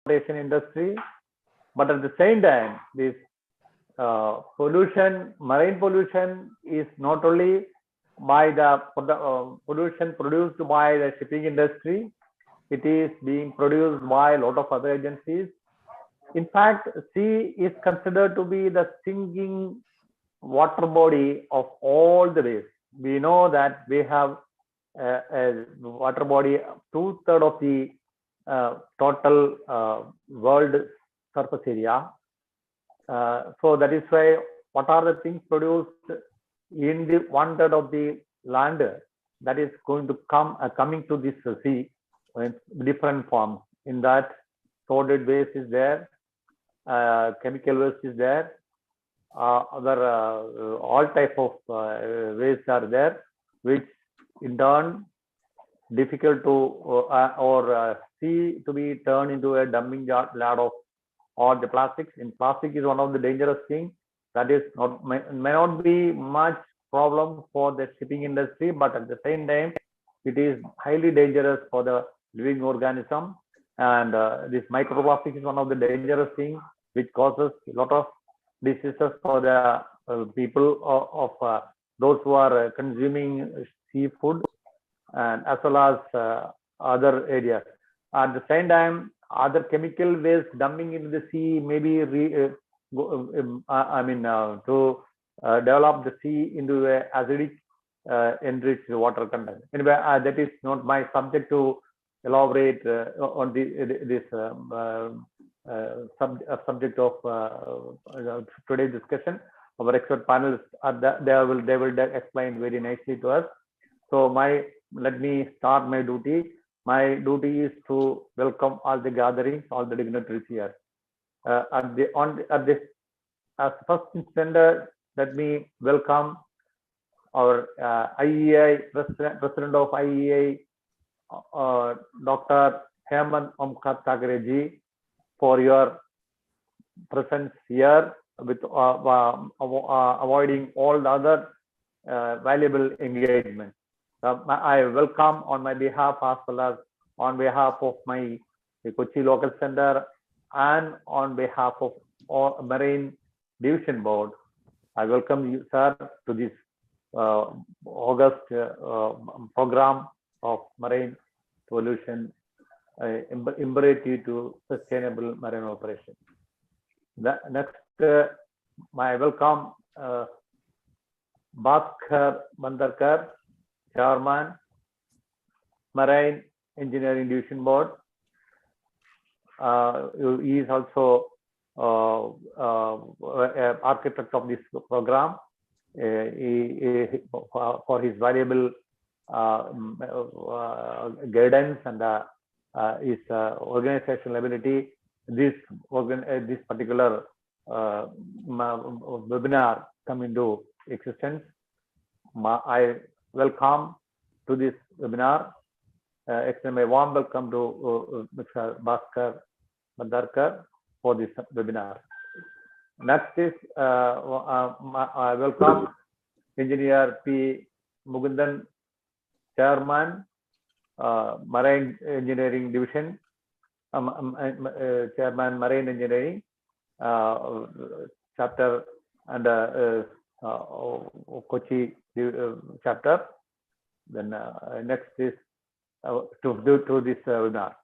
transportation industry, but at the same time, this pollution, marine pollution is not only by the pollution produced by the shipping industry, it is being produced by a lot of other agencies. In fact, sea is considered to be the sinking water body of all the ways. We know that we have a water body, 2/3 of the total world surface area. So that is why what are the things produced in the 1/3 of the land that is going to coming to this sea in different forms. In that, solid waste is there, chemical waste is there, other all type of waste are there, which in turn difficult to see to be turned into a dumping yard of all the plastics. In plastic is one of the dangerous things that is not may not be much problem for the shipping industry, but at the same time it is highly dangerous for the living organism. And this microplastic is one of the dangerous things which causes a lot of diseases for the people of those who are consuming seafood, and as well as other areas. At the same time, other chemical waste dumping into the sea maybe to develop the sea into a acidic enriched water content. Anyway, that is not my subject to elaborate on this subject of today's discussion. Our expert panelists they will explain very nicely to us. So let me start my duty. My duty is to welcome all the gatherings, all the dignitaries here. As first instance, let me welcome our IEI president of IEI, Dr. Hemant Omkar Thakare ji, for your presence here with avoiding all the other valuable engagement. I welcome on my behalf as well as on behalf of my Kochi Local Center and on behalf of Marine Division Board. I welcome you, sir, to this August program of marine pollution, imperative to sustainable marine operation. Next, I welcome Bhaskar Bandarkar, Chairman, Marine Engineering Division Board. He is also architect of this program. For his valuable guidance and his organizational ability, this particular webinar come into existence. I welcome to this webinar. Extend my warm welcome to Mr. Bhaskar Bandarkar for this webinar. Next is I welcome Engineer P. Mugundan, Chairman, Marine Engineering Division, Chairman, Marine Engineering chapter and Kochi chapter. Then next is to this webinar.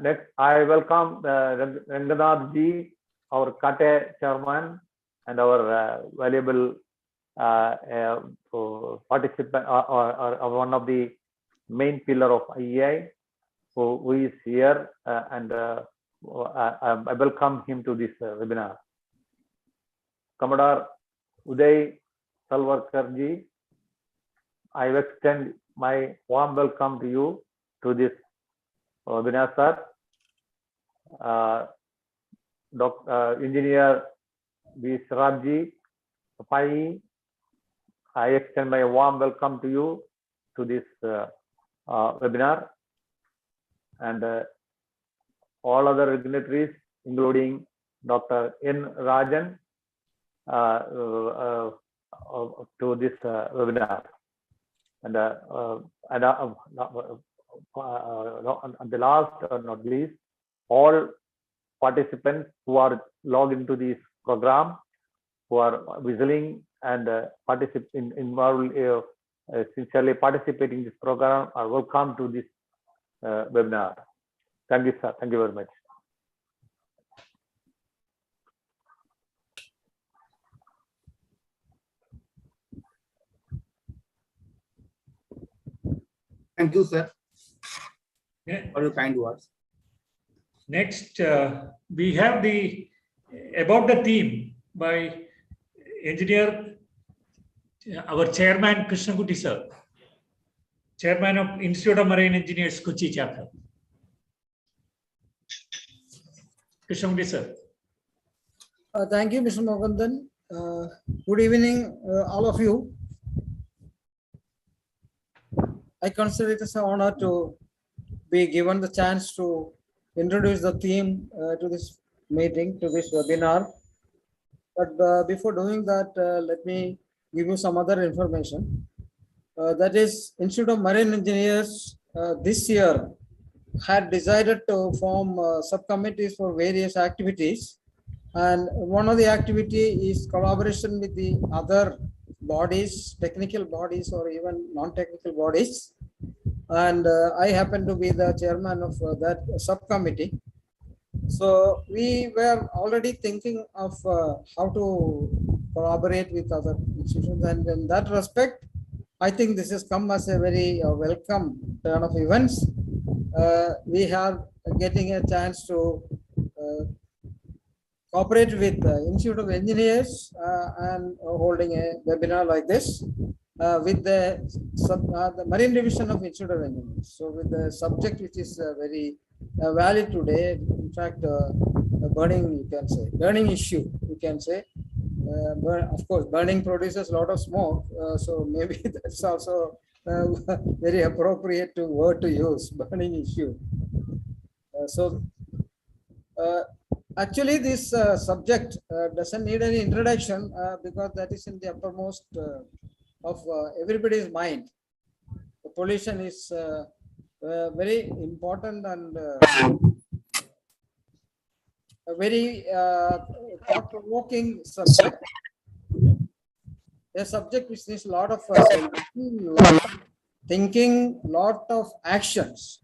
Next, I welcome Ranganath ji, our KATE chairman, and our valuable participant, or one of the main pillar of IEI, who is here, and I welcome him to this webinar. Commodore Uday Talwarkar ji, I extend my warm welcome to you to this webinar, sir. Engineer V. Sarabji, Pai, I extend my warm welcome to you to this webinar, and all other dignitaries, including Dr. N. Rajan, to this webinar. And the last or not least, all participants who are logged into this program, who are whistling and involved, sincerely participating in this program, are welcome to this webinar. Thank you, sir. Thank you very much. Thank you, sir, Yeah. for your kind words. Next, we have about the theme by engineer, our chairman Krishnakuti sir, chairman of Institute of Marine Engineers, Kochi chapter. Krishnakuti sir. Thank you, Mr. Mogandan. Good evening, all of you. I consider it as an honor to be given the chance to introduce the theme to this meeting, to this webinar. But before doing that, let me give you some other information. That is, Institute of Marine Engineers this year had decided to form subcommittees for various activities. And one of the activity is collaboration with the other bodies, technical bodies or even non-technical bodies. And I happen to be the chairman of that subcommittee. So we were already thinking of how to collaborate with other institutions. And in that respect, I think this has come as a very welcome turn of events. We are getting a chance to cooperate with the Institute of Engineers and holding a webinar like this with the Marine Division of Institute of Engineers. So with the subject which is very valid today, in fact, a burning, you can say, burning issue, you can say. Of course, burning produces a lot of smoke, so maybe that's also very appropriate word to use, burning issue. Actually, this subject doesn't need any introduction because that is in the uppermost of everybody's mind. The pollution is very important and a very thought-provoking subject. A subject which needs a lot of thinking, lot of actions.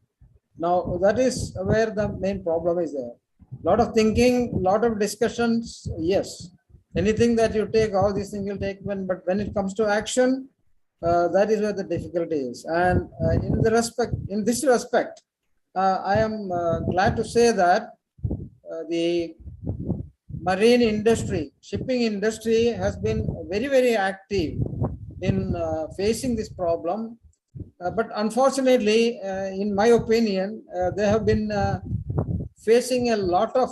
Now, that is where the main problem is there. Lot of thinking, lot of discussions, yes. Anything that you take, all these things you'll take, but when it comes to action, that is where the difficulty is. And in this respect, I am glad to say that the marine industry, shipping industry has been very, very active in facing this problem. But unfortunately, in my opinion, they have been facing a lot of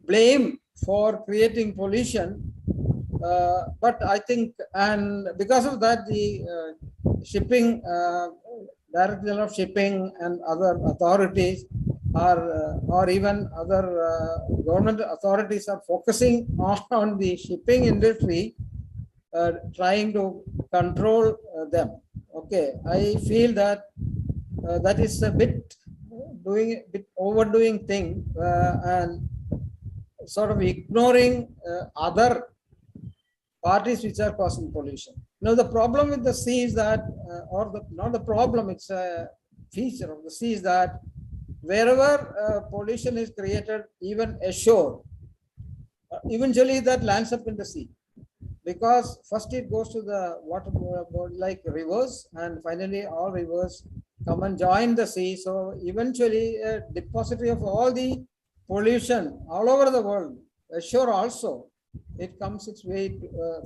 blame for creating pollution. But I think, and because of that, the shipping, Director General of Shipping and other authorities or even other government authorities are focusing on the shipping industry, trying to control them. Okay, I feel that that is a bit overdoing thing and sort of ignoring other parties which are causing pollution. Now the problem with the sea is that, not the problem, it's a feature of the sea is that wherever pollution is created, even ashore, eventually that lands up in the sea. Because first it goes to the water like rivers, and finally all rivers come and join the sea. So eventually a depository of all the pollution all over the world, ashore also, it comes its way,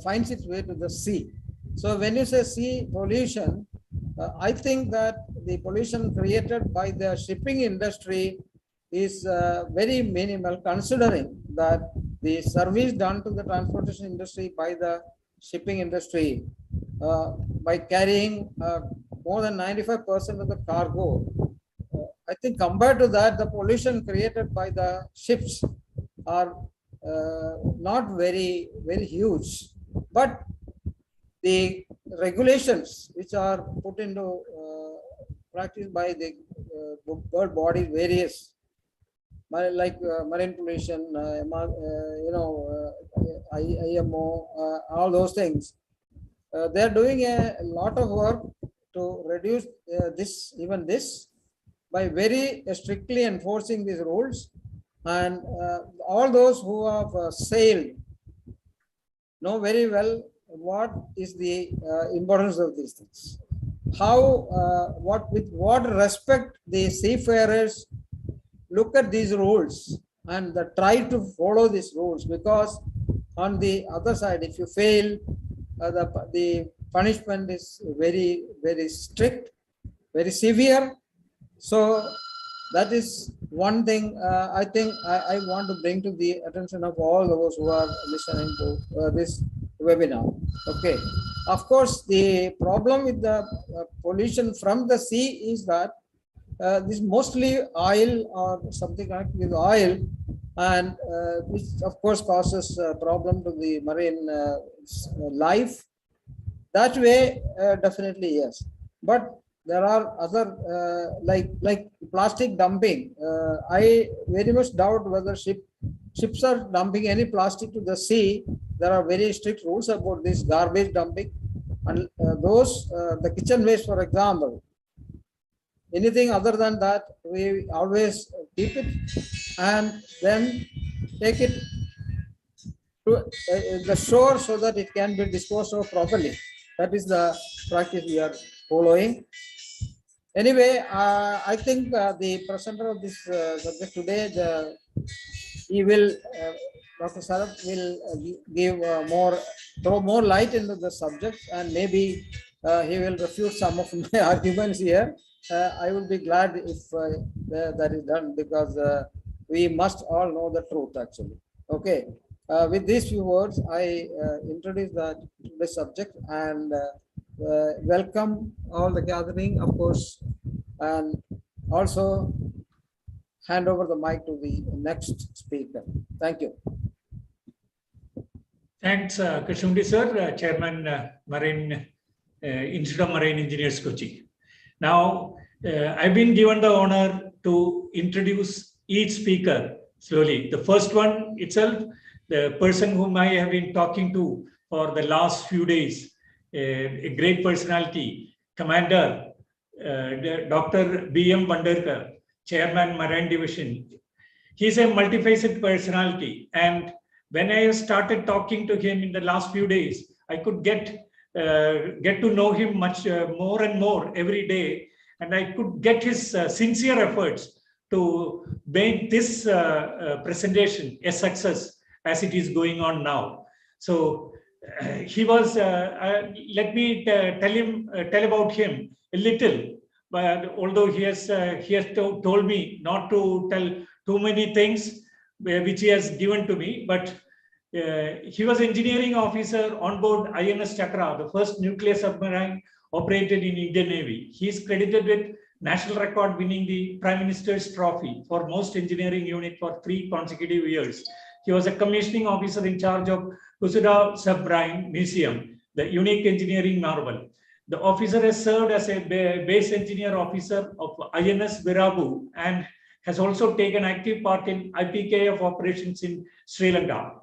finds its way to the sea. So when you say sea pollution, I think that the pollution created by the shipping industry is very minimal, considering that the service done to the transportation industry by the shipping industry by carrying more than 95% of the cargo. I think compared to that, the pollution created by the ships are not very, very huge. But the regulations which are put into practiced by the world bodies, various, like marine pollution, IMO, all those things. They are doing a lot of work to reduce this by very strictly enforcing these rules, and all those who have sailed know very well what is the importance of these things. How, with what respect the seafarers look at these rules and try to follow these rules, because on the other side, if you fail, the punishment is very, very strict, very severe. So that is one thing I think I want to bring to the attention of all those who are listening to this webinar. Okay. Of course, the problem with the pollution from the sea is that this mostly oil or something like with oil, and which of course causes a problem to the marine life. That way, definitely yes. But there are other like plastic dumping. I very much doubt whether ships are dumping any plastic to the sea. There are very strict rules about this garbage dumping, and the kitchen waste, for example. Anything other than that, we always keep it and then take it to the shore so that it can be disposed of properly. That is the practice we are following. Anyway, I think the presenter of this subject today, Dr. Sarath will give throw more light into the subject, and maybe he will refute some of my arguments here. I would be glad if that is done, because we must all know the truth actually. Okay. With these few words, I introduce the subject and welcome all the gathering, of course, and also hand over the mic to the next speaker. Thank you. Thanks, Krishnamurthy sir, Chairman, Marine Institute of Marine Engineers, Kochi. Now, I've been given the honor to introduce each speaker slowly. The first one itself, the person whom I have been talking to for the last few days, a great personality, Commander Dr. B.M. Bandarkar, Chairman, Marine Division. He's a multifaceted personality, and when I started talking to him in the last few days, I could get to know him much more and more every day, and I could get his sincere efforts to make this presentation a success as it is going on now. So he was. Let me tell about him a little. But although he has told me not to tell too many things which he has given to me, but he was engineering officer on board INS Chakra, the first nuclear submarine operated in Indian Navy. He is credited with national record winning the Prime Minister's Trophy for most engineering unit for 3 consecutive years. He was a commissioning officer in charge of Kusuda Submarine Museum, the unique engineering marvel. The officer has served as a base engineer officer of INS Virabu and has also taken active part in IPKF operations in Sri Lanka.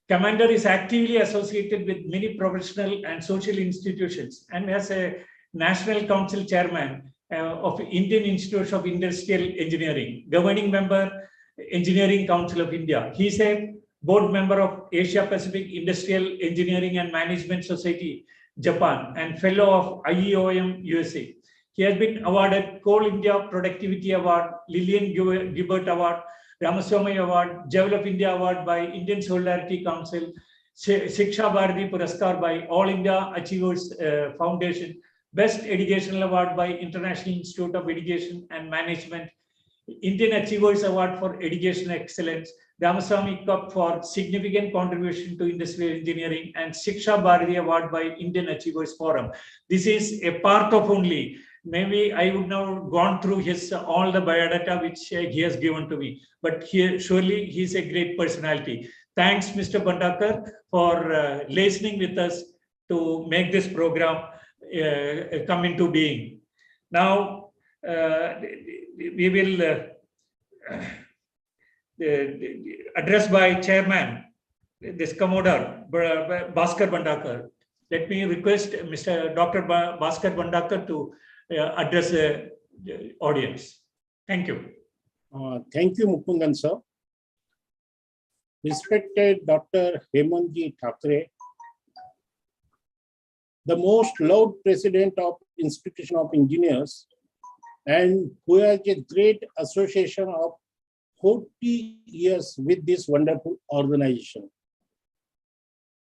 Commander is actively associated with many professional and social institutions and as a National Council Chairman of Indian Institute of Industrial Engineering, governing member, Engineering Council of India. He is a board member of Asia Pacific Industrial Engineering and Management Society, Japan, and fellow of IEOM, USA. He has been awarded Coal India Productivity Award, Lillian Gibbert Award, Ramaswamy Award, Jewel of India Award by Indian Solidarity Council, Shiksha Bharati Puraskar by All India Achievers Foundation, Best Educational Award by International Institute of Education and Management, Indian Achievers Award for Education Excellence, Ramaswamy Cup for significant contribution to industrial engineering, and Shiksha Bharati Award by Indian Achievers Forum. This is a part of only. Maybe I would now gone through his all the biodata which he has given to me, but surely he's a great personality. Thanks, Mr. Bandarkar, for listening with us to make this program come into being. Now, we will address by Chairman, this Commodore Bhaskar Bhandakar. Let me request Mr. Dr. Bhaskar Bhandakar to address the audience. Thank you. Thank you, Mukundan sir. Respected Dr. Hemantji Thackeray, the most loved president of Institution of Engineers, and who has a great association of 40 years with this wonderful organization.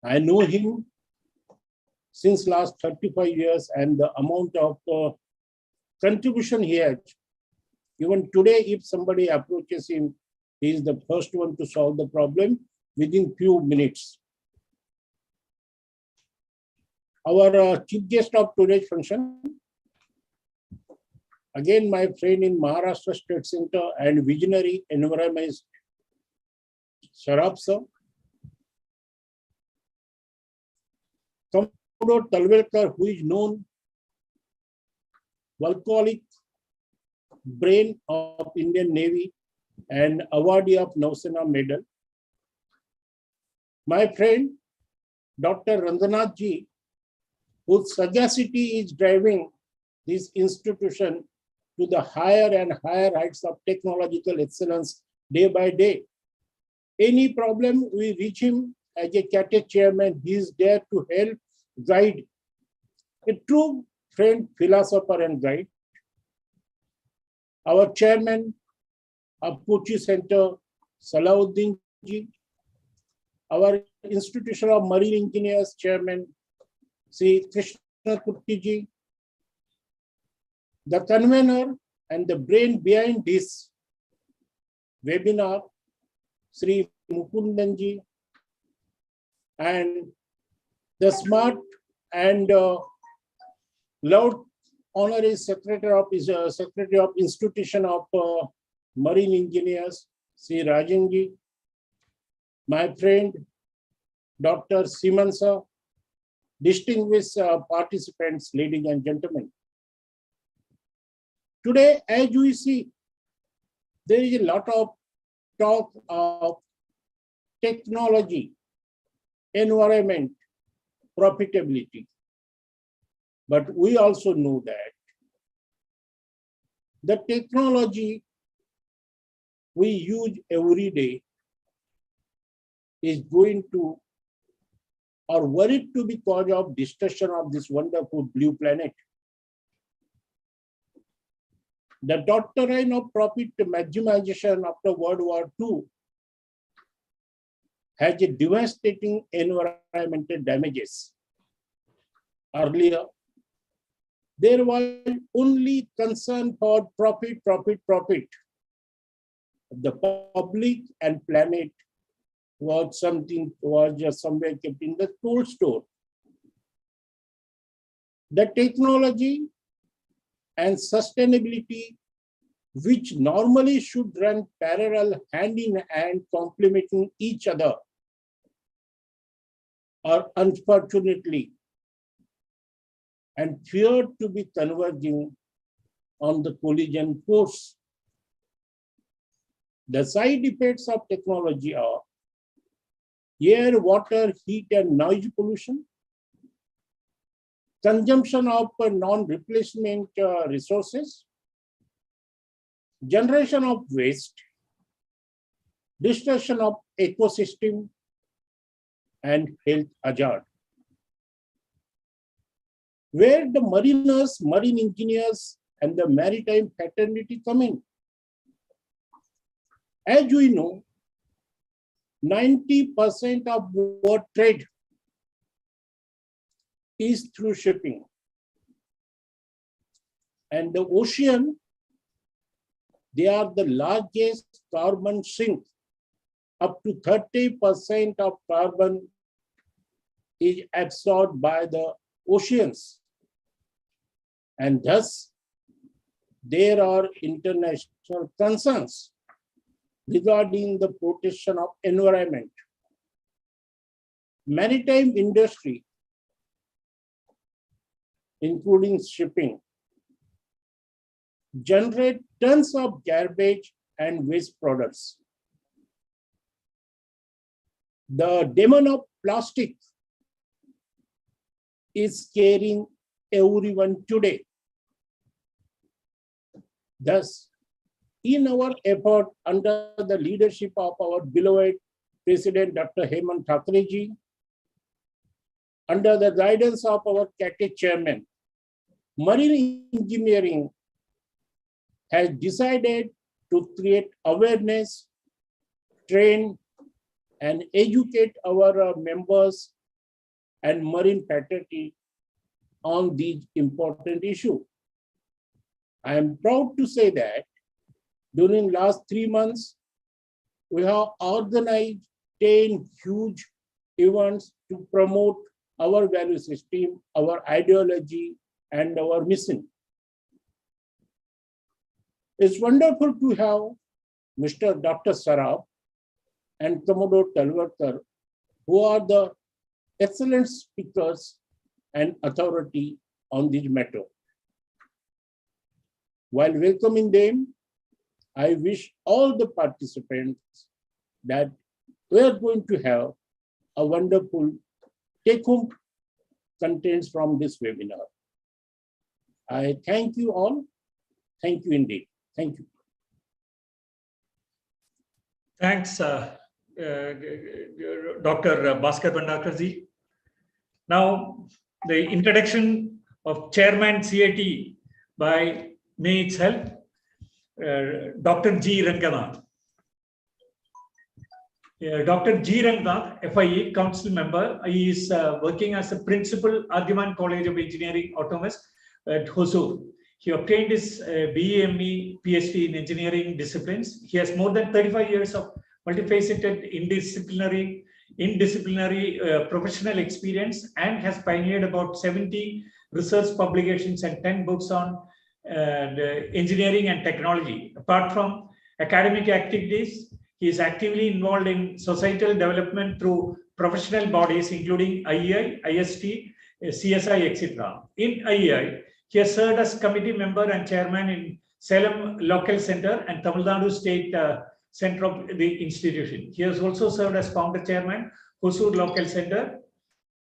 I know him since last 35 years, and the amount of contribution he has. Even today, if somebody approaches him, he is the first one to solve the problem within few minutes. Our chief guest of today's function, again my friend in Maharashtra State Center and visionary environmentalist, Sharaf sir. Commodore Talwalkar, who is known volcanic brain of Indian Navy and awardee of Nausena Medal. My friend, Dr. Ranjanath ji, whose sagacity is driving this institution to the higher and higher heights of technological excellence day by day. Any problem, we reach him as a CATE chairman. He is there to help, guide. A true friend, philosopher and guide. Our chairman of Kochi Center, Salahuddin ji. Our Institution of Marine Engineers chairman, Sri Krishna Kurti ji. The convener and the brain behind this webinar, Sri Mukundan ji, and the smart and loved honorary secretary of Institution of Marine Engineers, Sri Rajan ji, my friend, Dr. Siman sir, distinguished participants, ladies and gentlemen. Today, as we see, there is a lot of talk of technology, environment, profitability. But we also know that the technology we use every day is going to or worried to be cause of destruction of this wonderful blue planet. The doctrine of profit maximization after World War II has a devastating environmental damages. Earlier, there was only concern for profit. The public and planet was just somewhere kept in the cold store. The technology and sustainability, which normally should run parallel, hand in hand, complementing each other, are unfortunately and feared to be converging on the collision course. The side effects of technology are air, water, heat, and noise pollution, consumption of non-replacement resources, generation of waste, destruction of ecosystem, and health hazard. Where the mariners, marine engineers, and the maritime fraternity come in. As we know, 90% of world trade is through shipping. And the ocean, they are the largest carbon sink. Up to 30% of carbon is absorbed by the oceans. And thus, there are international concerns regarding the protection of environment. Maritime industry, including shipping, generate tons of garbage and waste products. The demon of plastic is scaring everyone today. Thus, in our effort under the leadership of our beloved President Dr. Hemant Thakereji, under the guidance of our CATE chairman, Marine Engineering has decided to create awareness, train, and educate our members and marine fraternity on these important issues. I am proud to say that during last 3 months, we have organized 10 huge events to promote our value system, our ideology, and our mission. It's wonderful to have Mr. Dr. Saraf and Commodore Talwalkar, who are the excellent speakers and authority on this matter. While welcoming them, I wish all the participants that we are going to have a wonderful take-home contents from this webinar. I thank you all. Thank you indeed. Thank you. Thanks, Dr. Bhaskar Bhandarkarji. Now, the introduction of Chairman CAT by me itself, Dr. G. Ranganath. Dr. G. Ranganath, FIE, Council Member. He is working as a Principal, Arghuman College of Engineering, Autonomous at Hosur. He obtained his BE, PhD in engineering disciplines. He has more than 35 years of multifaceted interdisciplinary professional experience and has pioneered about 70 research publications and 10 books on engineering and technology. Apart from academic activities, he is actively involved in societal development through professional bodies, including IEI, IST, CSI, etc. In IEI, he has served as committee member and chairman in Salem Local Center and Tamil Nadu State Center of the institution. He has also served as founder chairman, Hosur Local Center,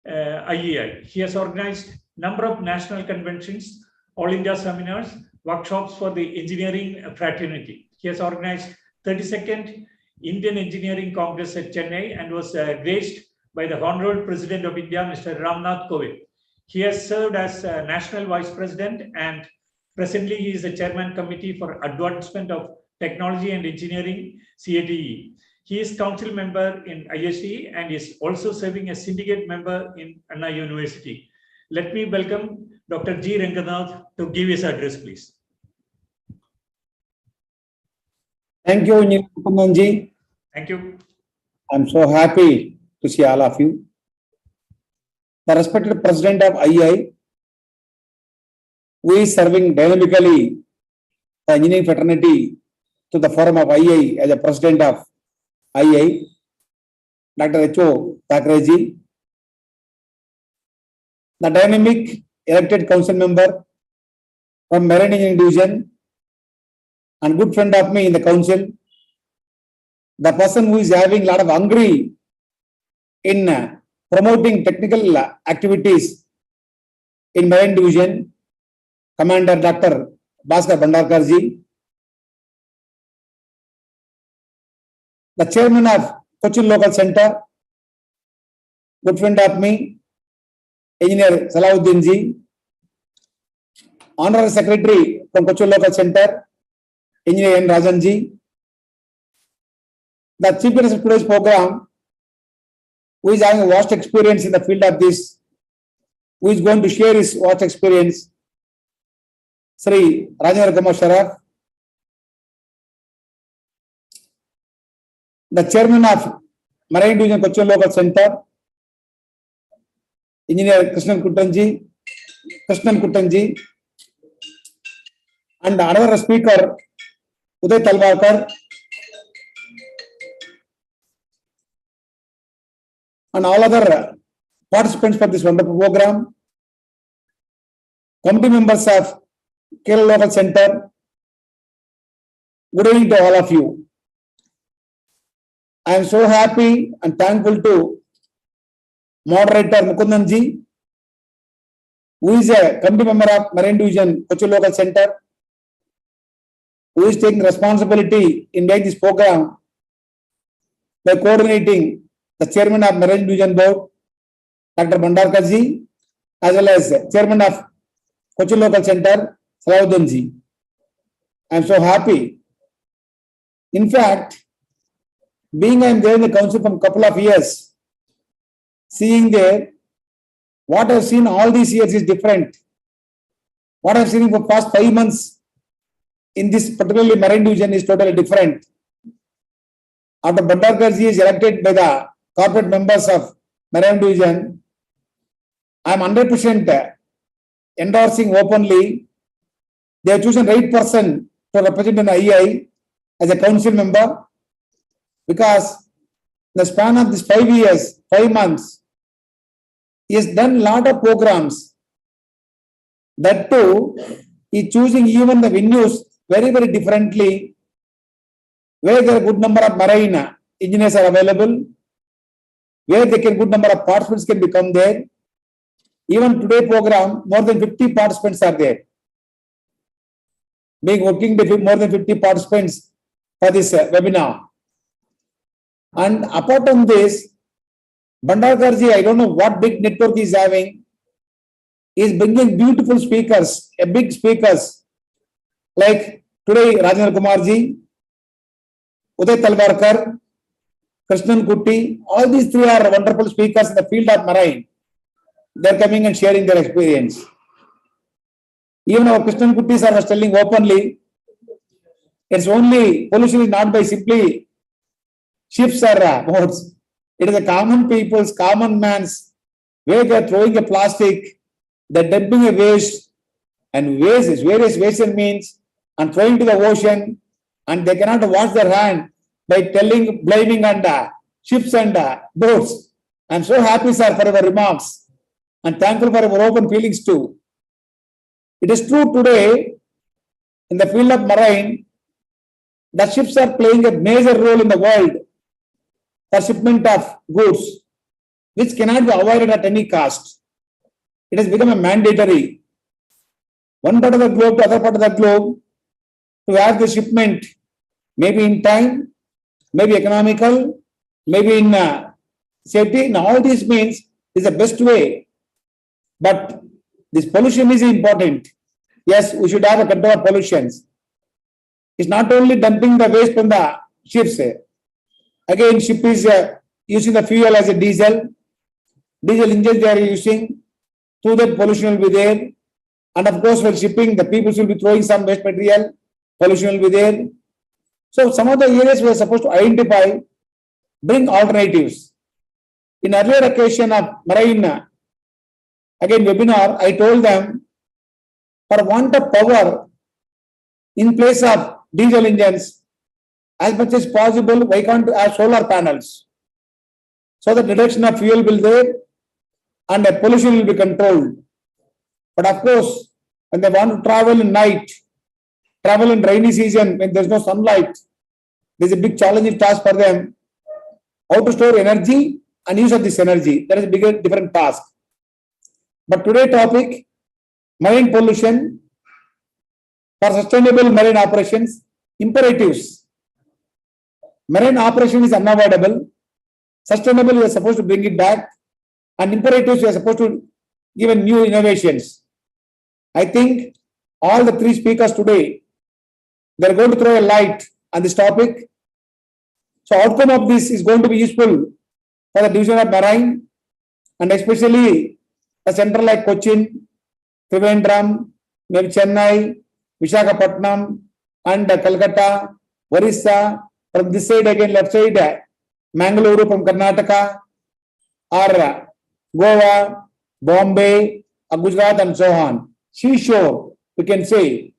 IEI. He has organized a number of national conventions, all India seminars, workshops for the engineering fraternity. He has organized 32nd Indian Engineering Congress at Chennai and was graced by the Honorable President of India, Mr. Ramnath Kovind. He has served as National Vice President and presently he is the Chairman Committee for Advancement of Technology and Engineering, CATE. He is Council Member in ISE and is also serving as Syndicate Member in Anna University. Let me welcome Dr. G. Ranganath to give his address, please. Thank you, Engineer Mukundanji. Thank you. I'm so happy to see all of you. The respected President of IEI, who is serving dynamically the engineering fraternity to the forum of IEI as a President of IEI, Dr. H.O. Thakereji, the dynamic elected council member from Marine Engineering Division and good friend of me in the council, the person who is having a lot of hungry in promoting technical activities in Marine Division, Commander Dr. Bhaskar Bhandarkarji, the chairman of Cochin Local Center, good friend of me, Engineer Salahuddin ji, Honorary Secretary from Cochin Local Center, Engineer N. Rajan ji, the Chief Minister of today's program, who is having a vast experience in the field of this, who is going to share his vast experience, Sri Rajendra Kumar Sharaf, the chairman of Marine Division Cochin Local Center, Engineer Krishnan Kuttanji, and another speaker, Uday Talwalkar, and all other participants for this wonderful program, committee members of Kerala Local Center, Good evening to all of you. I am so happy and thankful to moderator Mukundanji, who is a committee member of Marine Division Kochi Local Center, who is taking responsibility in making this program by coordinating the chairman of Marine Division Board, Dr. Bhandarkarji, as well as chairman of Kochi Local Center, Salahuddinji. I am so happy. In fact, being I am there in the council from a couple of years, seeing there, what I have seen all these years is different. What I have seen for past 5 months in this particularly Marine Division is totally different. After Bhandarkarji is elected by the corporate members of Marine Division, I am 100% endorsing openly. They have chosen the right person to represent an II as a council member, because the span of this 5 years, 5 months, he has done a lot of programs. That too, he is choosing even the venues very, very differently, where there are a good number of marine engineers are available, where they can good number of participants can become there. Even today program, more than 50 participants are there. Being working with more than 50 participants for this webinar. And apart from this, Bhandarkarji, I don't know what big network he is having, is bringing beautiful speakers, big speakers, like today Rajendra Kumarji, Uday Talwarkar, Krishnan Kutti, all these three are wonderful speakers in the field of marine. They are coming and sharing their experience. Even our Krishnan Kutti sir was telling openly, it's only pollution is not by simply ships or boats. It is a common people's, common man's, where they are throwing a plastic, they are dumping a waste, and waste, various waste means, and throwing to the ocean, and they cannot wash their hand by blaming on ships and boats. I am so happy, sir, for your remarks, and thankful for your open feelings too. It is true today, in the field of marine, the ships are playing a major role in the world for shipment of goods, which cannot be avoided at any cost. It has become a mandatory. One part of the globe to other part of the globe, to have the shipment, maybe in time, maybe economical, maybe in safety. Now all these means is the best way. But this pollution is important. Yes, we should have a control of pollutions. It's not only dumping the waste from the ships. Again, ship is using the fuel as a diesel. Diesel engines they are using. Through that pollution will be there. And of course, while shipping, the people will be throwing some waste material. Pollution will be there. So some of the areas we are supposed to identify, bring alternatives. In earlier occasion of marine, again webinar, I told them, for want of power, in place of diesel engines, as much as possible, why can't have solar panels? So the reduction of fuel will be there and the pollution will be controlled. But of course, when they want to travel in night, travel in rainy season, when there's no sunlight, there's a big challenging task for them. How to store energy and use of this energy. That is a bigger, different task. But today's topic, marine pollution for sustainable marine operations, imperatives. Marine operation is unavoidable. Sustainable, we are supposed to bring it back. And imperatives, we are supposed to give new innovations. I think all the three speakers today, they are going to throw a light on this topic. So outcome of this is going to be useful for the division of marine, and especially a center like Cochin, Trivandrum, maybe Chennai, Visakhapatnam, and Calcutta, Orissa. From this side again, left side, Mangaluru from Karnataka, or Goa, Bombay, Gujarat, and so on. Seashore, we can say.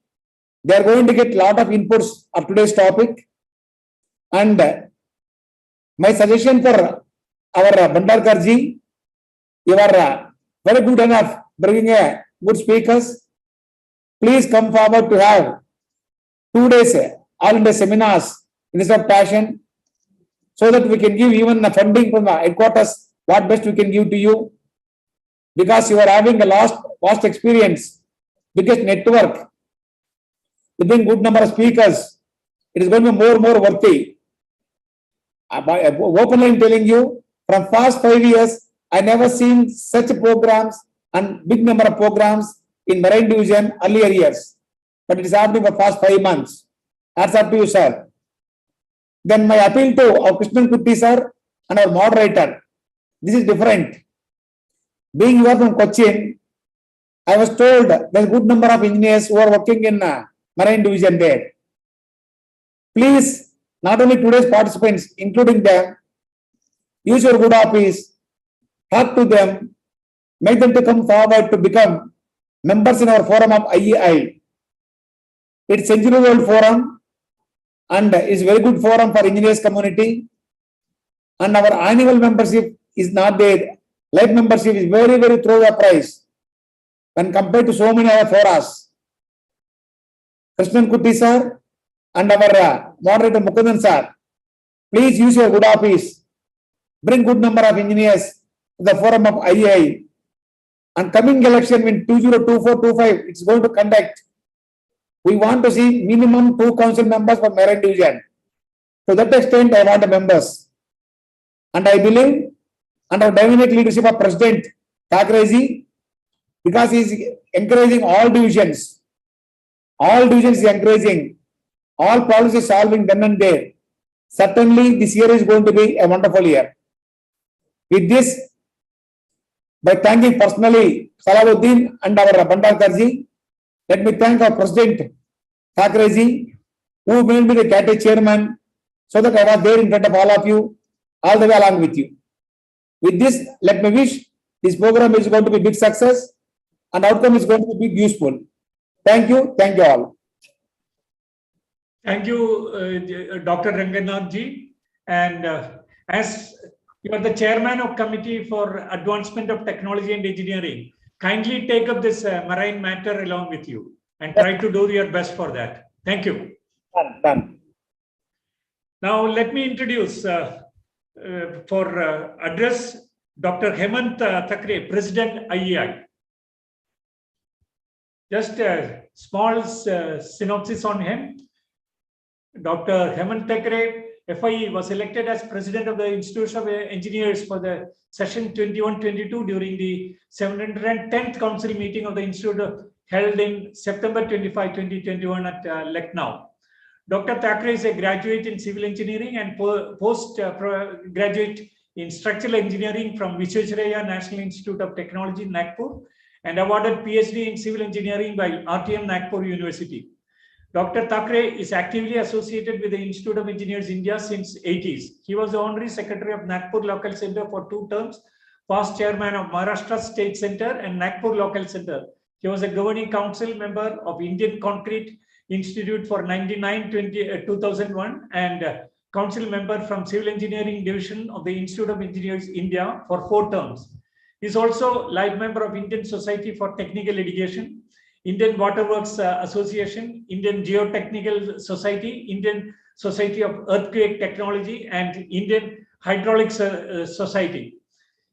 They are going to get a lot of inputs of today's topic. And my suggestion for our Bhandarkarji, you are very good enough bringing good speakers. Please come forward to have 2 days all India seminars instead of passion, so that we can give even the funding from the headquarters, what best we can give to you, because you are having a vast experience, biggest network, within good number of speakers. It is going to be more worthy. Openly I'm telling you, from past 5 years, I never seen such programs and big number of programs in Marine Division earlier years. But it is happening for past 5 months. That's up to you, sir. Then my appeal to our Krishnan Kutty sir and our moderator. This is different. Being you are from Cochin, I was told there is a good number of engineers who are working in Marine Division there. Please, not only today's participants, including them, use your good office, talk to them, make them to come forward to become members in our forum of IEI. It's Century World Forum and is very good forum for engineers community. And our annual membership is not there. Life membership is very through the price when compared to so many other forums. Krishnan Kutty sir and our moderator Mukundan sir, please use your good office. Bring good number of engineers to the forum of IEI. And coming election in 2024-25, it's going to conduct. We want to see minimum 2 council members for Marine Division. To that extent, I want members. And I believe under dynamic leadership of President Thackeray, because he is encouraging all divisions is encouraging, all policies solving then and there. Certainly, this year is going to be a wonderful year. With this, by thanking personally Salahuddin and our Bhandarkar, let me thank our President Thackeray, who made me the CATE chairman, so that I was there in front of all of you, all the way along with you. With this, let me wish this program is going to be big success and outcome is going to be big useful. Thank you all. Thank you, Dr. Ranganath ji. And as you are the chairman of Committee for Advancement of Technology and Engineering, kindly take up this marine matter along with you and try to do your best for that. Thank you. Done. Now, let me introduce for address Dr. Hemant Thackeray, President IEI. Just a small synopsis on him. Dr. Hemant Thackeray, FIE, was elected as President of the Institute of Engineers for the session 21-22 during the 710th Council meeting of the Institute held in September 25, 2021 at Lucknow. Dr. Thackeray is a graduate in civil engineering and postgraduate in structural engineering from Visvesvaraya National Institute of Technology, Nagpur, and awarded PhD in civil engineering by RTM Nagpur University. Dr. Thackeray is actively associated with the Institute of Engineers India since 80s. He was the Honorary Secretary of Nagpur Local Center for 2 terms, past chairman of Maharashtra State Center and Nagpur Local Center. He was a governing council member of Indian Concrete Institute for 1999-2001 and council member from Civil Engineering Division of the Institute of Engineers India for 4 terms. He is also life member of Indian Society for Technical Education, Indian Waterworks Association, Indian Geotechnical Society, Indian Society of Earthquake Technology, and Indian Hydraulics Society.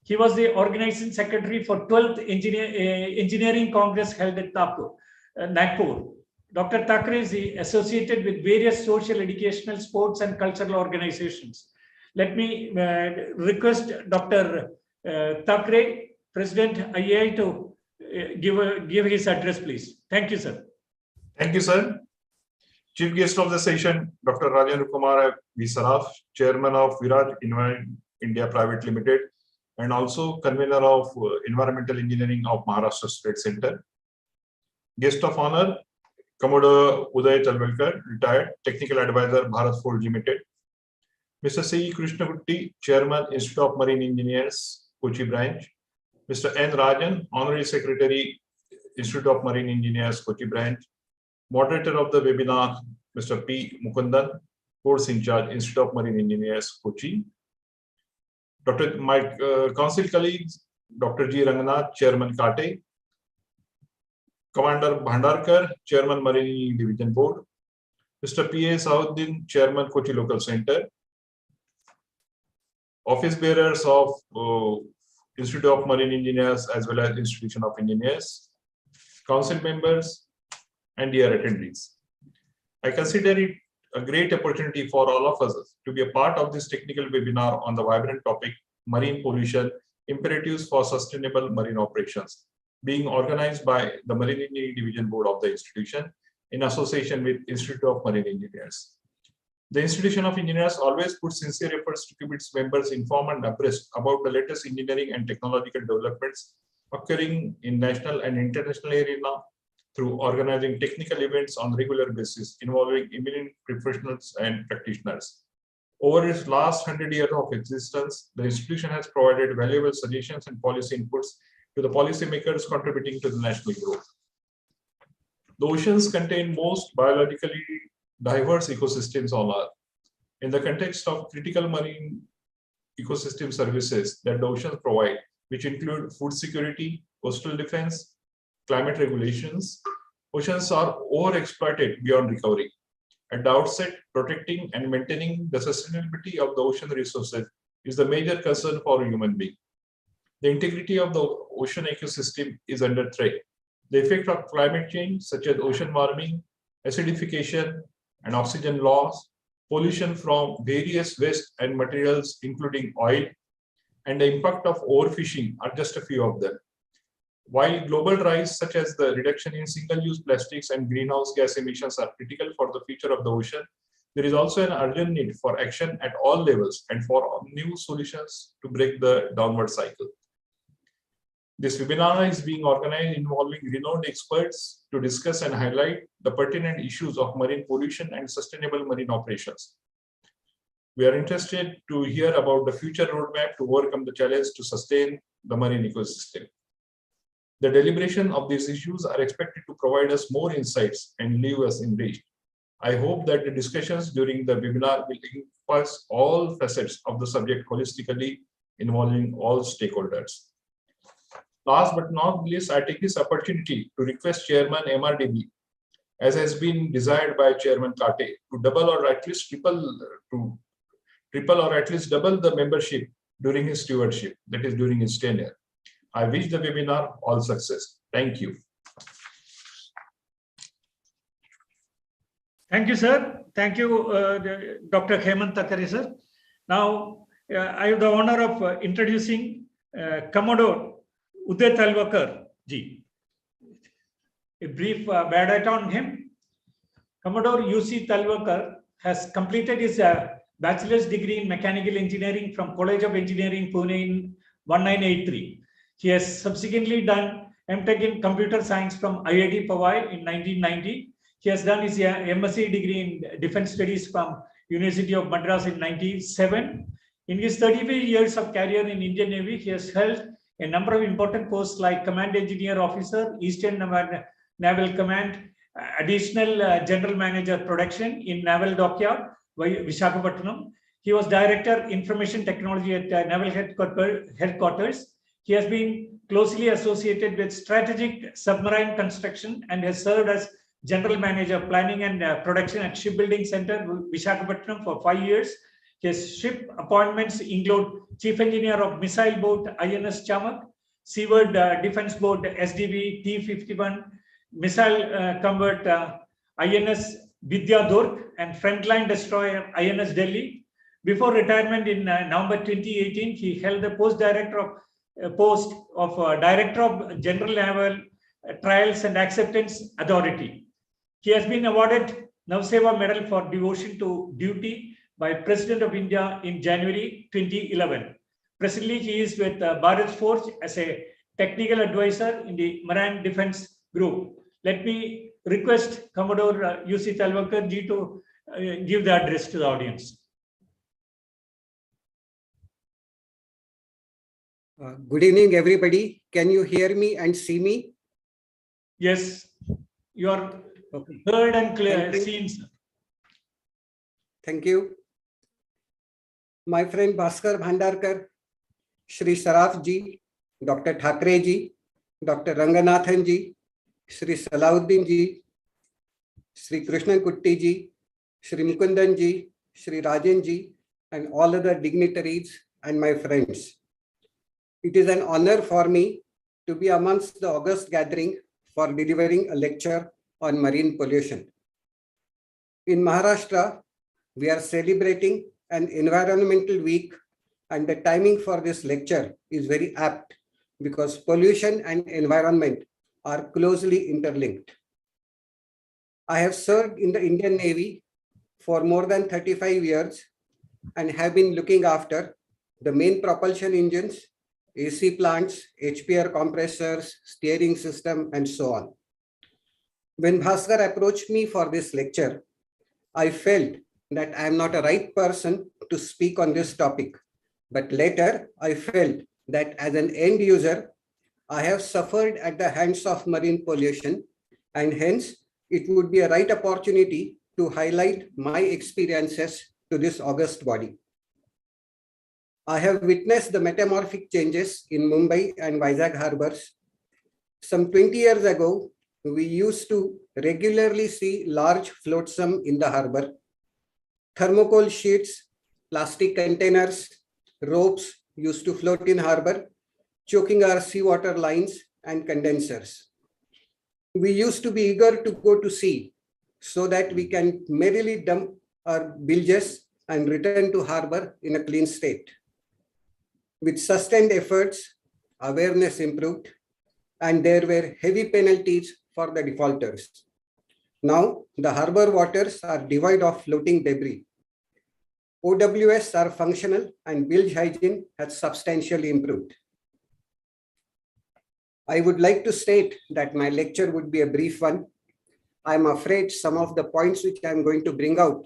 He was the organizing secretary for 12th Engineering Congress held at Nagpur. Dr. Thackeray is associated with various social, educational, sports, and cultural organizations. Let me request Dr. Thackeray, President IEI, to give his address, please. Thank you, sir. Thank you, sir. Chief guest of the session, Dr. Rajendra Kumar V. Saraf, Chairman of Viraj India Private Limited, and also convener of Environmental Engineering of Maharashtra State Center. Guest of honor, Commodore Uday Chalvelkar, retired Technical Advisor, Bharat Forge Limited. Mr. C. Krishnan Kutty, Chairman, Institute of Marine Engineers, Kochi Branch. Mr. N. Rajan, Honorary Secretary, Institute of Marine Engineers, Kochi Branch. Moderator of the webinar, Mr. P. Mukundan, Course in Charge, Institute of Marine Engineers, Kochi. My council colleagues, Dr. G. Ranganath, Chairman CATE. Commander Bhandarkar, Chairman Marine Division Board. Mr. P.A. Sauddin, Chairman, Kochi Local Center. Office bearers of Institute of Marine Engineers as well as Institution of Engineers, council members, and dear attendees. I consider it a great opportunity for all of us to be a part of this technical webinar on the vibrant topic, marine pollution, imperatives for sustainable marine operations, being organized by the Marine Engineering Division Board of the institution in association with Institute of Marine Engineers. The Institution of Engineers always puts sincere efforts to keep its members informed and abreast about the latest engineering and technological developments occurring in national and international arena through organizing technical events on a regular basis involving eminent professionals and practitioners. Over its last 100 years of existence, the institution has provided valuable suggestions and policy inputs to the policymakers contributing to the national growth. The oceans contain most biologically diverse ecosystems on Earth. In the context of critical marine ecosystem services that the oceans provide, which include food security, coastal defense, climate regulations, oceans are overexploited beyond recovery. At the outset, protecting and maintaining the sustainability of the ocean resources is the major concern for a human being. The integrity of the ocean ecosystem is under threat. The effect of climate change, such as ocean warming, acidification, and oxygen loss, pollution from various waste and materials, including oil, and the impact of overfishing are just a few of them. While global rise, such as the reduction in single-use plastics and greenhouse gas emissions are critical for the future of the ocean, there is also an urgent need for action at all levels and for new solutions to break the downward cycle. This webinar is being organized involving renowned experts to discuss and highlight the pertinent issues of marine pollution and sustainable marine operations. We are interested to hear about the future roadmap to overcome the challenge to sustain the marine ecosystem. The deliberation of these issues are expected to provide us more insights and leave us enriched. I hope that the discussions during the webinar will encompass all facets of the subject holistically, involving all stakeholders. Last but not least, I take this opportunity to request Chairman MRDB, as has been desired by Chairman Kate, to double or at least triple or at least double the membership during his stewardship, that is during his tenure. I wish the webinar all success. Thank you. Thank you, sir. Thank you, Dr. Hemant Thakare, sir. Now, I have the honor of introducing Commodore Uday Talwalkar ji. A brief biodata on him. Commodore U.C. Talwalkar has completed his bachelor's degree in mechanical engineering from College of Engineering, Pune in 1983. He has subsequently done M.Tech in computer science from IIT Powai in 1990. He has done his MSc degree in defense studies from University of Madras in 1997. In his 35 years of career in Indian Navy, he has held a number of important posts like Command Engineer Officer, Eastern Naval Command, Additional General Manager Production in Naval Dockyard, Visakhapatnam. He was Director Information Technology at Naval Headquarters. He has been closely associated with strategic submarine construction and has served as General Manager Planning and Production at Shipbuilding Center, Visakhapatnam for 5 years. His ship appointments include Chief Engineer of Missile Boat INS Chamak, Seaward Defense Boat SDB T-51, Missile Convert INS Vidya Durg, and Frontline Destroyer INS Delhi. Before retirement in November 2018, he held the post of Director of General Naval Trials and Acceptance Authority. He has been awarded Navseva Medal for Devotion to Duty by President of India in January 2011. Presently, he is with Bharat Forge as a technical advisor in the Marine Defense Group. Let me request Commodore U.C. Talwalkar ji to give the address to the audience. Good evening, everybody. Can you hear me and see me? Yes, you are Okay. heard and clear, Thank you. seen, sir. Thank you. My friend Bhaskar Bhandarkar, Shri Saraf ji, Dr. Thakare ji, Dr. Ranganathan ji, Shri Salauddin ji, Shri Krishnan Kutti ji, Shri Mukundan ji, Shri Rajan ji, and all other dignitaries and my friends. It is an honor for me to be amongst the august gathering for delivering a lecture on marine pollution. In Maharashtra, we are celebrating an environmental week, and the timing for this lecture is very apt because pollution and environment are closely interlinked. I have served in the Indian Navy for more than 35 years and have been looking after the main propulsion engines, AC plants, HPR compressors, steering system, and so on. When Bhaskar approached me for this lecture, I felt that I am not a right person to speak on this topic. But later, I felt that as an end user, I have suffered at the hands of marine pollution, and hence it would be a right opportunity to highlight my experiences to this august body. I have witnessed the metamorphic changes in Mumbai and Vizag harbors. Some 20 years ago, we used to regularly see large flotsam in the harbor. Thermocol sheets, plastic containers, ropes used to float in harbor, choking our seawater lines and condensers. We used to be eager to go to sea so that we can merrily dump our bilges and return to harbor in a clean state. With sustained efforts, awareness improved, and there were heavy penalties for the defaulters. Now, the harbor waters are devoid of floating debris. OWS are functional and bilge hygiene has substantially improved. I would like to state that my lecture would be a brief one. I'm afraid some of the points which I'm going to bring out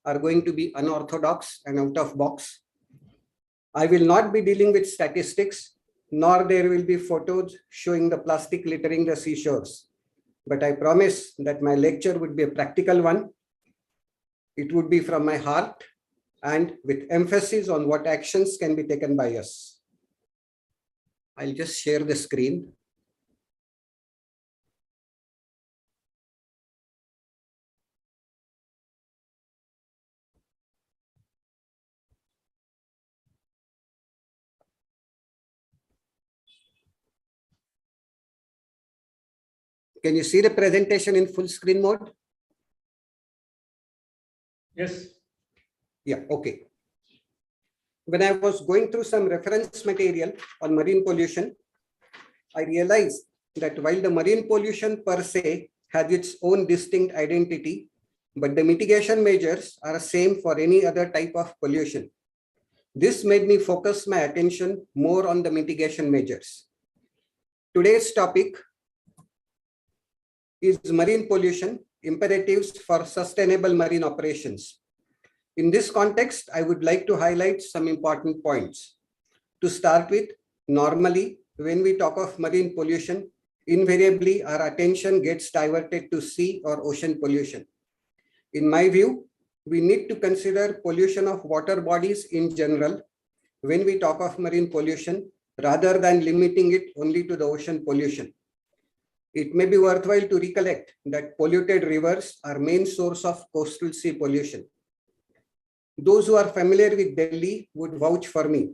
are going to be unorthodox and out of box. I will not be dealing with statistics, nor there will be photos showing the plastic littering the seashores. But I promise that my lecture would be a practical one. It would be from my heart and with emphasis on what actions can be taken by us. I'll just share the screen. Can you see the presentation in full screen mode? Yes. Yeah, okay. When I was going through some reference material on marine pollution, I realized that while the marine pollution per se has its own distinct identity, but the mitigation measures are the same for any other type of pollution. This made me focus my attention more on the mitigation measures. Today's topic is marine pollution, imperatives for sustainable marine operations. In this context, I would like to highlight some important points. To start with, normally, when we talk of marine pollution, invariably our attention gets diverted to sea or ocean pollution. In my view, we need to consider pollution of water bodies in general when we talk of marine pollution, rather than limiting it only to the ocean pollution. It may be worthwhile to recollect that polluted rivers are main source of coastal sea pollution. Those who are familiar with Delhi would vouch for me.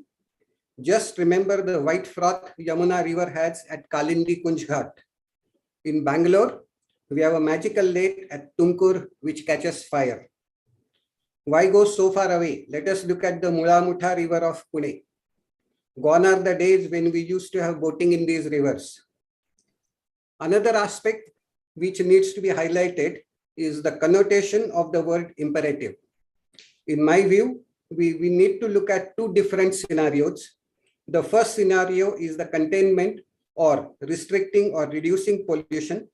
Just remember the white froth Yamuna river has at Kalindi Kunj Ghat. In Bangalore, we have a magical lake at Tumkur which catches fire. Why go so far away? Let us look at the Mulamutha river of Pune. Gone are the days when we used to have boating in these rivers. Another aspect which needs to be highlighted is the connotation of the word imperative. In my view, we need to look at two different scenarios. The first scenario is the containment or restricting or reducing pollution.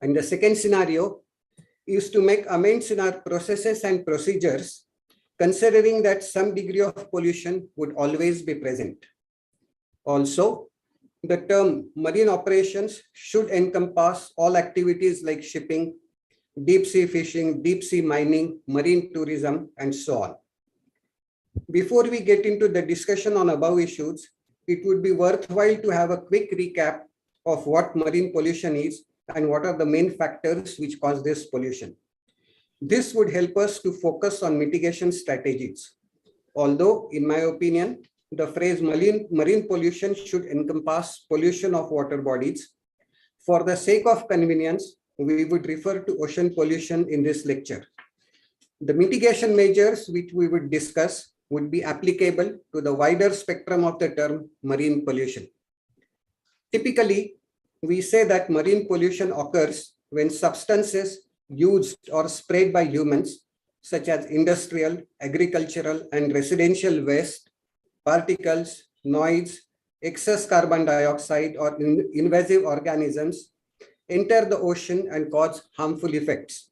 And the second scenario is to make amends in our processes and procedures, considering that some degree of pollution would always be present. Also, the term marine operations should encompass all activities like shipping, deep sea fishing, deep sea mining, marine tourism, and so on. Before we get into the discussion on above issues, it would be worthwhile to have a quick recap of what marine pollution is and what are the main factors which cause this pollution. This would help us to focus on mitigation strategies. Although, in my opinion, the phrase marine pollution should encompass pollution of water bodies. For the sake of convenience, we would refer to ocean pollution in this lecture. The mitigation measures which we would discuss would be applicable to the wider spectrum of the term marine pollution. Typically, we say that marine pollution occurs when substances used or sprayed by humans, such as industrial, agricultural, and residential waste, particles, noise, excess carbon dioxide, or invasive organisms enter the ocean and cause harmful effects.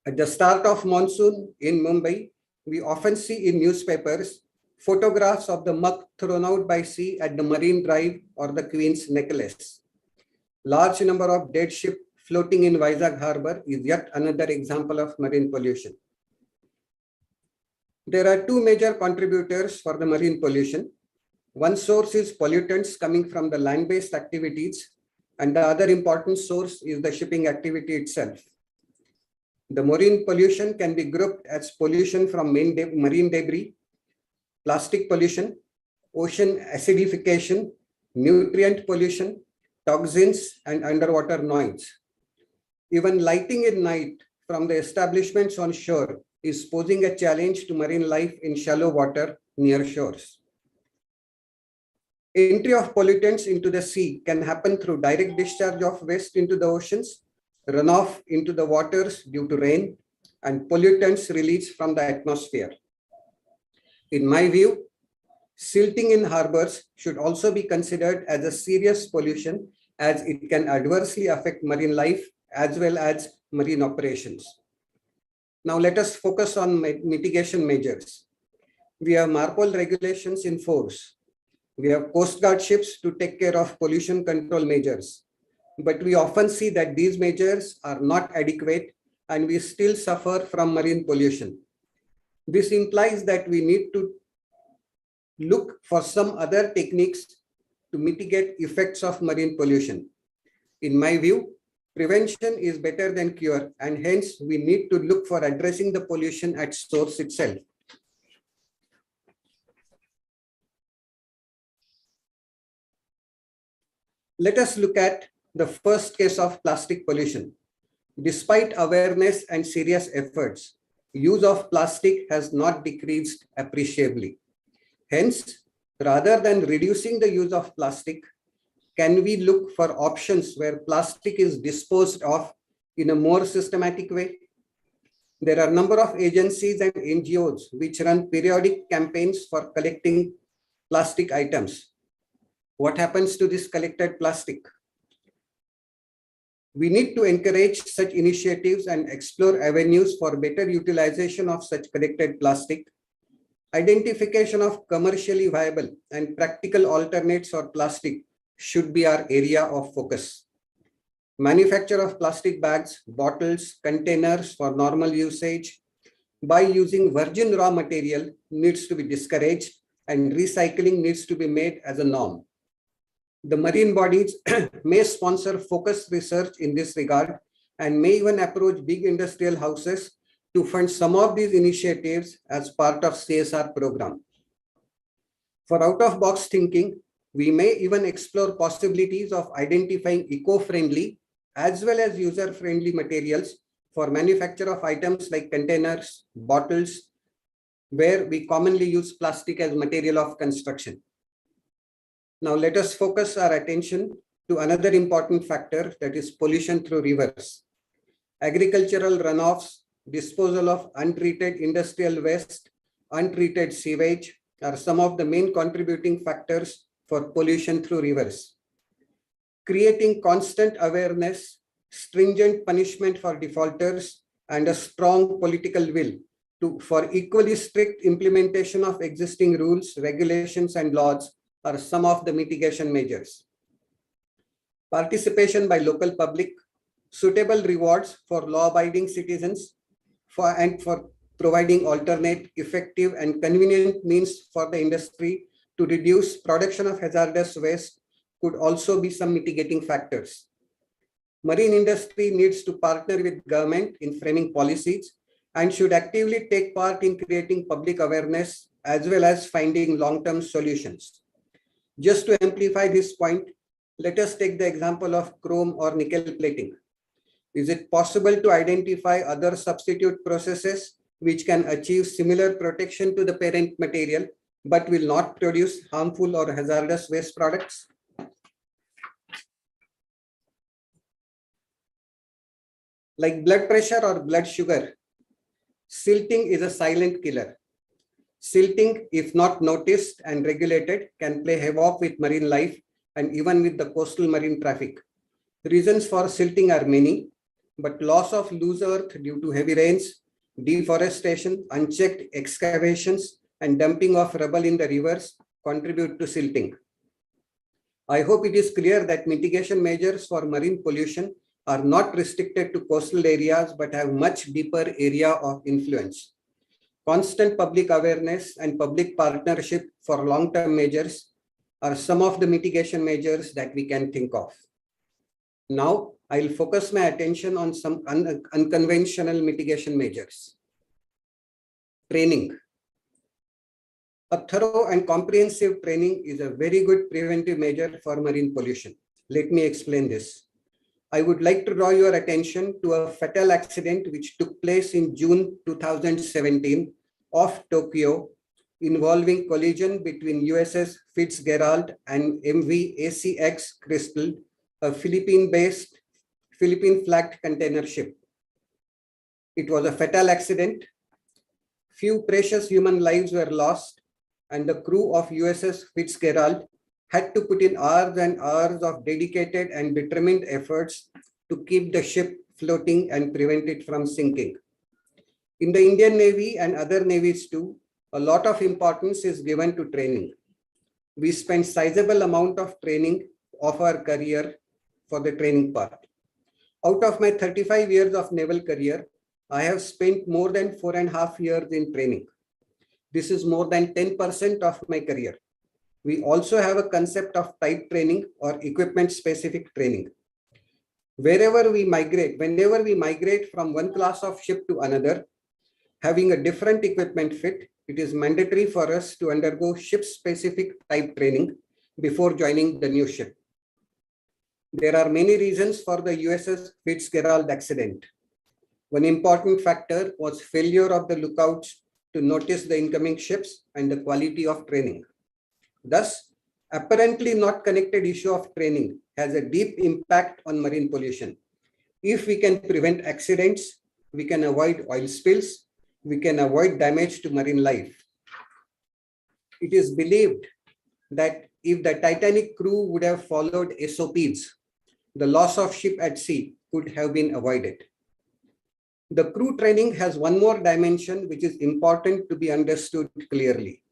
At the start of monsoon in Mumbai, we often see in newspapers photographs of the muck thrown out by sea at the Marine Drive or the Queen's Necklace. Large number of dead ships floating in Vizag Harbour is yet another example of marine pollution. There are two major contributors for the marine pollution. One source is pollutants coming from the land-based activities, and the other important source is the shipping activity itself. The marine pollution can be grouped as pollution from marine debris, plastic pollution, ocean acidification, nutrient pollution, toxins, and underwater noise. Even lighting at night from the establishments on shore is posing a challenge to marine life in shallow water near shores. Entry of pollutants into the sea can happen through direct discharge of waste into the oceans, runoff into the waters due to rain, and pollutants released from the atmosphere. In my view, silting in harbors should also be considered as a serious pollution, as it can adversely affect marine life as well as marine operations. Now let us focus on mitigation measures. We have MARPOL regulations in force. We have Coast Guard ships to take care of pollution control measures. But we often see that these measures are not adequate and we still suffer from marine pollution. This implies that we need to look for some other techniques to mitigate effects of marine pollution. In my view, prevention is better than cure, and hence we need to look for addressing the pollution at source itself. Let us look at the first case of plastic pollution. Despite awareness and serious efforts, use of plastic has not decreased appreciably. Hence, rather than reducing the use of plastic, can we look for options where plastic is disposed of in a more systematic way? There are a number of agencies and NGOs which run periodic campaigns for collecting plastic items. What happens to this collected plastic? We need to encourage such initiatives and explore avenues for better utilization of such collected plastic. Identification of commercially viable and practical alternates for plastic should be our area of focus. Manufacture of plastic bags, bottles, containers for normal usage by using virgin raw material needs to be discouraged, and recycling needs to be made as a norm. The marine bodies may sponsor focused research in this regard and may even approach big industrial houses to fund some of these initiatives as part of CSR program. For out-of-box thinking, we may even explore possibilities of identifying eco-friendly as well as user-friendly materials for manufacture of items like containers, bottles, where we commonly use plastic as material of construction. Now let us focus our attention to another important factor, that is pollution through rivers. Agricultural runoffs, disposal of untreated industrial waste, untreated sewage are some of the main contributing factors for pollution through rivers. Creating constant awareness, stringent punishment for defaulters, and a strong political will for equally strict implementation of existing rules, regulations, and laws are some of the mitigation measures. Participation by local public, suitable rewards for law-abiding citizens, for providing alternate, effective, and convenient means for the industry to reduce production of hazardous waste could also be some mitigating factors. Marine industry needs to partner with government in framing policies and should actively take part in creating public awareness as well as finding long-term solutions. Just to amplify this point, let us take the example of chrome or nickel plating. Is it possible to identify other substitute processes which can achieve similar protection to the parent material but will not produce harmful or hazardous waste products? Like blood pressure or blood sugar, silting is a silent killer. Silting, if not noticed and regulated, can play havoc with marine life and even with the coastal marine traffic. The reasons for silting are many, but loss of loose earth due to heavy rains, deforestation, unchecked excavations, and dumping of rubble in the rivers contribute to silting. I hope it is clear that mitigation measures for marine pollution are not restricted to coastal areas but have much deeper area of influence. Constant public awareness and public partnership for long-term measures are some of the mitigation measures that we can think of. Now, I'll focus my attention on some unconventional mitigation measures. Training. A thorough and comprehensive training is a very good preventive measure for marine pollution. Let me explain this. I would like to draw your attention to a fatal accident which took place in June 2017 off Tokyo, involving collision between USS Fitzgerald and MV ACX Crystal, a Philippine-based, Philippine-flagged container ship. It was a fatal accident. Few precious human lives were lost, and the crew of USS Fitzgerald had to put in hours and hours of dedicated and determined efforts to keep the ship floating and prevent it from sinking. In the Indian Navy and other navies too, a lot of importance is given to training. We spend sizable amount of training of our career for the training part. Out of my 35 years of naval career, I have spent more than 4.5 years in training. This is more than 10% of my career. We also have a concept of type training or equipment specific training. Whenever we migrate from one class of ship to another, having a different equipment fit, it is mandatory for us to undergo ship specific type training before joining the new ship. There are many reasons for the USS Fitzgerald accident. One important factor was failure of the lookouts to notice the incoming ships and the quality of training. Thus, apparently not connected issue of training has a deep impact on marine pollution. If we can prevent accidents, we can avoid oil spills, we can avoid damage to marine life. It is believed that if the Titanic crew would have followed SOPs, the loss of ship at sea could have been avoided. The crew training has one more dimension which is important to be understood clearly.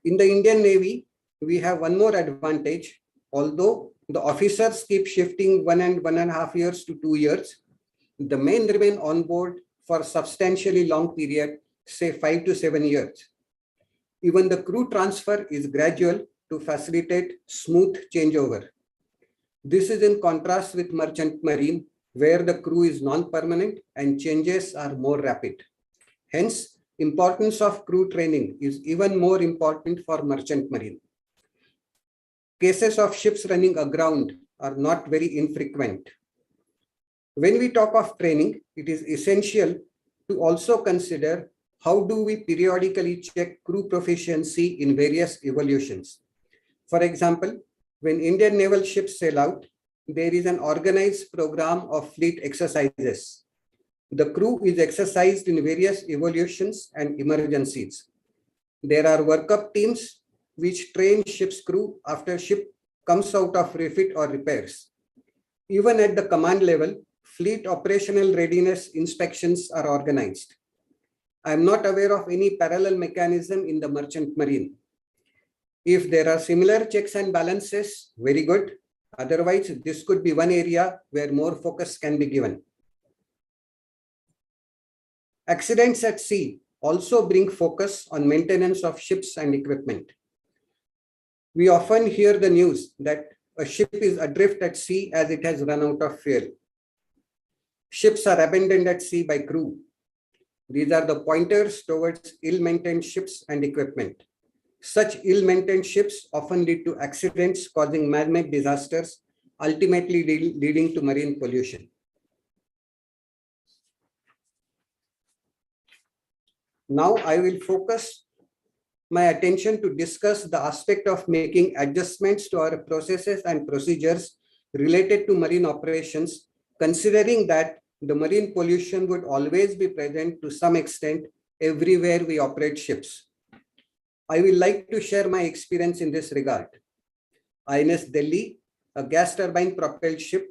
In the Indian Navy, we have one more advantage. Although the officers keep shifting 1.5 years to 2 years, the men remain on board for substantially long period, say 5 to 7 years. Even the crew transfer is gradual to facilitate smooth changeover. This is in contrast with merchant marine, where the crew is non-permanent and changes are more rapid. Hence, importance of crew training is even more important for merchant marine. Cases of ships running aground are not very infrequent. When we talk of training, it is essential to also consider how do we periodically check crew proficiency in various evolutions. For example, when Indian naval ships sail out, there is an organized program of fleet exercises. The crew is exercised in various evolutions and emergencies. There are workup teams which train ship's crew after ship comes out of refit or repairs. Even at the command level, fleet operational readiness inspections are organized. I am not aware of any parallel mechanism in the merchant marine. If there are similar checks and balances, very good. Otherwise, this could be one area where more focus can be given. Accidents at sea also bring focus on maintenance of ships and equipment. We often hear the news that a ship is adrift at sea as it has run out of fuel. Ships are abandoned at sea by crew. These are the pointers towards ill-maintained ships and equipment. Such ill-maintained ships often lead to accidents causing man-made disasters, ultimately leading to marine pollution. Now I will focus my attention to discuss the aspect of making adjustments to our processes and procedures related to marine operations, considering that the marine pollution would always be present to some extent everywhere we operate ships. I will like to share my experience in this regard. INS Delhi, a gas turbine propelled ship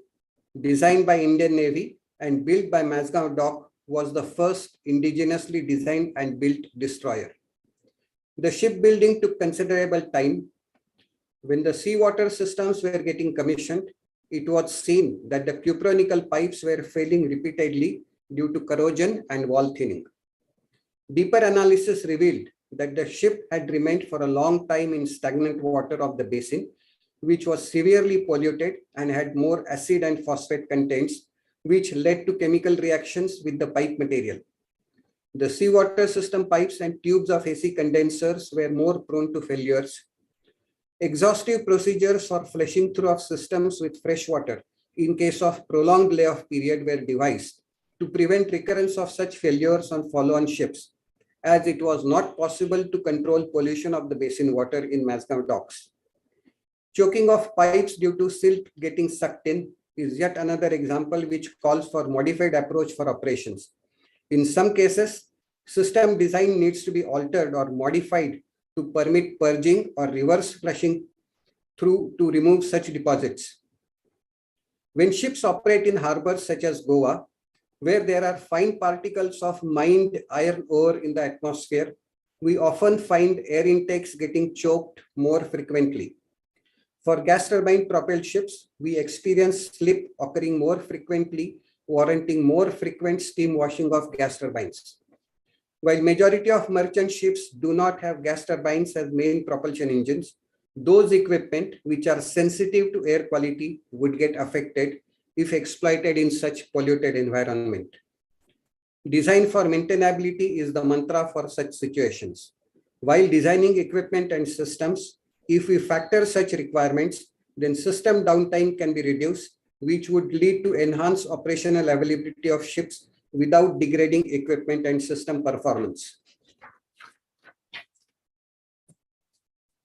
designed by Indian Navy and built by Mazgaon Dock, was the first indigenously designed and built destroyer. The shipbuilding took considerable time. When the seawater systems were getting commissioned, it was seen that the cupronickel pipes were failing repeatedly due to corrosion and wall thinning. Deeper analysis revealed that the ship had remained for a long time in stagnant water of the basin, which was severely polluted and had more acid and phosphate contents, which led to chemical reactions with the pipe material. The seawater system pipes and tubes of AC condensers were more prone to failures. Exhaustive procedures for flushing through of systems with fresh water in case of prolonged layoff period were devised to prevent recurrence of such failures on follow-on ships, as it was not possible to control pollution of the basin water in Mazgaon docks. Choking of pipes due to silt getting sucked in is yet another example which calls for modified approach for operations. In some cases, system design needs to be altered or modified to permit purging or reverse flushing through to remove such deposits. When ships operate in harbors such as Goa, where there are fine particles of mined iron ore in the atmosphere, we often find air intakes getting choked more frequently. For gas turbine propelled ships, we experience slip occurring more frequently, warranting more frequent steam washing of gas turbines. While majority of merchant ships do not have gas turbines as main propulsion engines, those equipment which are sensitive to air quality would get affected if exploited in such polluted environment. Design for maintainability is the mantra for such situations. While designing equipment and systems, if we factor such requirements, then system downtime can be reduced, which would lead to enhanced operational availability of ships without degrading equipment and system performance.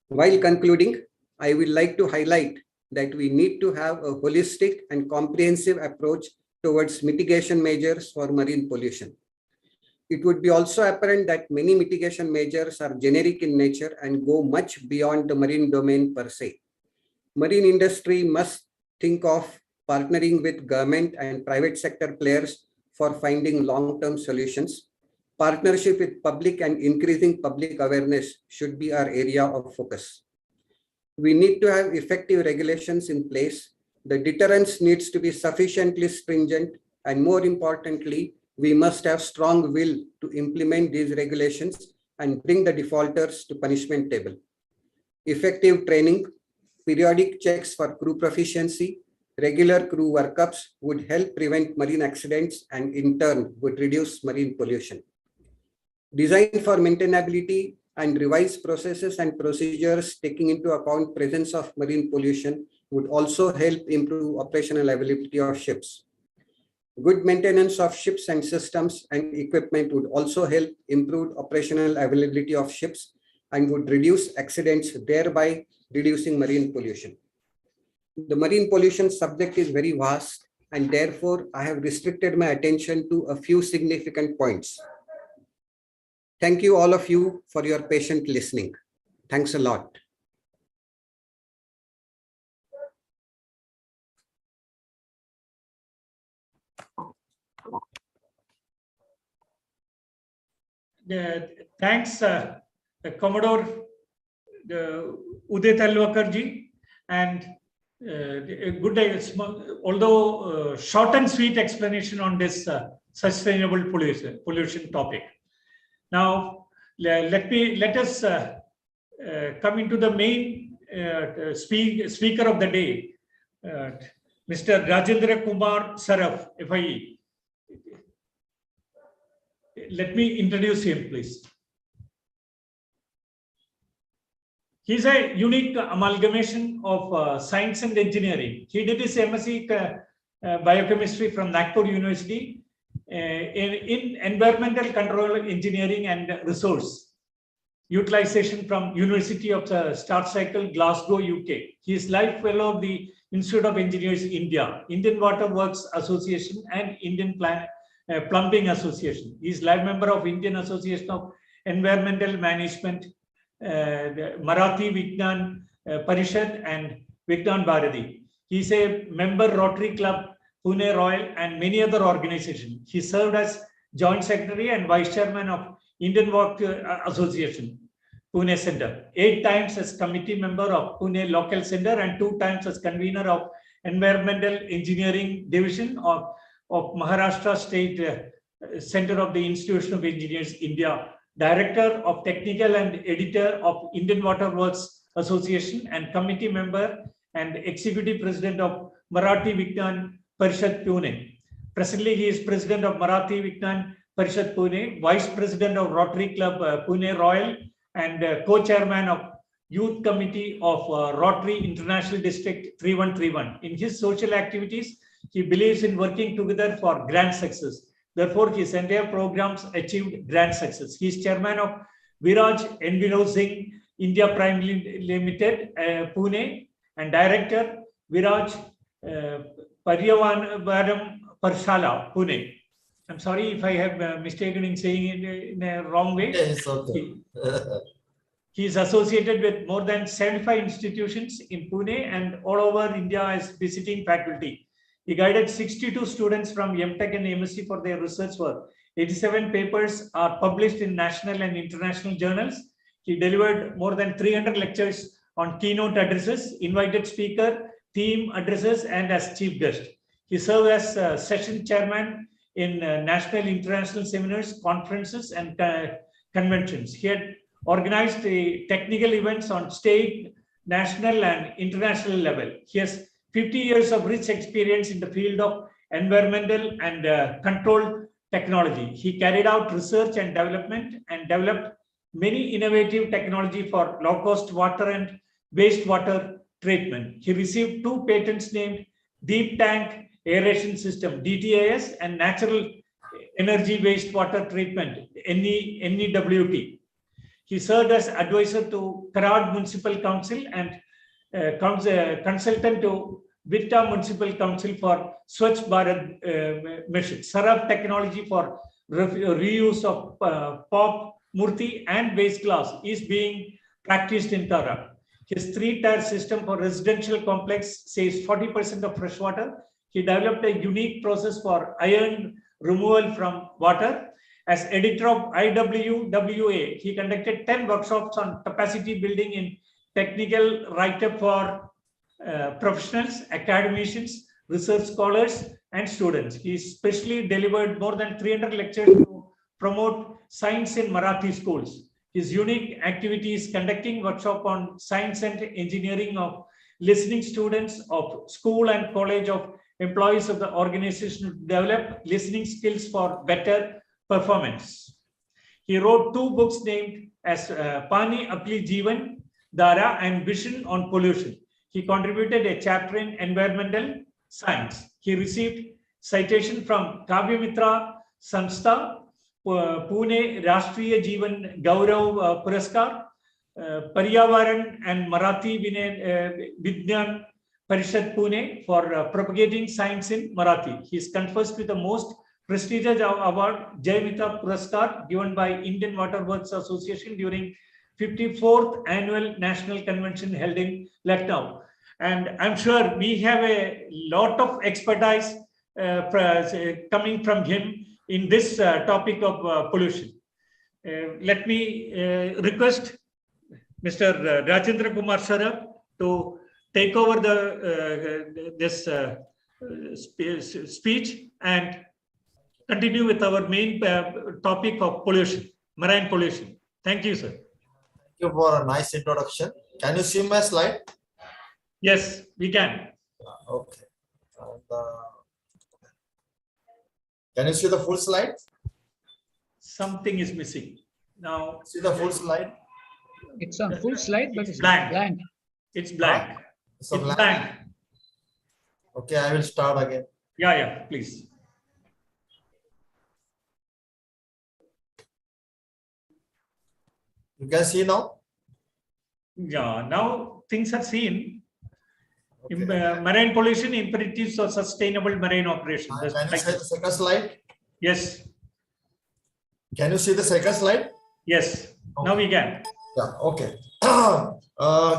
While concluding, I would like to highlight that we need to have a holistic and comprehensive approach towards mitigation measures for marine pollution. It would be also apparent that many mitigation measures are generic in nature and go much beyond the marine domain per se. Marine industry must think of partnering with government and private sector players for finding long-term solutions. Partnership with public and increasing public awareness should be our area of focus. We need to have effective regulations in place. The deterrence needs to be sufficiently stringent, and more importantly, we must have strong will to implement these regulations and bring the defaulters to punishment table. Effective training, periodic checks for crew proficiency, regular crew workups would help prevent marine accidents and in turn would reduce marine pollution. Design for maintainability and revised processes and procedures taking into account presence of marine pollution would also help improve operational availability of ships. Good maintenance of ships and systems and equipment would also help improve operational availability of ships and would reduce accidents, thereby reducing marine pollution. The marine pollution subject is very vast, and therefore I have restricted my attention to a few significant points. Thank you all of you for your patient listening. Thanks a lot. Thanks, Commodore Uday Talwakar-ji, and a good, although short and sweet explanation on this sustainable pollution topic. Now, let us come into the main speaker of the day, Mr. Rajendra Kumar Saraf, FIE. let me introduce him, please. He's a unique amalgamation of science and engineering. He did his MSc biochemistry from Nagpur University in environmental control engineering and resource utilization from University of the Star Cycle, Glasgow, UK. He is Life Fellow of the Institute of Engineers, India, Indian Water Works Association, and Indian Plumbing Association. He is live member of Indian Association of Environmental Management, Marathi Vignan Parishad, and Vignan Bharati. He is a member Rotary Club, Pune Royal, and many other organizations. He served as Joint Secretary and Vice Chairman of Indian Water Association, Pune Center, 8 times as committee member of Pune Local Center, and 2 times as convener of Environmental Engineering Division of Maharashtra State Center of the Institution of Engineers, India, Director of Technical and Editor of Indian Water Works Association, and committee member and Executive President of Marathi Vignan Parishad, Pune. Presently, he is President of Marathi Vignan Parishad, Pune, Vice President of Rotary Club, Pune Royal, and Co-Chairman of Youth Committee of Rotary International District 3131. In his social activities, he believes in working together for grand success. Therefore, his entire programs achieved grand success. He is Chairman of Viraj Envirosing India Private Limited, Pune, and Director Viraj Paryavaram Parshala, Pune. I'm sorry if I have mistaken in saying it in a wrong way. Yes, okay. He is associated with more than 75 institutions in Pune and all over India as visiting faculty. He guided 62 students from MTech and MSc for their research work. 87 papers are published in national and international journals. He delivered more than 300 lectures on keynote addresses, invited speaker, theme addresses, and as chief guest. He served as session chairman in national international seminars, conferences, and conventions. He had organized technical events on state, national, and international level. He has 50 years of rich experience in the field of environmental and control technology. He carried out research and developed many innovative technology for low-cost water and wastewater treatment. He received 2 patents named Deep Tank Aeration System, DTAS, and Natural Energy Wastewater Treatment, NEWT. He served as advisor to Karad Municipal Council and consultant to Vitta Municipal Council for Swachh Bharat mission. Saraf technology for reuse of pop, murti, and waste glass is being practiced in Tara. His 3-tier system for residential complex saves 40% of fresh water. He developed a unique process for iron removal from water. As editor of IWWA, he conducted 10 workshops on capacity building in technical write-up for professionals, academicians, research scholars, and students. He especially delivered more than 300 lectures to promote science in Marathi schools. His unique activities conducting workshop on science and engineering of listening students of school and college of employees of the organization to develop listening skills for better performance. He wrote 2 books named as Pani Apli Jeevan Dhara and Vision on Pollution. He contributed a chapter in environmental science. He received citation from Kavya Mitra Sanstha, Pune Rashtriya Jeevan Gaurav Puraskar, Paryavaran and Marathi Vignan Parishad, Pune for propagating science in Marathi. He is conferred with the most prestigious award, Jai Mitra Puraskar, given by Indian Water Works Association during 54th Annual National Convention held in Lucknow. And I'm sure we have a lot of expertise coming from him in this topic of pollution. Let me request Mr. Rajendra Kumar Saraf to take over this speech and continue with our main topic of pollution, marine pollution. Thank you, sir. Thank you for a nice introduction. Can you see my slide? Yes, we can. Okay. And, can you see the full slide? something is missing. Now, See the full slide. It's on full slide, but it's Blank. blank. it's blank. So It's blank. blank. Okay, I will start again. Yeah, please. You can see now. Yeah, now things are seen. Okay. Marine pollution imperatives for sustainable marine operation. Can you see the second slide? Yes, Can you see the second slide? yes. Now we can. Yeah, okay.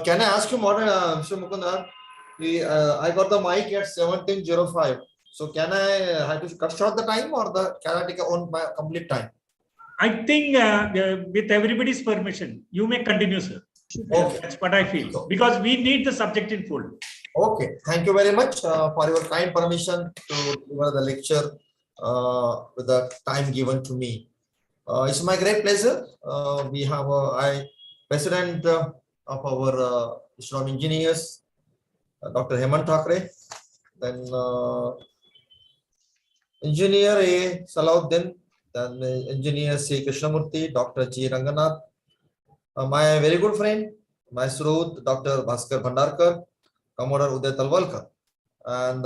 Can I ask you more, Mr. Mukundar? I got the mic at 17:05. So can I have to cut short the time or can I take a own complete time? I think with everybody's permission, you may continue, sir. Okay. That's what I feel. Because we need the subject in full. Okay, thank you very much for your kind permission to deliver the lecture with the time given to me. It's my great pleasure. We have President of our Institute of Engineers, Dr. Hemant Thakre, then Engineer A. Salahuddin, then Engineer C. Krishnamurthy, Dr. G. Ranganath, my very good friend, my Sroot, Dr. Bhaskar Bhandarkar, Commodore Uday Talwalkar, and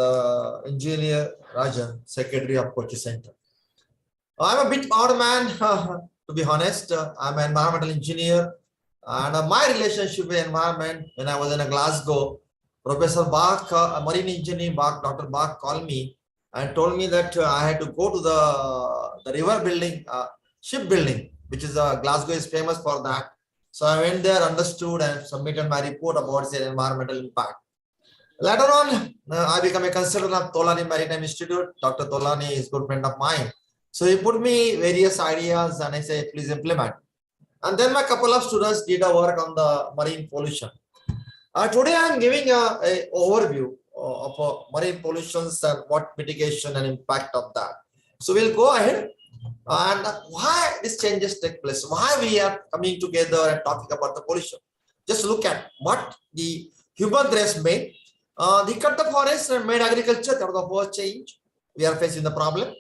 Engineer Rajan, Secretary of Kochi Center. I'm a bit odd man, to be honest. I'm an environmental engineer, and my relationship with environment, when I was in Glasgow, Professor Bach, a marine engineer, Dr. Bach called me and told me that I had to go to the river building, ship building, which is Glasgow is famous for that. So I went there, understood, and submitted my report about their environmental impact. Later on, I became a consultant of Tolani Maritime Institute. Dr. Tolani is a good friend of mine. So he put me various ideas and I said, please implement. And then my couple of students did a work on the marine pollution. Today I am giving a overview of marine pollutions and what mitigation and impact of that. So we'll go ahead and why these changes take place, why we are coming together and talking about the pollution. Just look at what the human race made. They cut the forest and made agriculture. That was the first change. We are facing the problem.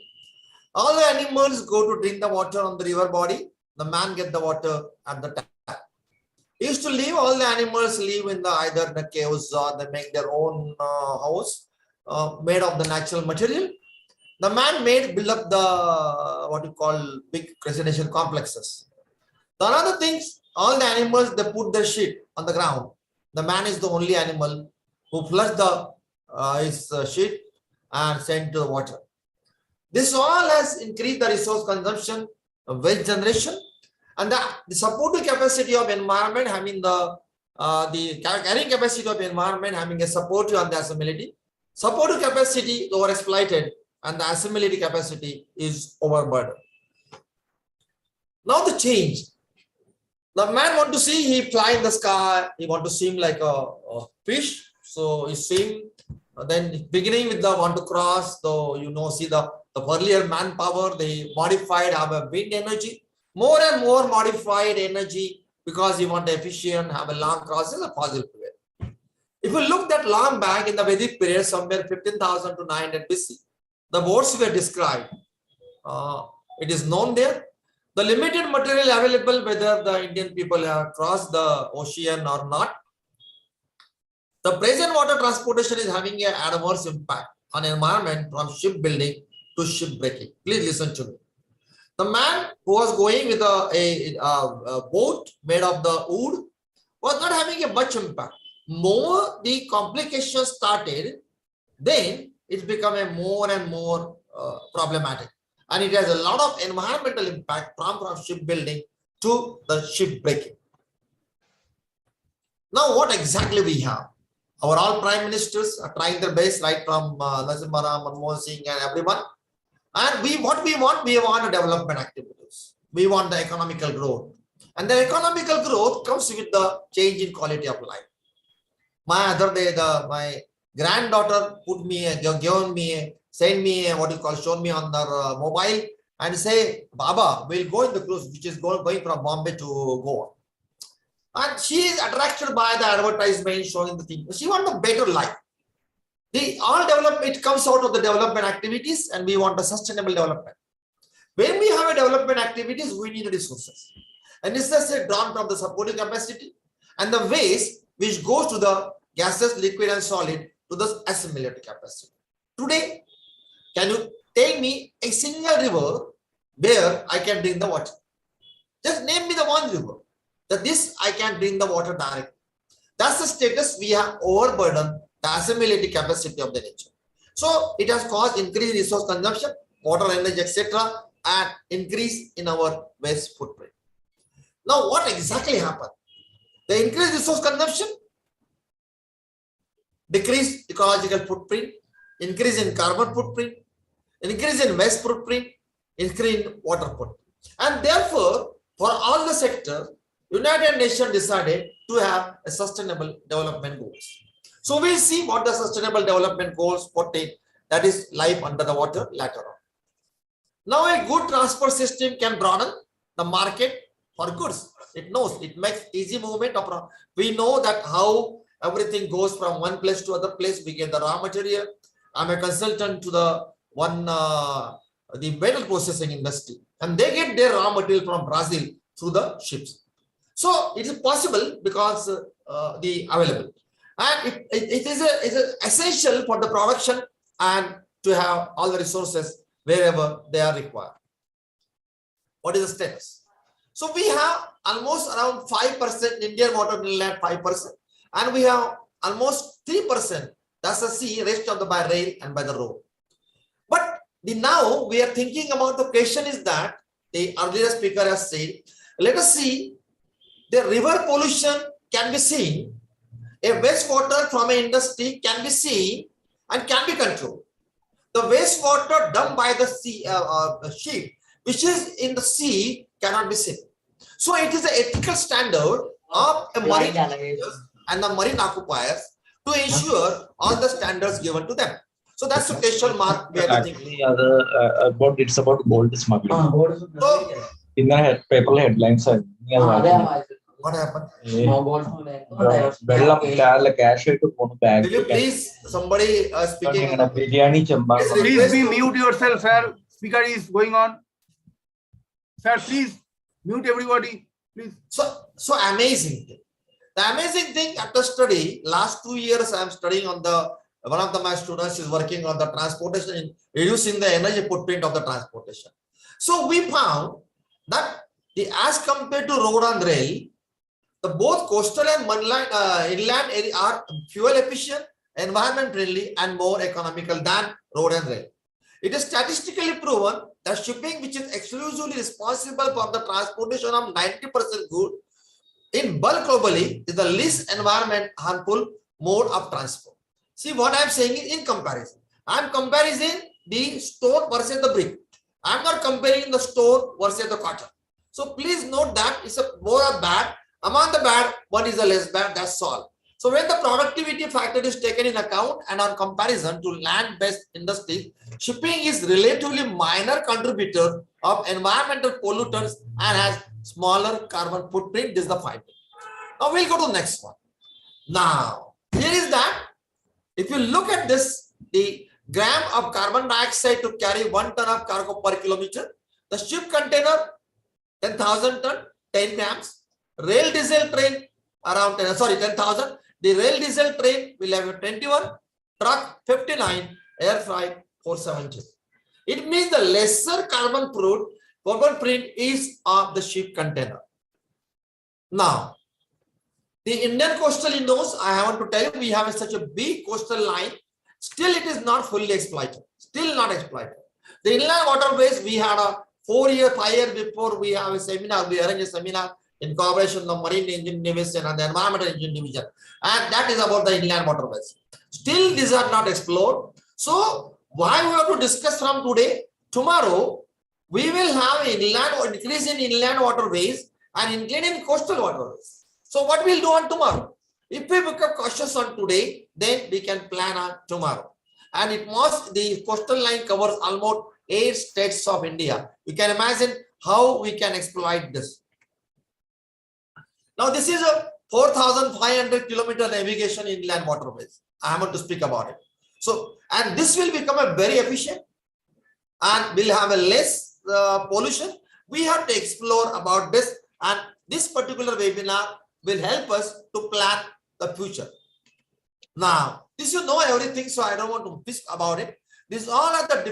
All the animals go to drink the water on the river body. The man get the water at the tap. He used to live, all the animals live in the either in the caves or they make their own house made of the natural material. The man build up the what you call big residential complexes. The another things, all the animals, they put their shit on the ground. The man is the only animal who flush his shit and send to the water. This all has increased the resource consumption, waste generation, and the supportive capacity of environment having the carrying capacity of environment having a supportive and the assimilability. Supportive capacity over exploited and the assimilability capacity is overburdened. Now the change. The man want to see, he fly in the sky, he want to swim like a fish. So he swim, then beginning with the want to cross, though see the earlier manpower, they modified, have a wind energy, more and more modified energy because you want efficient, have a long crosses, a fossil fuel. If you look that long back in the Vedic period, somewhere 15,000 to 900 BC, the boats were described. It is known there. The limited material available, whether the Indian people have crossed the ocean or not. The present water transportation is having an adverse impact on environment from shipbuilding to shipbreaking. Please listen to me. The man who was going with a boat made of the wood was not having a much impact. More the complications started, then it became a more and more problematic. And it has a lot of environmental impact from shipbuilding to the shipbreaking. Now, what exactly we have? Our all prime ministers are trying their best, right from Narasimha Rao, Manmohan Singh, and everyone. And what we want development activities. We want the economical growth. And the economical growth comes with the change in quality of life. My other day, my granddaughter send me show me on their mobile and say, Baba, we'll go in the cruise, which is going from Bombay to Goa. And she is attracted by the advertisement showing the thing. She wants a better life. All development, it comes out of the development activities, and we want a sustainable development. When we have a development activities, we need resources. And this is drawn from the supporting capacity and the waste which goes to the gases, liquid and solid to the assimilatory capacity. Today, can you tell me a single river where I can drink the water? Just name me the one river. That this I can drink the water directly. That's the status we have overburdened the assimilatory capacity of the nature. So it has caused increased resource consumption, water, energy, etc., and increase in our waste footprint. Now, what exactly happened? The increased resource consumption, decreased ecological footprint, increase in carbon footprint, increase in waste footprint, increase in water footprint. And therefore, for all the sectors, United Nations decided to have a sustainable development goals. So we'll see what the sustainable development goals portray, that is life under the water later on. Now a good transport system can broaden the market for goods. It knows, it makes easy movement of, we know that how everything goes from one place to other place, we get the raw material. I'm a consultant to the the metal processing industry, and they get their raw material from Brazil through the ships. So it is possible because the available, and it is essential for the production and to have all the resources wherever they are required. What is the status? So we have almost around 5% Indian water inland 5%, and we have almost 3%. That's the sea, rest of the by rail and by the road. But now we are thinking about the question is that the earlier speaker has said, let us see the river pollution can be seen, a wastewater from an industry can be seen and can be controlled. The wastewater dumped by the sea, ship, which is in the sea, cannot be seen. So it is an ethical standard of a marine and the marine occupiers to ensure all the standards given to them. So that's the question mark we are thinking. It's about gold smuggling. So, in the paper headlines, what happened? Cash Will you please, somebody speaking? Please be mute yourself, sir. Speaker is going on. Sir, please mute everybody, please. So amazing thing. The amazing thing after study, last 2 years I am studying on the, one of my students is working on the transportation, in reducing the energy footprint of the transportation. So we found that as compared to road and rail, the both coastal and inland area are fuel efficient, environment friendly, and more economical than road and rail. It is statistically proven that shipping, which is exclusively responsible for the transportation of 90% goods in bulk globally, is the least environment harmful mode of transport. See what I am saying is in comparison. I am comparing the stone versus the brick. I am not comparing the stone versus the cotton. So please note that it's a more bad. Among the bad, one is the less bad, that's all. So when the productivity factor is taken in account and on comparison to land-based industries, shipping is relatively minor contributor of environmental pollutants and has smaller carbon footprint. This is the finding. Now we'll go to the next one. Now, here is that if you look at this, the gram of carbon dioxide to carry 1 ton of cargo per kilometer, the ship container 10,000 ton, 10 grams, rail diesel train around 10,000. The rail diesel train will have 21, truck 59, air freight 470. It means the lesser carbon footprint is of the ship container. Now, the Indian coastal knows, I want to tell you, we have such a big coastal line. Still, it is not fully exploited. Still not exploited. The inland waterways, we had a 5 years before we have a seminar, we arranged a seminar in cooperation with the Marine Engine Division and the Environmental Engine Division. And that is about the inland waterways. Still, these are not explored. So, why we have to discuss from today? Tomorrow, we will have inland increase in inland waterways and increase in coastal waterways. So, what we'll do on tomorrow? If we become cautious on today, then we can plan on tomorrow. And it must, the coastal line covers almost 8 states of India. You can imagine how we can exploit this. Now, this is a 4,500 kilometer navigation inland waterways. I want to speak about it. So, and this will become a very efficient and will have a less pollution, we have to explore about this, and this particular webinar will help us to plan the future. Now, this you know everything, so I don't want to speak about it. These all are the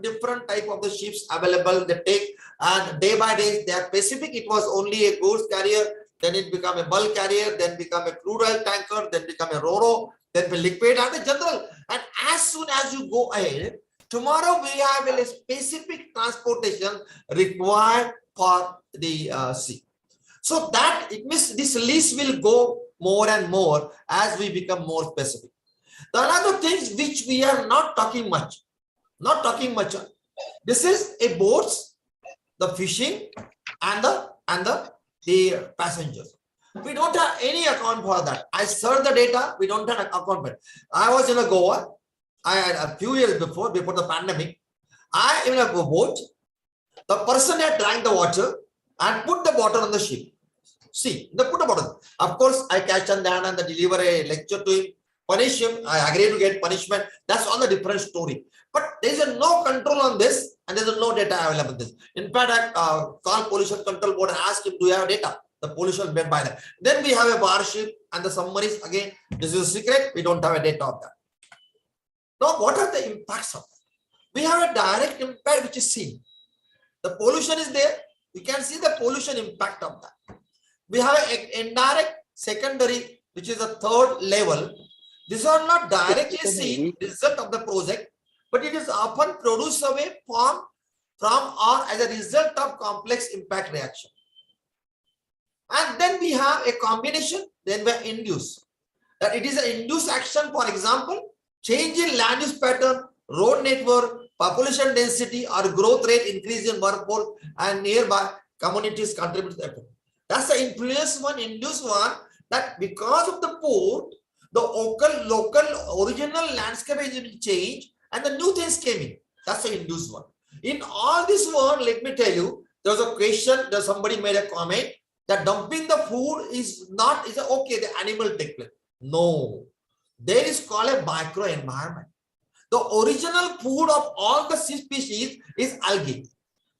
different type of the ships available. They take, and day by day they are specific. It was only a goods carrier, then it become a bulk carrier, then become a crude oil tanker, then become a ro-ro, then be liquid and a general. And as soon as you go ahead, tomorrow we have a specific transportation required for the sea. So that it means this list will go more and more as we become more specific. The another things which we are not talking much on. This is a boats, the fishing, and the passengers. We don't have any account for that. I searched the data. We don't have an account for it. I was in a Goa. I had a few years before the pandemic. I am in a boat. The person had drank the water and put the bottle on the ship. See, they put a bottle. Of course, I catch on the hand and deliver a lecture to him, punish him. I agree to get punishment. That's all the different story. But there is no control on this, and there is no data available on this. In fact, I called Pollution Control Board and asked him, do you have data? The pollution made by that. Then we have a bar ship and the submarines. Again, this is a secret. We don't have a data of that. Now, what are the impacts of that? We have a direct impact which is seen. The pollution is there. You can see the pollution impact of that. We have an indirect secondary, which is a third level. These are not directly seen result of the project, but it is often produced away from or as a result of complex impact reaction. And then we have a combination, then we induce. That it is an induced action, for example, change in land use pattern, road network, population density or growth rate increase in workforce and nearby communities contribute to the effect. That's the influence one, induced one, that because of the port, the local original landscape will change and the new things came in. That's the induced one. In all this one, let me tell you, there was a question, somebody made a comment that dumping the food is not, is okay, the animal take place. No, there is called a microenvironment. The original food of all the sea species is algae,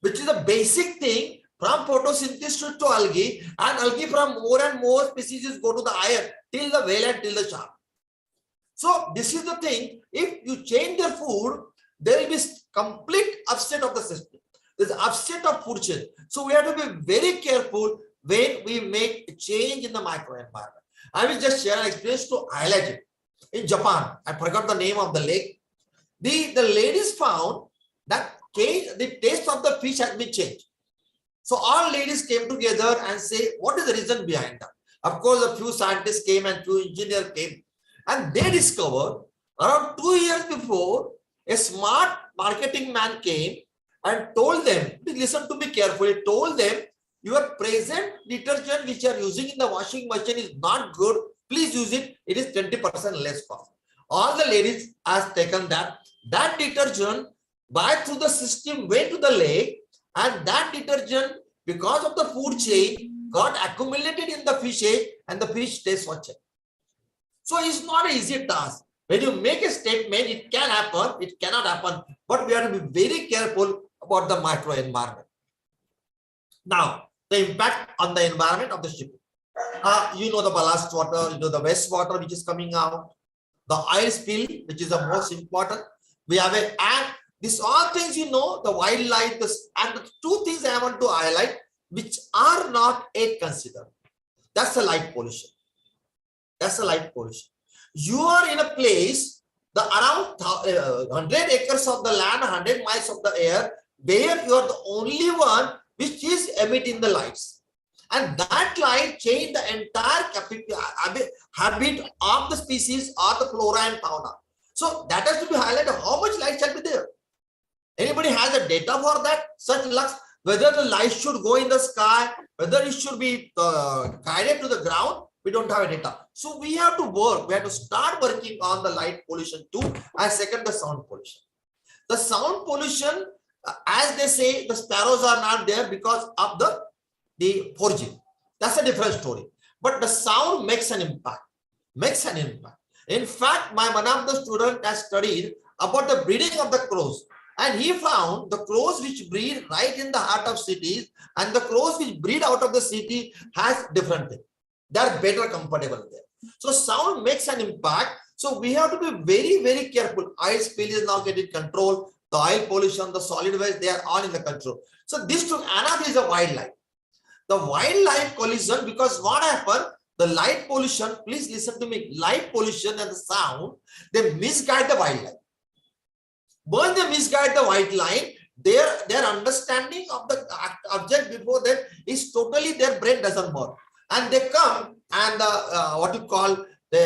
which is the basic thing from photosynthesis to algae, and algae from more and more species go to the higher till the whale and till the shark. So this is the thing, if you change the food, there will be complete upset of the system. There's upset of food chain. So we have to be very careful when we make a change in the microenvironment. I will just share an experience to highlight it. In Japan, I forgot the name of the lake. The ladies found that the taste of the fish has been changed. So all ladies came together and say, what is the reason behind that? Of course, a few scientists came and few engineers came, and they discovered around 2 years before, a smart marketing man came and told them, please listen to me carefully, told them, your present detergent which you are using in the washing machine is not good. Please use it. It is 20% less cost. All the ladies has taken that detergent by through the system went to the lake, and that detergent, because of the food chain, got accumulated in the fish egg and the fish tastes what check. So it's not an easy task. When you make a statement, it can happen, it cannot happen, but we have to be very careful about the microenvironment. Now, the impact on the environment of the shipping. You know the ballast water, you know the waste water which is coming out, the oil spill, which is the most important. We have and these all things, you know, the wildlife, and the two things I want to highlight, which are not yet considered. That's the light pollution. That's the light pollution. You are in a place, the around 100 acres of the land, 100 miles of the air, where you are the only one which is emitting the lights. And that light change the entire habit of the species or the flora and fauna. So that has to be highlighted. How much light shall be there? Anybody has a data for that? Such lux, whether the light should go in the sky, whether it should be guided to the ground, we don't have a data. So we have to work. We have to start working on the light pollution too. And second, the sound pollution. The sound pollution, as they say, the sparrows are not there because of the foraging. That's a different story. But the sound makes an impact. Makes an impact. In fact, one of the students has studied about the breeding of the crows. And he found the crows which breed right in the heart of cities and the crows which breed out of the city has different thing. They are better comfortable there. So sound makes an impact. So we have to be very, very careful. Oil spill is now getting controlled. The oil pollution, the solid waste, they are all in the control. So this took another is a wildlife. The wildlife collision, because what happened? The light pollution, please listen to me, light pollution and the sound, they misguide the wildlife. When they misguide the wildlife, their understanding of the object before that is totally, their brain doesn't work. And they come and what you call, they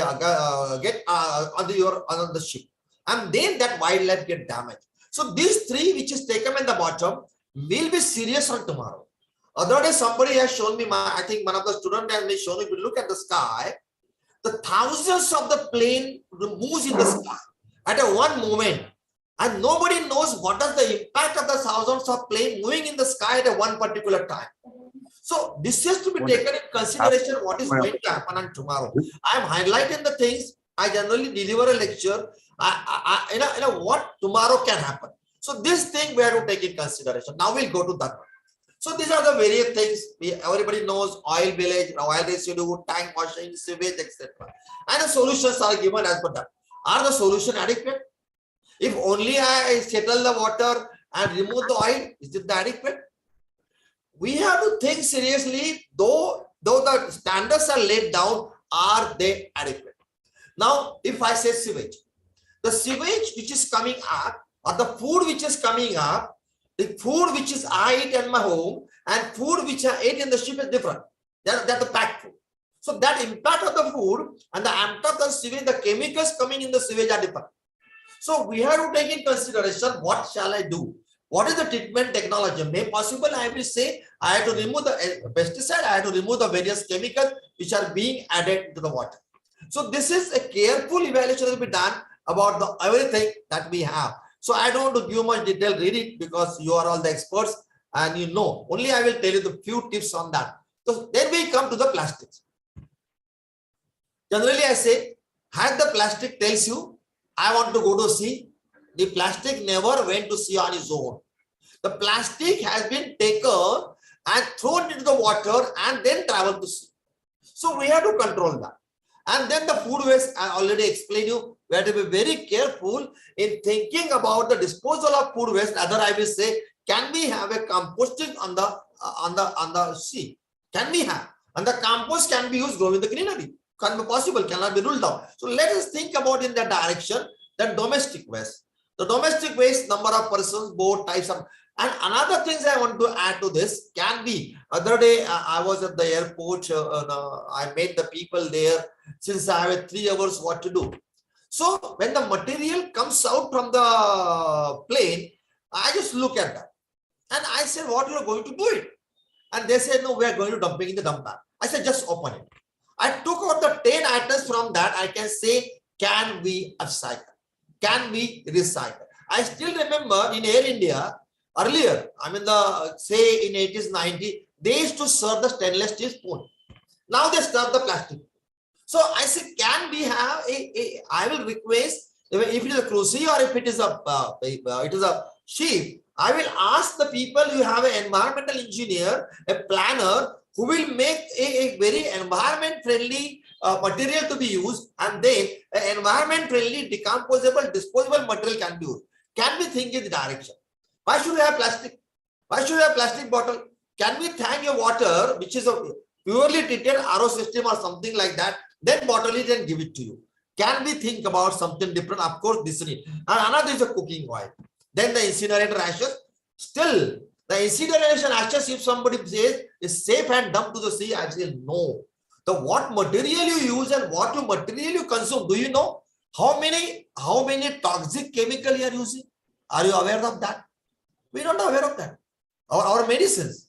get on the ship. And then that wildlife get damaged. So these three which is taken in the bottom will be serious on tomorrow. Other day somebody has shown me, I think one of the students has shown me, if you look at the sky, the thousands of the plane moves in the sky at a one moment. And nobody knows what is the impact of the thousands of planes moving in the sky at a one particular time. So this has to be taken in consideration what is going to happen on tomorrow. I am highlighting the things. I generally deliver a lecture. What tomorrow can happen. So this thing we have to take in consideration. Now we'll go to that one. So these are the various things. Everybody knows oil village, oil residue, tank washing, sewage, etc. And the solutions are given as per that. Are the solution adequate? If only I settle the water and remove the oil, is it adequate? We have to think seriously, though the standards are laid down, are they adequate? Now, if I say sewage, the sewage which is coming up, or the food which is coming up, the food which is I eat at my home and food which I ate in the ship is different. That's the packed food. So that impact of the food and the impact of the sewage, the chemicals coming in the sewage are different. So we have to take in consideration, what shall I do? What is the treatment technology? May possible, I will say, I have to remove the pesticide, I have to remove the various chemicals which are being added to the water. So this is a careful evaluation that will be done about the everything that we have. So I don't want to give much detail, read it because you are all the experts and you know. Only I will tell you the few tips on that. So then we come to the plastics. Generally I say, had the plastic tells you, I want to go to sea, the plastic never went to sea on its own. The plastic has been taken and thrown into the water and then traveled to sea. So we have to control that. And then the food waste, I already explained you, we have to be very careful in thinking about the disposal of food waste. Other I will say, can we have a composting on the sea? Can we have? And the compost can be used growing the greenery. Can be possible, cannot be ruled out. So let us think about in that direction, that domestic waste. The domestic waste, number of persons, boat types of, and another things I want to add to this can be, other day I was at the airport, I met the people there, since I have 3 hours what to do. So when the material comes out from the plane, I just look at that. And I said, what are you going to do it? And they said, no, we are going to dump it in the dump bag. I said, just open it. I took out the 10 items from that. I can say, can we upcycle? Can we recycle? I still remember in Air India, earlier, I mean, say in 80s, 90s, they used to serve the stainless steel spoon. Now they serve the plastic. So I said, can we have I will request, if it is a cruise or if it is a ship, I will ask the people, you have an environmental engineer, a planner, who will make a very environment friendly material to be used, and then an environment friendly decomposable disposable material can be used. Can we think in the direction? Why should we have plastic? Why should we have plastic bottle? Can we tank your water, which is a purely treated RO system or something like that, then bottle it and give it to you? Can we think about something different? Of course, this need. And another is a cooking oil. Then the incinerator ashes. Still, the incineration ashes, if somebody says is safe and dumped to the sea, I say no. The what material you use and what material you consume, do you know how many toxic chemical you are using? Are you aware of that? We are not aware of that. Our medicines,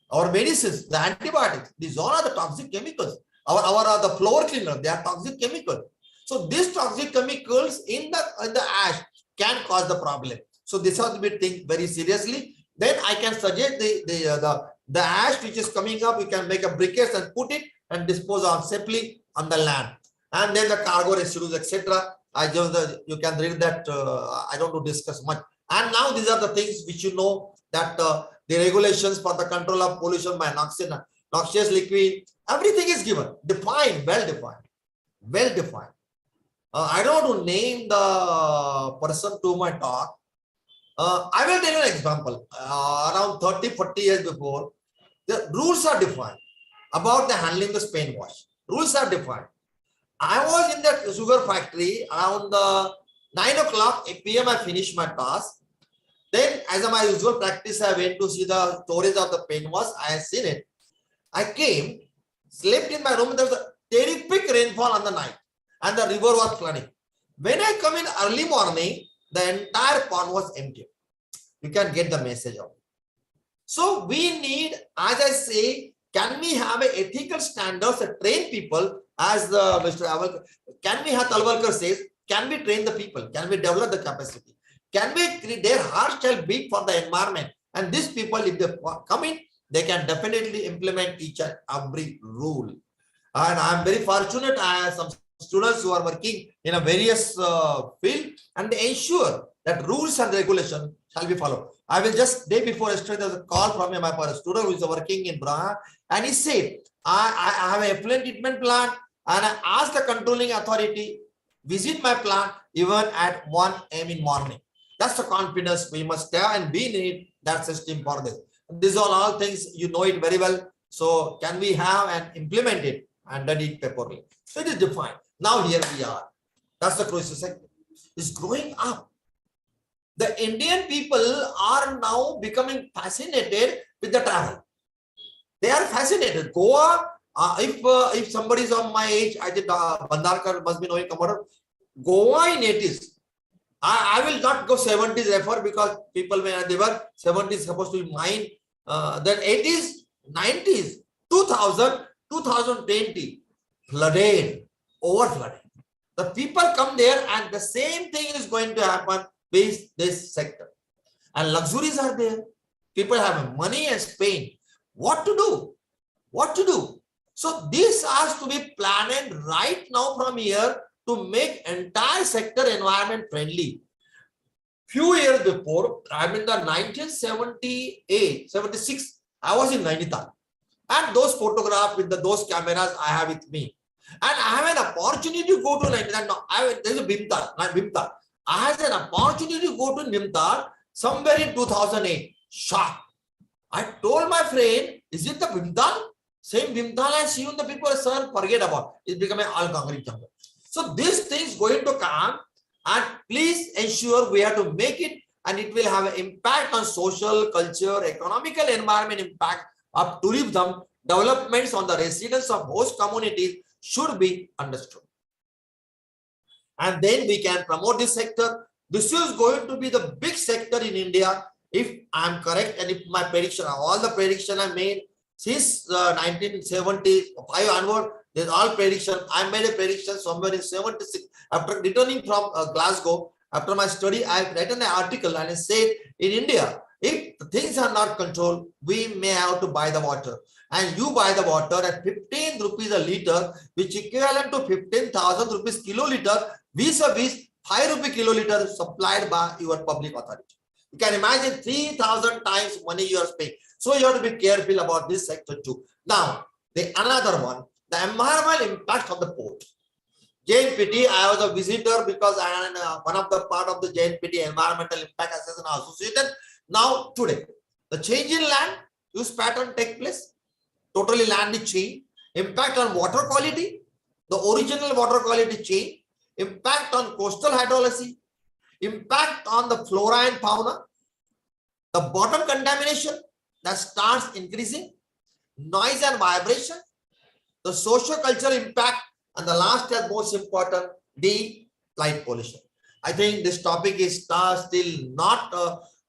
the antibiotics, these all are the toxic chemicals. The floor cleaner, they are toxic chemicals. So these toxic chemicals in the ash can cause the problem. So this has to be taken very seriously. Then I can suggest the ash which is coming up, you can make a briquettes and put it and dispose of safely on the land. And then the cargo residues, etc. You can read that. I don't want to discuss much. And now these are the things which you know, that the regulations for the control of pollution by noxious liquid, everything is given, defined, well defined, well defined. I don't want to name the person to my talk. I will tell you an example. Around 30-40 years before, the rules are defined about the handling the Spain wash. Rules are defined. I was in the sugar factory around 9 o'clock PM. I finished my task. Then, as my usual practice, I went to see the storage of the paint wash. I had seen it. I came, slept in my room. There was a terrific rainfall on the night, and the river was flooding. When I come in early morning, the entire pond was empty. You can get the message of it. So we need, as I say, can we have a ethical standards that train people, as Mr. Avalkar, can we have Talwalkar says, can we train the people? Can we develop the capacity? Can we, their heart shall beat for the environment? And these people, if they come in, they can definitely implement each and every rule. And I'm very fortunate. I have some students who are working in a various field, and they ensure that rules and regulation shall be followed. I will just, day before yesterday, there was a call from my student who is working in Braha, and he said, I have a effluent treatment plant, and I asked the controlling authority, visit my plant even at 1 AM in morning. That's the confidence we must have, and we need that system for this. These are all things, you know it very well. So can we have and implement it and done it properly? So it is defined. Now here we are. That's the cruise sector. It's growing up. The Indian people are now becoming fascinated with the travel. They are fascinated. Goa, if somebody is of my age, I think Bhandarkar must be knowing about it. Goa in 80s. I will not go 70s refer, because people, when they were 70s supposed to be mine. Then 80s, 90s, 2000, 2020, flooded, over flooded. The people come there, and the same thing is going to happen with this sector. And luxuries are there. People have money and spend. What to do? What to do? So this has to be planned right now from here to make entire sector environment friendly. Few years before, I'm in the 1978, 76, I was in Nainital. And those photographs with those cameras I have with me. And I have an opportunity to go to Nainital. No, there's a Bhimtal. I had an opportunity to go to Bhimtal somewhere in 2008. Shocked. I told my friend, is it the Bhimtal? Same Bhimtal I see you, the people, sir, forget about it. It's becoming all concrete jungle. So this thing is going to come, and please ensure we have to make it, and it will have an impact on social, culture, economical environment impact of tourism. Developments on the residents of host communities should be understood. And then we can promote this sector. This is going to be the big sector in India, if I'm correct, and if my prediction, all the prediction I made since 1975 onward, there's all prediction. I made a prediction somewhere in 76. After returning from Glasgow, after my study, I've written an article and I said, in India, if things are not controlled, we may have to buy the water. And you buy the water at 15 rupees a liter, which equivalent to 15,000 rupees kiloliter, vis-a-vis 5 rupee kiloliter supplied by your public authority. You can imagine 3,000 times money you are paying. So you have to be careful about this sector too. Now, another one, the environmental impact of the port. JNPT, I was a visitor because I am one of the part of the JNPT Environmental Impact Assessment Association. Now, today, the change in land use pattern take place. Totally land is changed. Impact on water quality, the original water quality change. Impact on coastal hydrology. Impact on the flora and fauna. The bottom contamination that starts increasing. Noise and vibration. The socio-cultural impact, and the last and most important, the light pollution. I think this topic is still not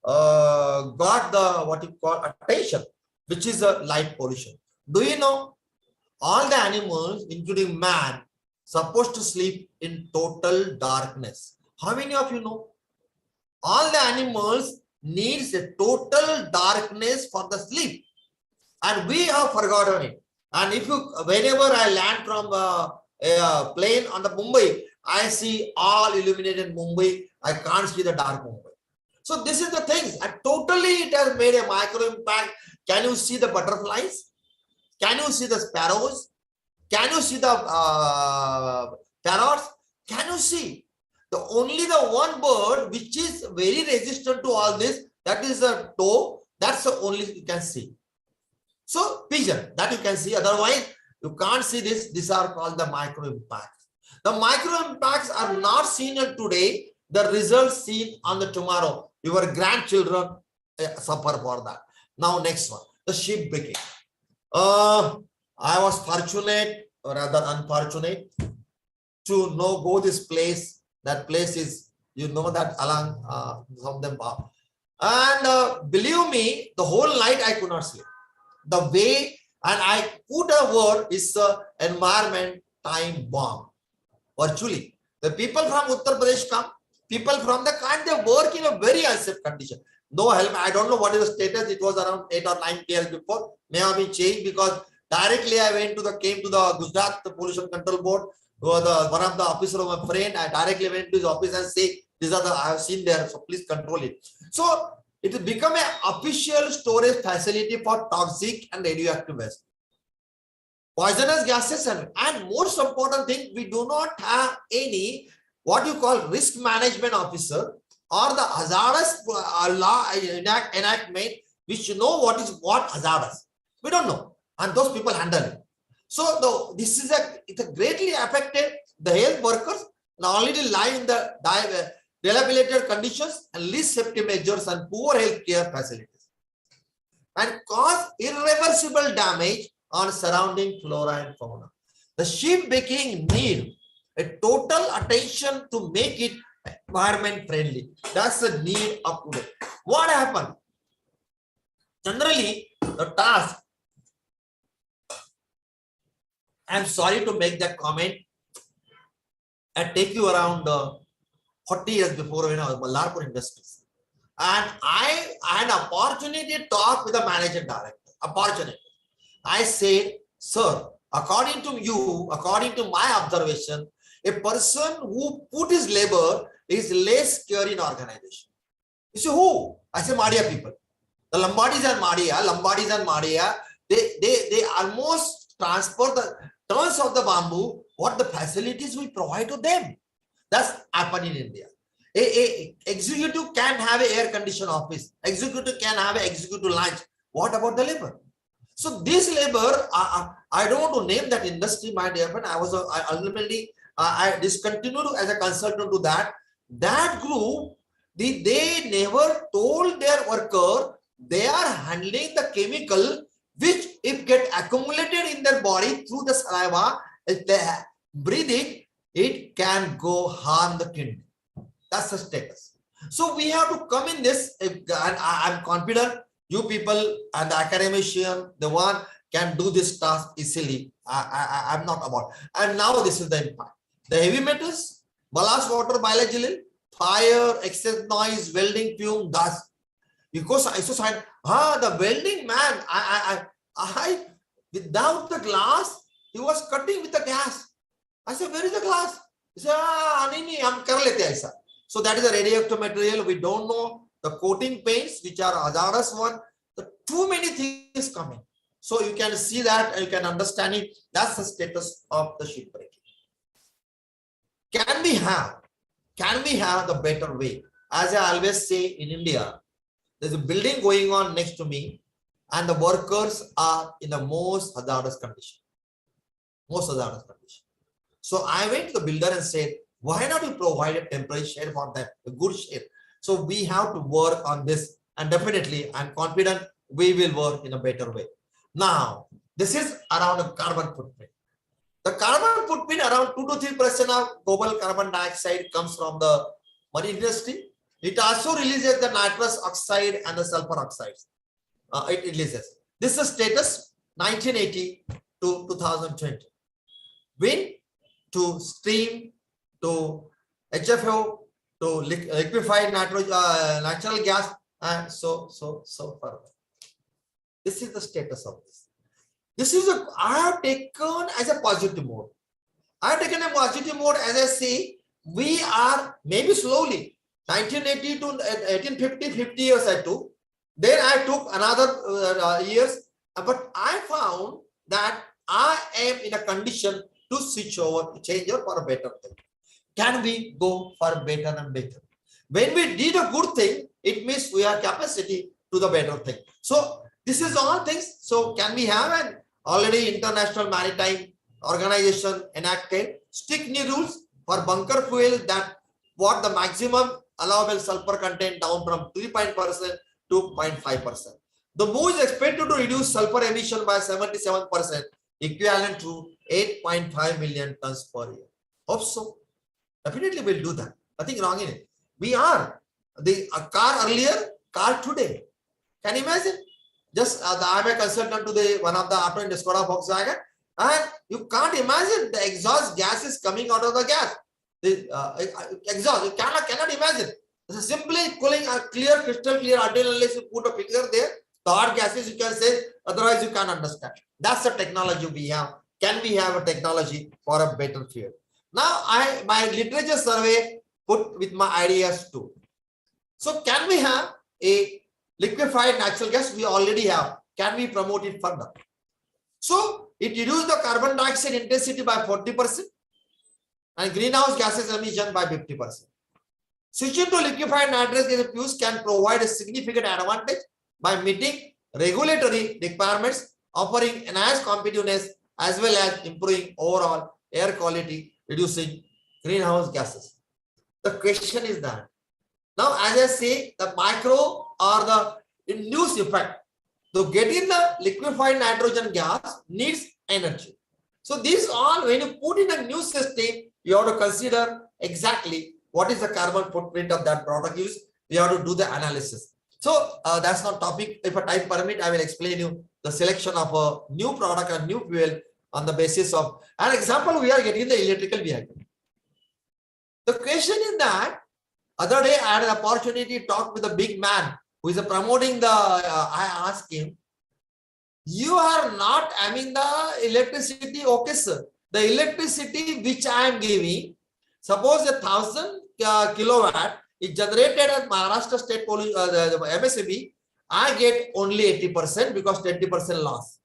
got the what you call attention, which is light pollution. Do you know all the animals, including man, supposed to sleep in total darkness? How many of you know? All the animals needs a total darkness for the sleep, and we have forgotten it. And if you, whenever I land from a plane on the Mumbai, I see all illuminated Mumbai. I can't see the dark Mumbai. So this is the things, and totally it has made a micro impact. Can you see the butterflies? Can you see the sparrows? Can you see the parrots? Can you see? Only the one bird which is very resistant to all this, that is a toad. That's the only you can see. So pigeon, that you can see. Otherwise, you can't see this. These are called the micro impacts. The micro impacts are not seen today. The results seen on the tomorrow. Your grandchildren suffer for that. Now next one, the sheep breaking. I was fortunate or rather unfortunate to go this place. That place is, you know, that along from them. And believe me, the whole night I could not sleep. The way, and I put a word, is environment time bomb. Virtually, the people from Uttar Pradesh come, people from the kind, they work in a very unsafe condition. No help. I don't know what is the status. It was around 8 or 9 years before. May have been changed because directly I came to the Gujarat Pollution Control Board. One of the officer of my friend, I directly went to his office and say, these are the I have seen there, so please control it. So it has become an official storage facility for toxic and radioactive waste, poisonous gases, and most important thing, we do not have any what you call risk management officer or the hazardous law enactment which know what is hazardous. We don't know, and those people handle it. So this is it's greatly affected the health workers, not only lie in the dilapidated conditions and least safety measures and poor healthcare facilities, and cause irreversible damage on surrounding flora and fauna. The sheep breaking need a total attention to make it environment friendly. That's the need of today. What happened? Generally, the task, I'm sorry to make that comment, I take you around 40 years before when I was Ballarpur Industries. And I had an opportunity to talk with the managing director. Opportunity. I said, sir, according to you, according to my observation, a person who put his labor is less secure in organization. You say, who? I say, Madia people. The Lambadis and Madia, they almost transfer the tons of the bamboo, what the facilities we provide to them. That's happening in India. A executive can have an air-conditioned office. Executive can have an executive lunch. What about the labor? So this labor, I don't want to name that industry, my dear friend. I discontinued as a consultant to that. That group, they never told their worker they are handling the chemical which if get accumulated in their body through the saliva, if they breathe it, it can go harm the kidney. That's the status. So we have to come in this, and I'm confident you people and the academician, the one can do this task easily. I'm not about. And now this is the impact. The heavy metals, ballast water, biological, fire, excess noise, welding fume, dust. Because I saw the welding man, I without the glass, he was cutting with the gas. I said, where is the glass? He said, so that is a radioactive material. We don't know the coating paints, which are hazardous one. The too many things coming. So you can see that and you can understand it. That's the status of the sheep breaking. Can we have the better way? As I always say in India, there's a building going on next to me and the workers are in the most hazardous condition. So I went to the builder and said, why not you provide a temporary shade for them, a good shade? So we have to work on this, and definitely I'm confident we will work in a better way. Now, this is around a carbon footprint. The carbon footprint, around 2 to 3% of global carbon dioxide comes from the marine industry. It also releases the nitrous oxide and the sulfur oxides. It releases. This is the status 1980 to 2020. Wind to steam to HFO to liquefied natural gas and so further. This is the status of this. This is I have taken as a positive mode. I have taken a positive mode as I say we are maybe slowly, 1980 to 1850, 50 years I took. Then I took another years, but I found that I am in a condition to switch over, change over for a better thing. Can we go for better and better? When we did a good thing, it means we have capacity to the better thing. So this is all things. So can we have an already International Maritime Organization enacted strict new rules for bunker fuel that what the maximum allowable sulfur content down from 3% to 0.5%. The move is expected to reduce sulfur emission by 77%, equivalent to 8.5 million tons per year. Hope so. Definitely we'll do that. Nothing wrong in it. We are the car earlier, car today. Can you imagine? Just I'm a consultant to the one of the auto in the Skoda Volkswagen, and you can't imagine the exhaust gas is coming out of the gas. The exhaust, you cannot imagine. This is simply cooling a clear, crystal clear until unless you put a finger there. The hot gases you can say, otherwise you can't understand. That's the technology we have. Can we have a technology for a better fuel? Now my literature survey put with my ideas too. So can we have a liquefied natural gas? We already have. Can we promote it further? So it reduces the carbon dioxide intensity by 40% and greenhouse gases emission by 50%. Switching to liquefied nitrous gas fuels can provide a significant advantage by meeting regulatory requirements, offering enhanced competitiveness as well as improving overall air quality, reducing greenhouse gases. The question is that now, as I say, the micro or the induced effect to get in the liquefied nitrogen gas needs energy. So these all, when you put in a new system, you have to consider exactly what is the carbon footprint of that product used. We have to do the analysis. So that's not topic. If a time permit, I will explain you the selection of a new product and new fuel on the basis of an example. We are getting the electrical vehicle. The question is that other day I had an opportunity to talk with a big man who is promoting the, I asked him, you are not having the electricity. Okay, sir. The electricity which I am giving, suppose 1,000 kilowatt is generated at Maharashtra State MSEB, I get only 80% because 20% loss.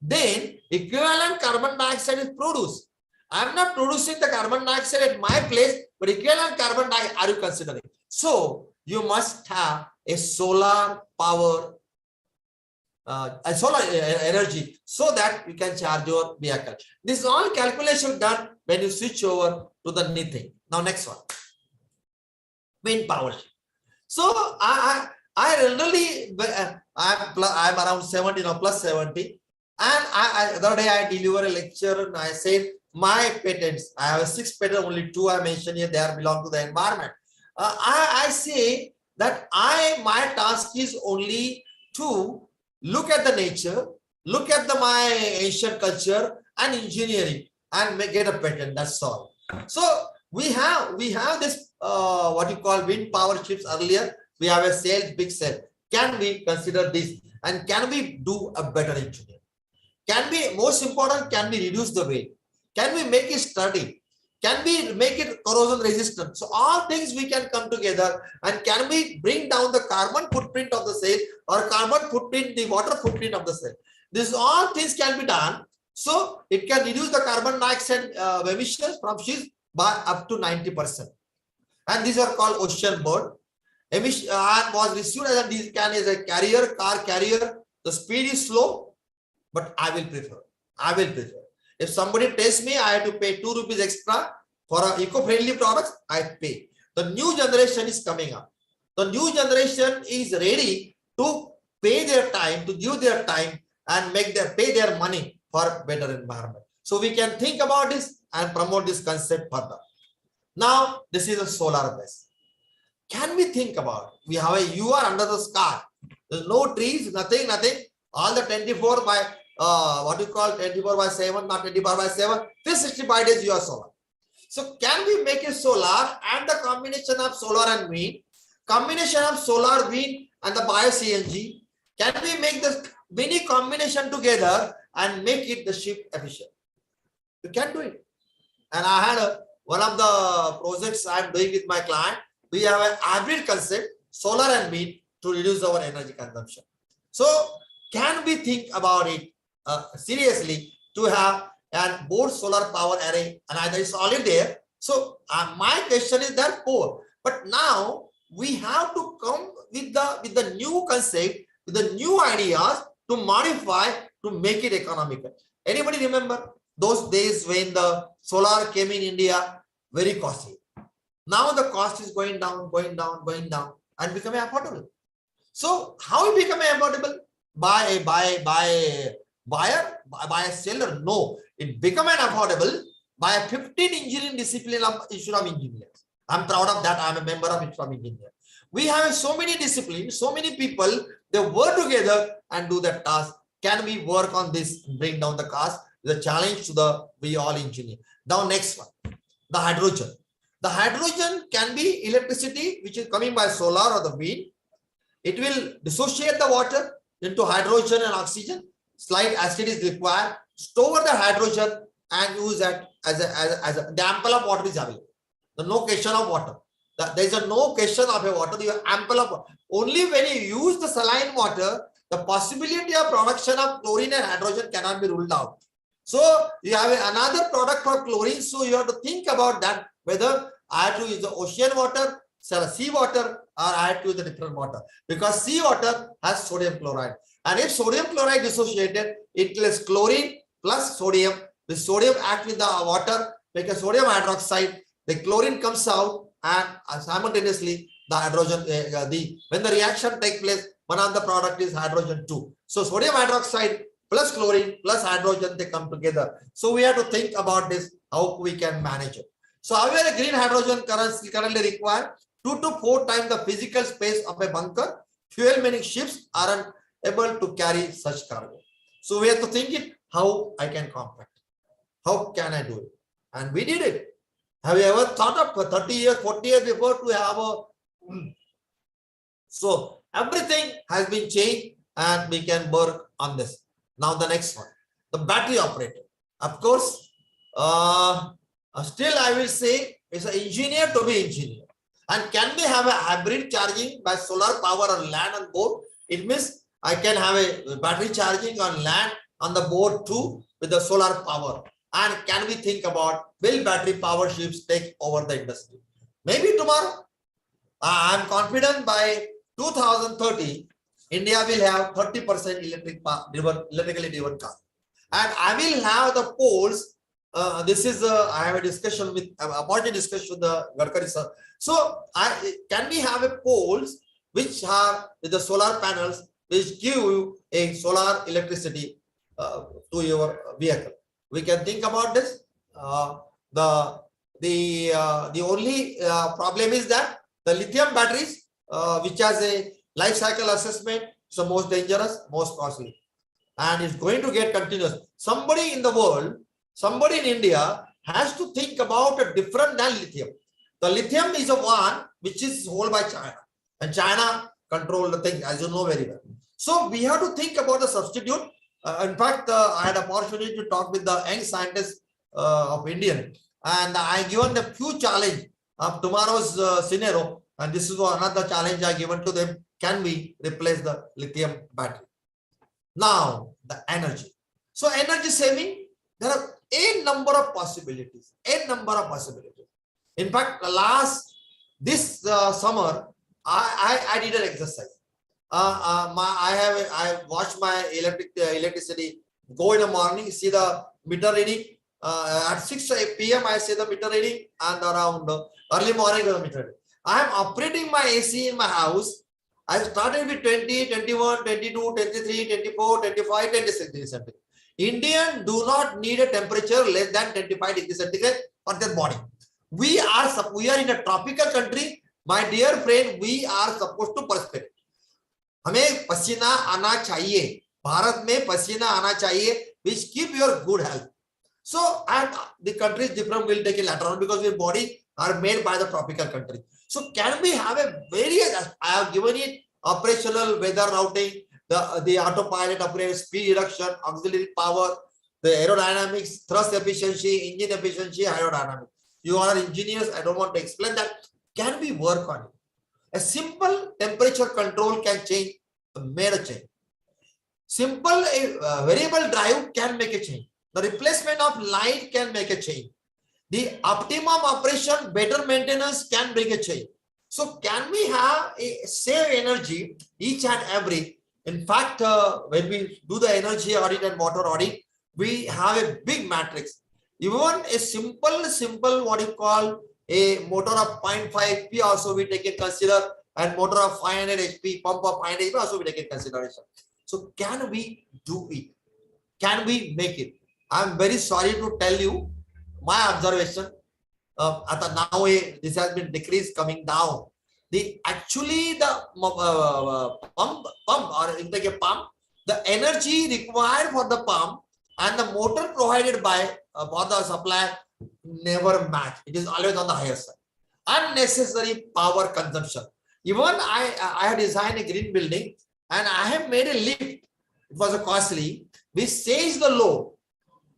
Then equivalent carbon dioxide is produced. I am not producing the carbon dioxide at my place, but equivalent carbon dioxide are you considering? So you must have a solar power, a solar energy, so that you can charge your vehicle. This is all calculation done when you switch over to the new thing. Now next one, wind power. So I really I'm around 70 or plus 70, and the other day I deliver a lecture and I said my patents, I have 6 patents, only 2 I mentioned here, they are belong to the environment. I say that my task is only to look at the nature, look at my ancient culture and engineering and get a patent. That's all. So we have this what you call wind power ships earlier. We have a sail, big sail. Can we consider this and can we do a better engineering? Can we, most important, can we reduce the weight? Can we make it sturdy? Can we make it corrosion resistant? So all things we can come together, and can we bring down the carbon footprint of the sail or carbon footprint, the water footprint of the sail? These all things can be done. So it can reduce the carbon dioxide emissions from ships by up to 90%. And these are called ocean-borne. Emission was issued as a carrier, car carrier. The speed is slow, but I will prefer. If somebody tells me I have to pay 2 rupees extra for eco-friendly products, I pay. The new generation is coming up. The new generation is ready to pay their time, to give their time and pay their money for better environment. So we can think about this and promote this concept further. Now, this is a solar base. Can we think about it? We have you are under the sky. There's no trees, nothing. All the 24 by what you call 24 by 7, not 24 by 7, 365 days you are solar. So can we make it solar and the combination of solar and wind, combination of solar, wind and the bio CNG? Can we make this many combination together and make it the ship efficient? You can do it. And I had one of the projects I'm doing with my client. we have a hybrid concept, solar and wind, to reduce our energy consumption. So can we think about it seriously to have an both solar power array, and either it's already there. So my question is therefore, but now we have to come with the new concept, with the new ideas to modify, to make it economical. Anybody remember those days when the solar came in India, very costly? Now the cost is going down, and becoming affordable. So how it become affordable? By a buyer, by a seller? No, it become an affordable by a 15 engineering discipline of Institute of Engineers. I'm proud of that. I'm a member of Institute of Engineers. We have so many disciplines, so many people, they work together and do that task. Can we work on this, bring down the cost? The challenge to the we all engineer. Now next one, the hydrogen. The hydrogen can be electricity which is coming by solar or the wind. It will dissociate the water into hydrogen and oxygen. Slight acid is required. Store the hydrogen and use that as the ample of water is available. The no question of water. There is a no question of a water. You have ample of water. Only when you use the saline water, the possibility of production of chlorine and hydrogen cannot be ruled out. So you have another product for chlorine. So you have to think about that, whether I have to use the ocean water, sea water, or I have to use the different water. Because sea water has sodium chloride. And if sodium chloride dissociated, it is chlorine plus sodium. The sodium acts with the water, make a sodium hydroxide. The chlorine comes out, and simultaneously the hydrogen, when the reaction takes place, one of the product is hydrogen 2. So sodium hydroxide plus chlorine plus hydrogen, they come together. So we have to think about this, how we can manage it. So however, a green hydrogen currently require 2 to 4 times the physical space of a bunker. Fuel many ships aren't able to carry such cargo. So we have to think it, how I can compact. How can I do it? And we did it. Have you ever thought of for 30 years, 40 years before to have a... So everything has been changed and we can work on this. Now the next one, the battery operator. Of course, still I will say it's an engineer to be engineer. And can we have a hybrid charging by solar power on land and board? It means I can have a battery charging on land on the board too with the solar power. And can we think about, will battery power ships take over the industry? Maybe tomorrow. I'm confident by 2030, India will have 30% electrically driven cars. And I will have the poles. This is I have a discussion with appointed discussion with the Gadkari sir. So can we have a poles which have with the solar panels which give you a solar electricity to your vehicle? We can think about this. The only problem is that the lithium batteries, which has a life cycle assessment, is the most dangerous, most costly, and it's going to get continuous. Somebody in the world, somebody in India has to think about a different than lithium. The lithium is a one which is held by China, and China control the thing, as you know very well. So we have to think about the substitute. In fact, I had an opportunity to talk with the young scientists of Indian, and I given them few challenge of tomorrow's scenario, and this is another challenge I given to them. Can we replace the lithium battery? Now the energy. So energy saving, there are a number of possibilities. In fact, this summer, I did an exercise. I watched my electricity go in the morning, see the meter reading. At 6 p.m. I see the meter reading, and around early morning the meter reading. I am operating my AC in my house. I started with 20, 21, 22, 23, 24, 25, 26 degrees centigrade. Indians do not need a temperature less than 25 degrees centigrade for their body. We are in a tropical country. My dear friend, we are supposed to perspire. हमें पसीना आना चाहिए. भारत में पसीना आना चाहिए, which keep your good health. So, and the countries different will take it later on because your body are made by the tropical country. So, can we have a various? I have given it operational weather routing, the autopilot operate, speed reduction, auxiliary power, the aerodynamics, thrust efficiency, engine efficiency, aerodynamics. You are engineers. I don't want to explain that. Can we work on it? A simple temperature control can change, made a change. Simple variable drive can make a change. The replacement of light can make a change. The optimum operation, better maintenance can bring a change. So can we have a save energy each and every? In fact, when we do the energy audit and water audit, we have a big matrix. Even a simple what you call a motor of 0.5 P also we take in consider, and motor of 500 HP, pump of 500 HP also we take in consideration. So can we do it? Can we make it? I'm very sorry to tell you my observation. Now this has been decreased, coming down. Actually the pump or if take a pump, the energy required for the pump and the motor provided by for the supplier never match. It is always on the higher side. Unnecessary power consumption. Even I had designed a green building and I have made a lift. It was a costly. We saved the load.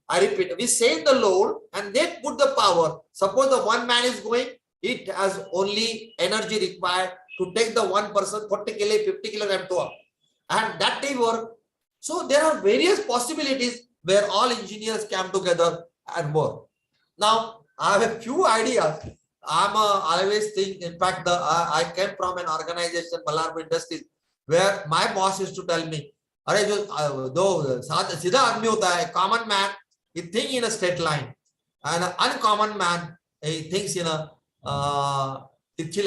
I repeat, we saved the load and they put the power. Suppose the one man is going, it has only energy required to take the one person 40 kg, 50 kilogram to up. And that day work. So there are various possibilities where all engineers come together and work. Now, I have a few ideas. I always think, in fact, I came from an organization, Ballarpur Industries, where my boss used to tell me, a common man, he thinks in a straight line. And an uncommon man, he thinks in a tirchi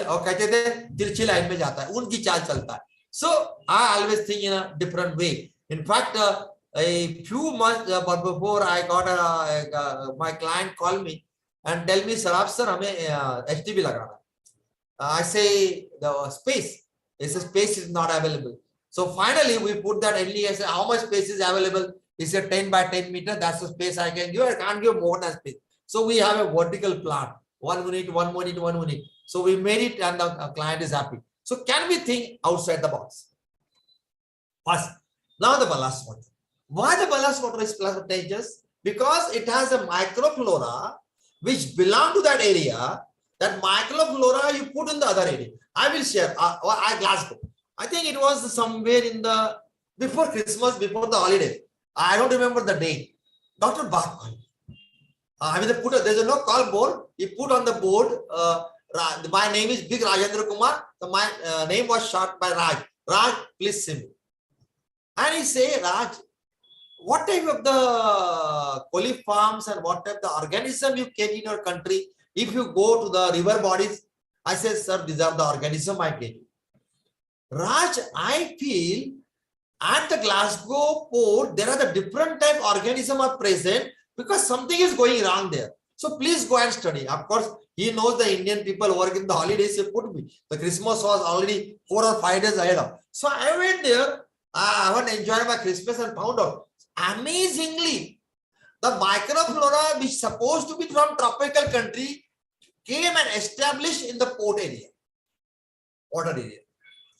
line mein jata hai. Unki chaal chalta hai. So I always think in a different way. In fact, a few months before I got my client called me and tell me, Saraf sir, hame HDB lagana. I say the space. He says space is not available. So finally we put that LE. I said, how much space is available? He said 10 by 10 meter. That's the space I can give. I can't give more than space. So we have a vertical plant. 1 unit, 1 unit, 1 unit. So we made it and the client is happy. So can we think outside the box? First, now the ballast water. Why the ballast water is dangerous? Because it has a microflora which belong to that area. That microflora you put in the other area. I will share. Glasgow. I think it was somewhere in the before Christmas, before the holiday. I don't remember the date. Dr. Bach. I mean, there's no call board. He put on the board. My name is Big Rajendra Kumar. So my name was short by Raj. Raj, please see me. And he say, Raj, what type of the coliforms and what type of the organism you get in your country? If you go to the river bodies, I said, sir, these are the organism I get. Raj, I feel at the Glasgow port, there are the different type of organism are present because something is going wrong there. So please go and study. Of course, he knows the Indian people work in the holidays. He put me. The Christmas was already 4 or 5 days ahead of. So I went there. I went to enjoy my Christmas and found out. Amazingly, the microflora which supposed to be from tropical country came and established in the port area, water area.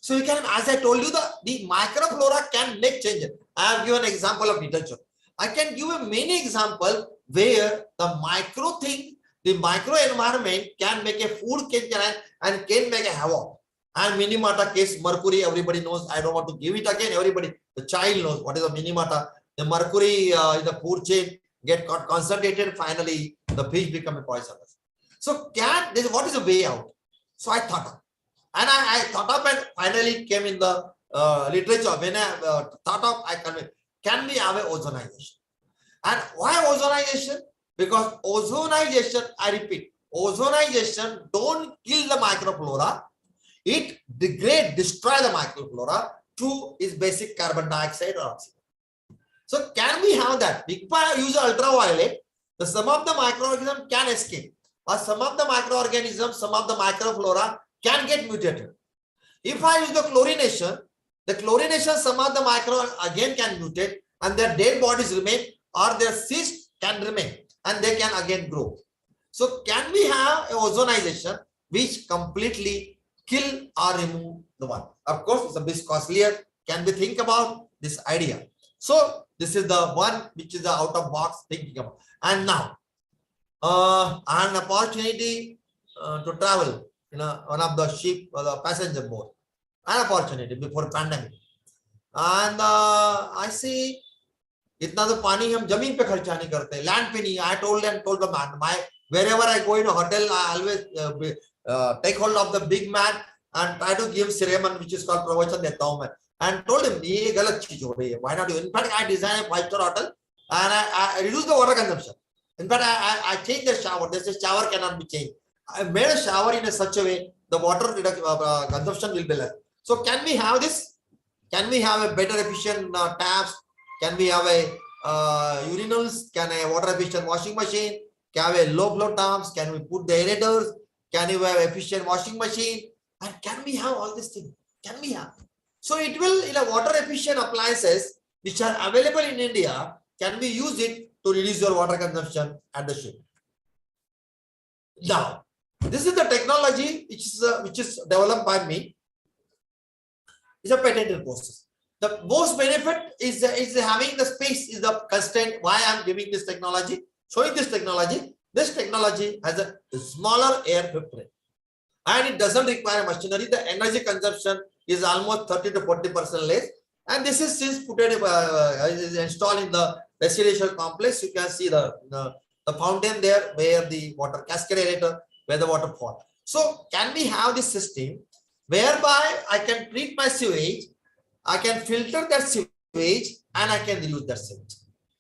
So you can, as I told you, the microflora can make changes. I have given an example of literature. I can give a many example where the micro thing, the micro environment can make a food change and can make a havoc. And Minamata case, mercury, everybody knows. I don't want to give it again. Everybody, the child knows what is a Minamata. The mercury in the food chain got concentrated. Finally, the fish become a poisonous. So what is the way out? So I thought of. And I thought up and finally came in the literature. When I thought of, I convinced, can we have a ozonization? And why ozonization? Because ozonization, I repeat, ozonization don't kill the microflora. It destroy the microflora to its basic carbon dioxide or oxygen. So can we have that? If I use ultraviolet, some of the microorganisms can escape. Or some of the microorganisms, some of the microflora can get mutated. If I use the chlorination, some of the micro again can mutate and their dead bodies remain or their cysts can remain and they can again grow. So can we have a ozonization which completely kill or remove the one? Of course, it's a bit costlier. Can we think about this idea? So this is the one which is the out of box thinking about. And now, I had an opportunity to travel one of the ship or the passenger boat. An opportunity before pandemic. And I see इतना तो पानी हम जमीन पे खर्चा नहीं करते, land पे नहीं. I told the man, wherever I go in a hotel, I always take hold of the big man and try to give ceremony which is called pravachan deta hu main, and told him ये गलत चीज हो रही है. Why not? In fact, I designed a 5-star hotel and I reduce the water consumption. In fact, I changed the shower. They say shower cannot be changed. I made a shower in such a way the water consumption will be less. So can we have this? Can we have a better efficient taps? Can we have a urinals? Can a water efficient washing machine? Can we have a low flow taps? Can we put the aerators? Can you have efficient washing machine? And can we have all these things? Can we have? So it will, in a water efficient appliances which are available in India, can we use it to reduce your water consumption at the ship? Now, this is the technology which is developed by me. It's a patented process. The most benefit is having the space is the constraint. Why I'm giving this technology, showing this technology. This technology has a smaller air footprint and it doesn't require machinery. The energy consumption is almost 30 to 40% less. And this is since is installed in the residential complex. You can see the fountain there where the water cascade aerator, where the water falls. So can we have this system whereby I can treat my sewage, I can filter that sewage, and I can reuse that sewage.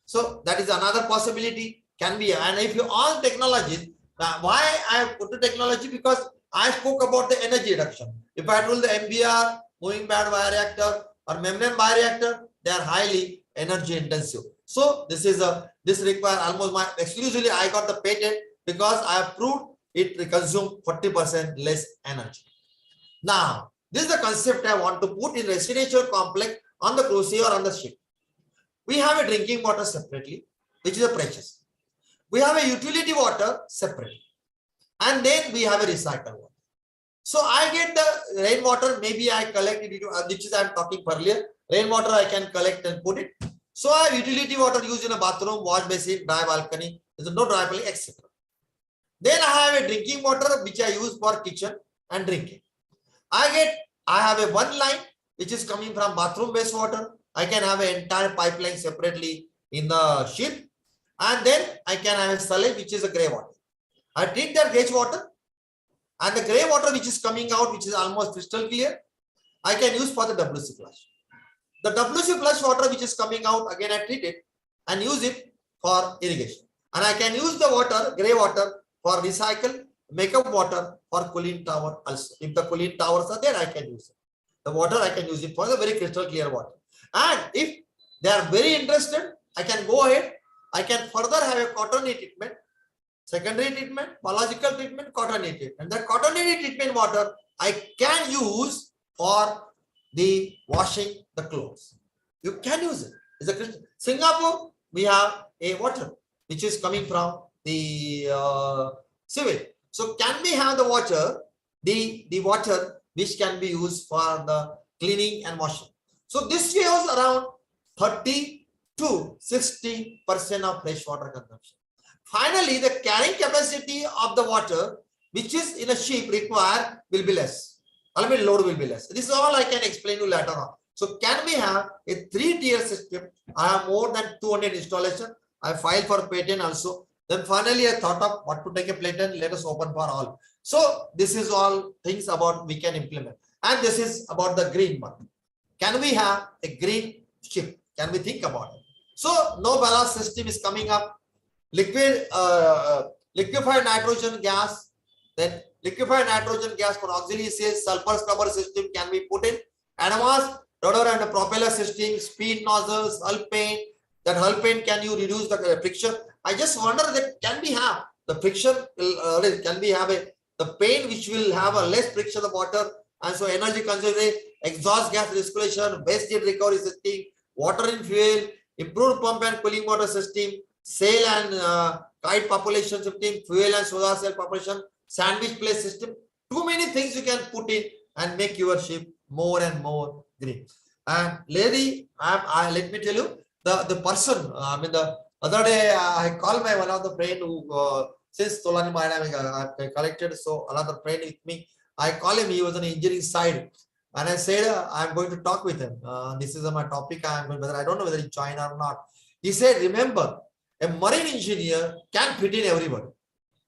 So that is another possibility. Can be, and if you all technologies, why I have put the technology, because I spoke about the energy reduction. If I told the MBR, moving band bioreactor or membrane bioreactor, they are highly energy intensive. So this require almost exclusively I got the patent because I have proved it consume 40% less energy. Now, this is the concept I want to put in residential complex on the cruise or on the ship. We have a drinking water separately, which is a precious. We have a utility water separately. And then we have a recycled water. So I get the rainwater, maybe I collect it, which is I'm talking earlier. Rainwater I can collect and put it. So I have utility water used in a bathroom, wash basin, dry balcony, there's no dry balcony, etc. Then I have a drinking water which I use for kitchen and drinking. I have a one line which is coming from bathroom wastewater. I can have an entire pipeline separately in the ship. And then I can have a salad which is a grey water. I treat that grey water and the grey water which is coming out, which is almost crystal clear, I can use for the WC flush. The WC flush water which is coming out, again I treat it and use it for irrigation. And I can use the water, grey water, for recycle, makeup water for cooling tower also. If the cooling towers are there, I can use it. The water I can use it for the very crystal clear water. And if they are very interested, I can go ahead. I can further have a quaternary treatment, secondary treatment, biological treatment, quaternary treatment. And that quaternary treatment water I can use for the washing the clothes. You can use it. It's a Singapore, we have a water which is coming from the sewage. So can we have the water, the water which can be used for the cleaning and washing? So this saves around 30 to 60% of fresh water consumption. Finally, the carrying capacity of the water which is in a ship required will be less. Ultimate load will be less. This is all I can explain to you later on. So can we have a 3-tier system? I have more than 200 installation. I filed for patent also. Then finally I thought of what to take a patent. Let us open for all. So this is all things about we can implement. And this is about the green one. Can we have a green ship? Can we think about it? So no ballast system is coming up. Liquefied nitrogen gas. Then liquefied nitrogen gas for auxiliary cells, sulfur scrubber system can be put in. Advanced rudder and propeller system, speed nozzles, hull paint. That hull paint can you reduce the friction? I just wonder that can we have the friction? Can we have the paint which will have a less friction of water, and so energy conservation, exhaust gas recirculation, waste heat recovery system, water in fuel, improved pump and cooling water system, sail and kite population system, fuel and solar cell population, sandwich place system. Too many things you can put in and make your ship more and more green. And lady, let me tell you, the person, the other day I called my one of the friend who since Tolani I collected, so another friend with me, I call him, he was on the engineering side. And I said, I'm going to talk with him. This is my topic. I don't know whether he joined or not. He said, remember, a marine engineer can fit in everybody.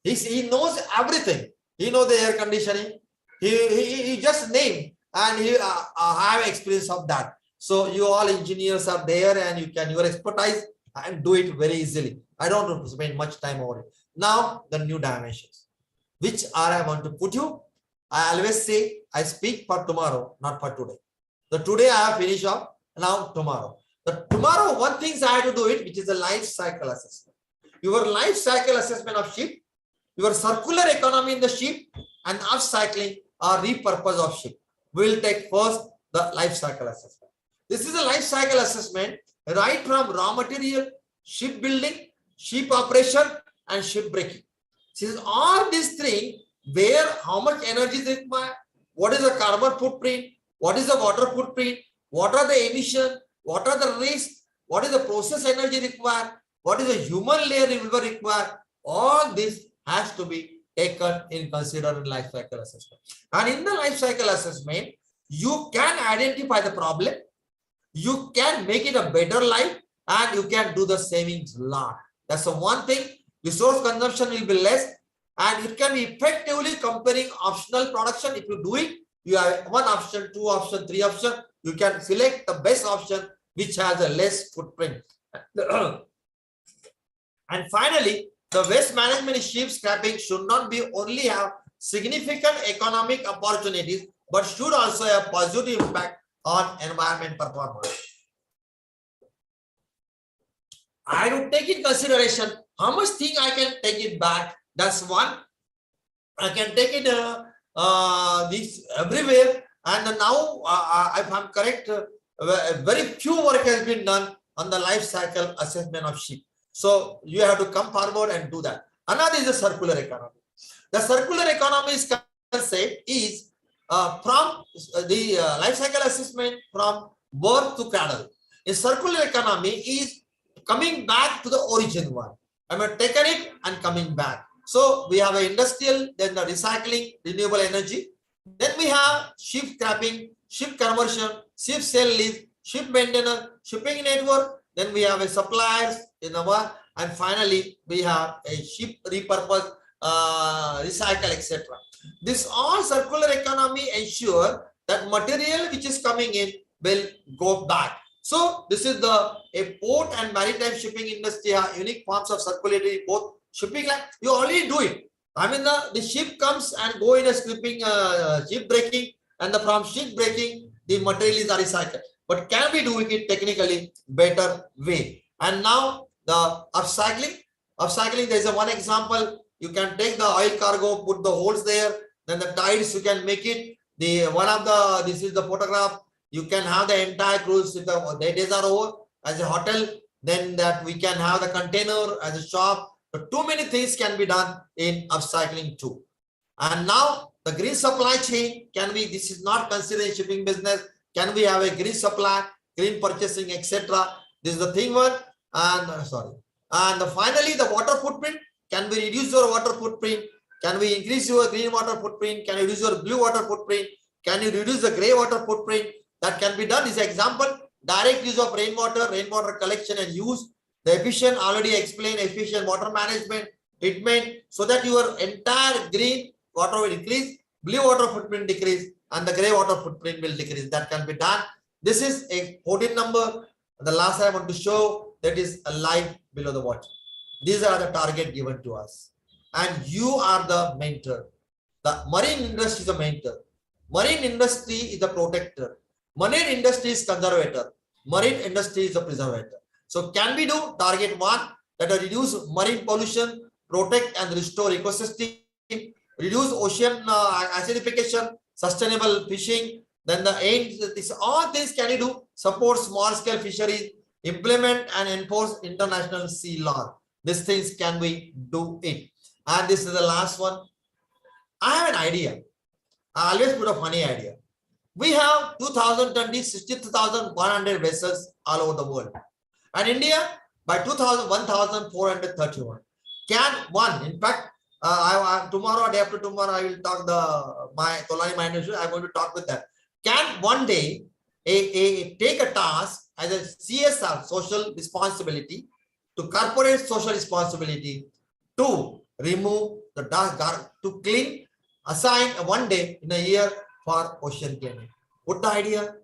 He knows everything. He knows the air conditioning. He just named and he have experience of that. So you all engineers are there and you can your expertise and do it very easily. I don't want to spend much time over it. Now the new dimensions, which are I want to put you. I always say I speak for tomorrow, not for today. So today I have finished up. Now tomorrow. But tomorrow one thing I have to do it, which is a life cycle assessment. Your life cycle assessment of ship, your circular economy in the ship, and upcycling or repurpose of ship. We'll take first the life cycle assessment. This is a life cycle assessment right from raw material, shipbuilding, ship operation, and ship breaking. This is all these things where how much energy is required, what is the carbon footprint, what is the water footprint, what are the emissions, what are the risks, what is the process energy required, what is the human layer required. All this has to be taken in consideration in life cycle assessment. And in the life cycle assessment, you can identify the problem, you can make it a better life, and you can do the savings lot. That's the one thing. Resource consumption will be less, and it can be effectively comparing optional production. If you do it, you have one option, two option, three option. You can select the best option which has a less footprint. And finally, the waste management ship scrapping should not be only have significant economic opportunities, but should also have positive impact on environment performance. I would take in consideration how much thing I can take it back. That's one. I can take it this everywhere. And now, if I'm correct, very few work has been done on the life cycle assessment of ship. So you have to come forward and do that. Another is the circular economy. The circular economy concept is from the life cycle assessment from birth to cradle. A circular economy is coming back to the origin one. I mean, taken it and coming back. So we have an industrial, then the recycling, renewable energy. Then we have ship scrapping, ship conversion, ship sale lease, ship maintenance, shipping network. Then we have a suppliers, and finally we have a ship repurpose, recycle, etc. This all circular economy ensure that material which is coming in will go back. So this is the a port and maritime shipping industry are unique forms of circularity, both shipping like you already do it. I mean the ship comes and go in a shipping ship breaking, and from ship breaking the material is recycled. But can we do it technically better way? And now the upcycling. Upcycling, there is a one example. You can take the oil cargo, put the holes there, then the tides you can make it. The one of the this is the photograph. You can have the entire cruise if the days are over as a hotel. Then that we can have the container as a shop. So too many things can be done in upcycling too. And now the green supply chain, can we, this is not considered shipping business. Can we have a green supply, green purchasing, etc.? This is the thing one. And sorry. And finally, the water footprint. Can we reduce your water footprint? Can we increase your green water footprint? Can you reduce your blue water footprint? Can you reduce the gray water footprint? That can be done. This example, direct use of rainwater collection and use. The efficient, already explained, efficient water management, treatment, so that your entire green water will increase, blue water footprint decrease, and the gray water footprint will decrease. That can be done. This is a 14 number. The last I want to show, that is a life below the water. These are the target given to us. And you are the mentor. The marine industry is a mentor. Marine industry is the protector. Marine industry is conservator. Marine industry is the preservator. So can we do target one, that is reduce marine pollution, protect and restore ecosystem, reduce ocean acidification, sustainable fishing. Then the aim, this all things can you do, support small scale fisheries, implement and enforce international sea law. These things can we do it. And this is the last one. I have an idea. I always put a funny idea. We have 2020 62,100 vessels all over the world. And India by 2000 1431. Can one, in fact, tomorrow or day after tomorrow, I will talk my Tolani Mines. I'm going to talk with them. Can one day take a task as a CSR, social responsibility, to corporate social responsibility, to remove the dust, to clean, assign one day in a year for ocean cleaning. Put the idea.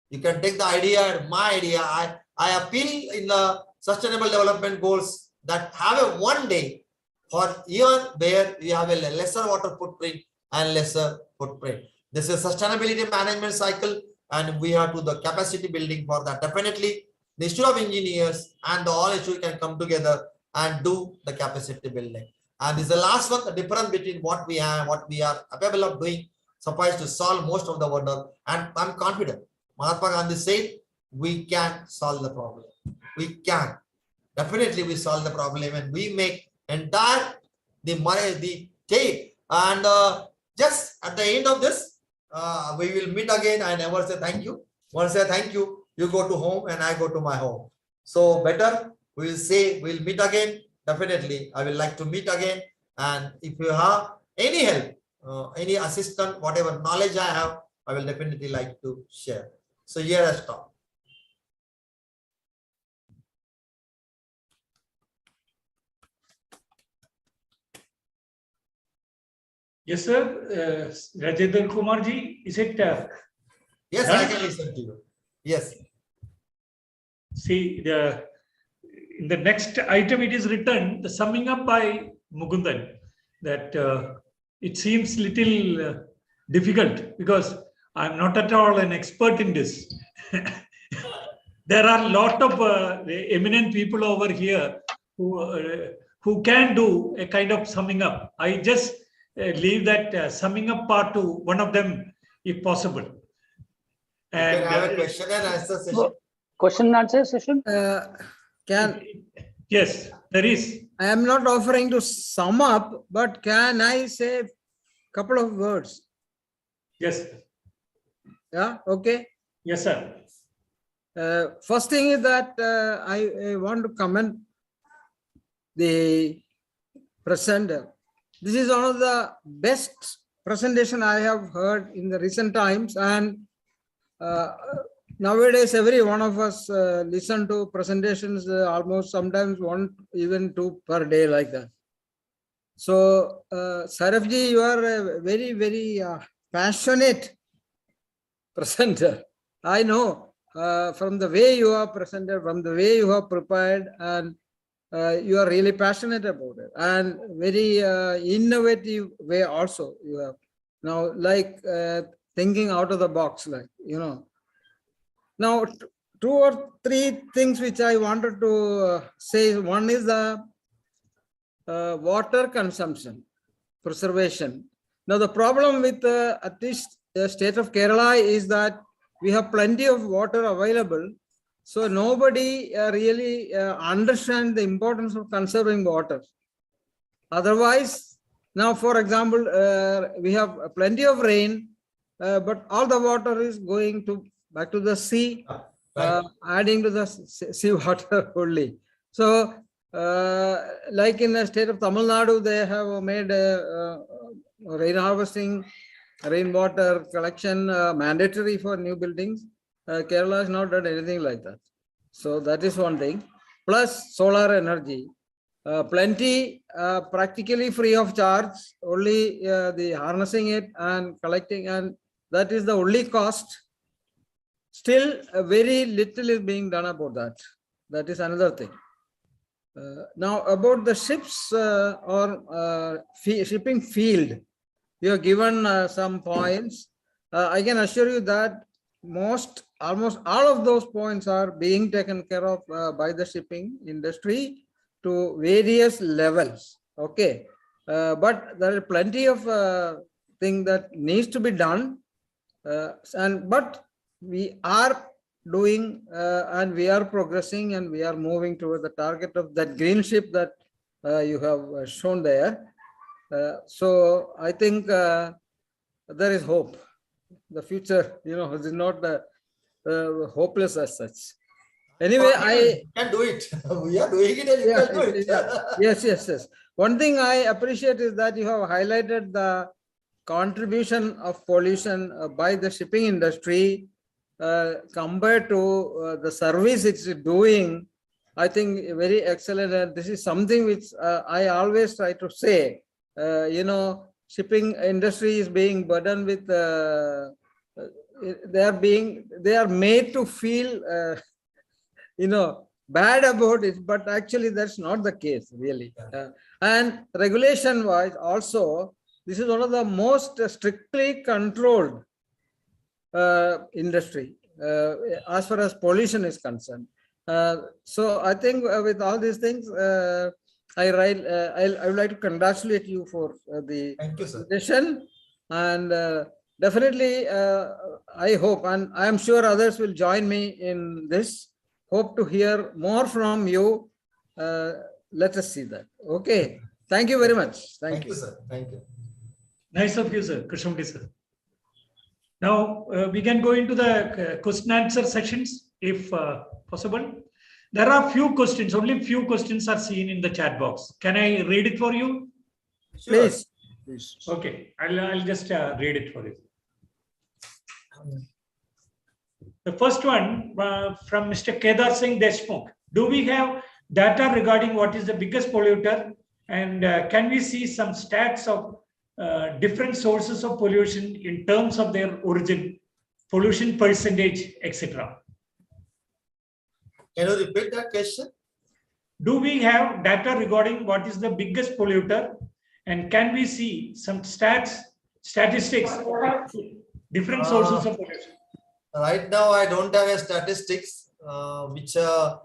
You can take the idea and my idea. I appeal in the sustainable development goals that have a one day for even where you have a lesser water footprint and lesser footprint. This is sustainability management cycle, and we have to do the capacity building for that. Definitely, the Institute of Engineers and the all institutes can come together and do the capacity building. And this is the last one, the difference between what we have, what we are capable of doing, suffice to solve most of the wonder. And I'm confident. Mahatma Gandhi said, we can solve the problem. We can. Definitely we solve the problem and we make entire the tape. And just at the end of this, we will meet again. I never say thank you. Once say thank you, you go to home and I go to my home. So better we will say we'll meet again. Definitely, I will like to meet again. And if you have any help, any assistance, whatever knowledge I have, I will definitely like to share. So here I stop. Yes, sir. Rajendra Kumar ji, is it? Yes, done? I can listen to you. Yes. See, in the next item, it is written, the summing up by Mukundan, that it seems little difficult because I'm not at all an expert in this. There are a lot of eminent people over here who can do a kind of summing up. I just leave that summing up part to one of them, if possible. And you can have a question and answer session. Question and answer session? Yes, there is. I am not offering to sum up, but can I say a couple of words? Yes. Yeah, okay. Yes, sir. First thing is that I want to comment the presenter. This is one of the best presentation I have heard in the recent times, and nowadays every one of us listen to presentations almost sometimes one, even two per day like that. So Sarafji, you are a very, very passionate presenter. I know from the way you are presented, from the way you have prepared, and you are really passionate about it, and very innovative way also you have now, like thinking out of the box, like, you know. Now, two or three things which I wanted to say. One is the water consumption, preservation. Now, the problem with at least the state of Kerala is that we have plenty of water available. So nobody really understands the importance of conserving water. Otherwise, now, for example, we have plenty of rain, but all the water is going back to the sea, adding to the sea water only. So, like in the state of Tamil Nadu, they have made rain harvesting, rainwater collection mandatory for new buildings. Kerala has not done anything like that. So that is one thing. Plus solar energy, plenty, practically free of charge, only the harnessing it and collecting, and that is the only cost. Still, very little is being done about that. That is another thing. Now about the ships or shipping field, you have given some points. I can assure you that almost all of those points are being taken care of by the shipping industry to various levels. Okay, but there are plenty of things that needs to be done, but we are doing and we are progressing and we are moving toward the target of that green ship that you have shown there. So I think there is hope. The future, you know, is not hopeless as such. Anyway, I can do it. We are doing it and you Yeah, can do it. yes. One thing I appreciate is that you have highlighted the contribution of pollution by the shipping industry compared to the service it's doing. I think very excellent. And this is something which I always try to say. Shipping industry is being burdened with. They are made to feel. Bad about it, but actually that's not the case really. And regulation wise also, this is one of the most strictly controlled industry as far as pollution is concerned. So I think with all these things, I would like to congratulate you for the presentation, and definitely I hope, and I am sure others will join me in this. Hope to hear more from you. Let us see that. Okay. Thank you very much. Thank you, sir. Thank you. Nice of you, sir. Krishnamurthy, sir. Now we can go into the question answer sessions if possible. There are few questions, only few questions are seen in the chat box. Can I read it for you? Sure. Please. Okay, I'll just read it for you. The first one from Mr. Kedar Singh Deshmukh. Do we have data regarding what is the biggest polluter, and can we see some stats of different sources of pollution in terms of their origin, pollution percentage, etc.? Can you repeat that question? Do we have data regarding what is the biggest polluter, and can we see some statistics, different sources of pollution? Right now, I don't have a statistics which I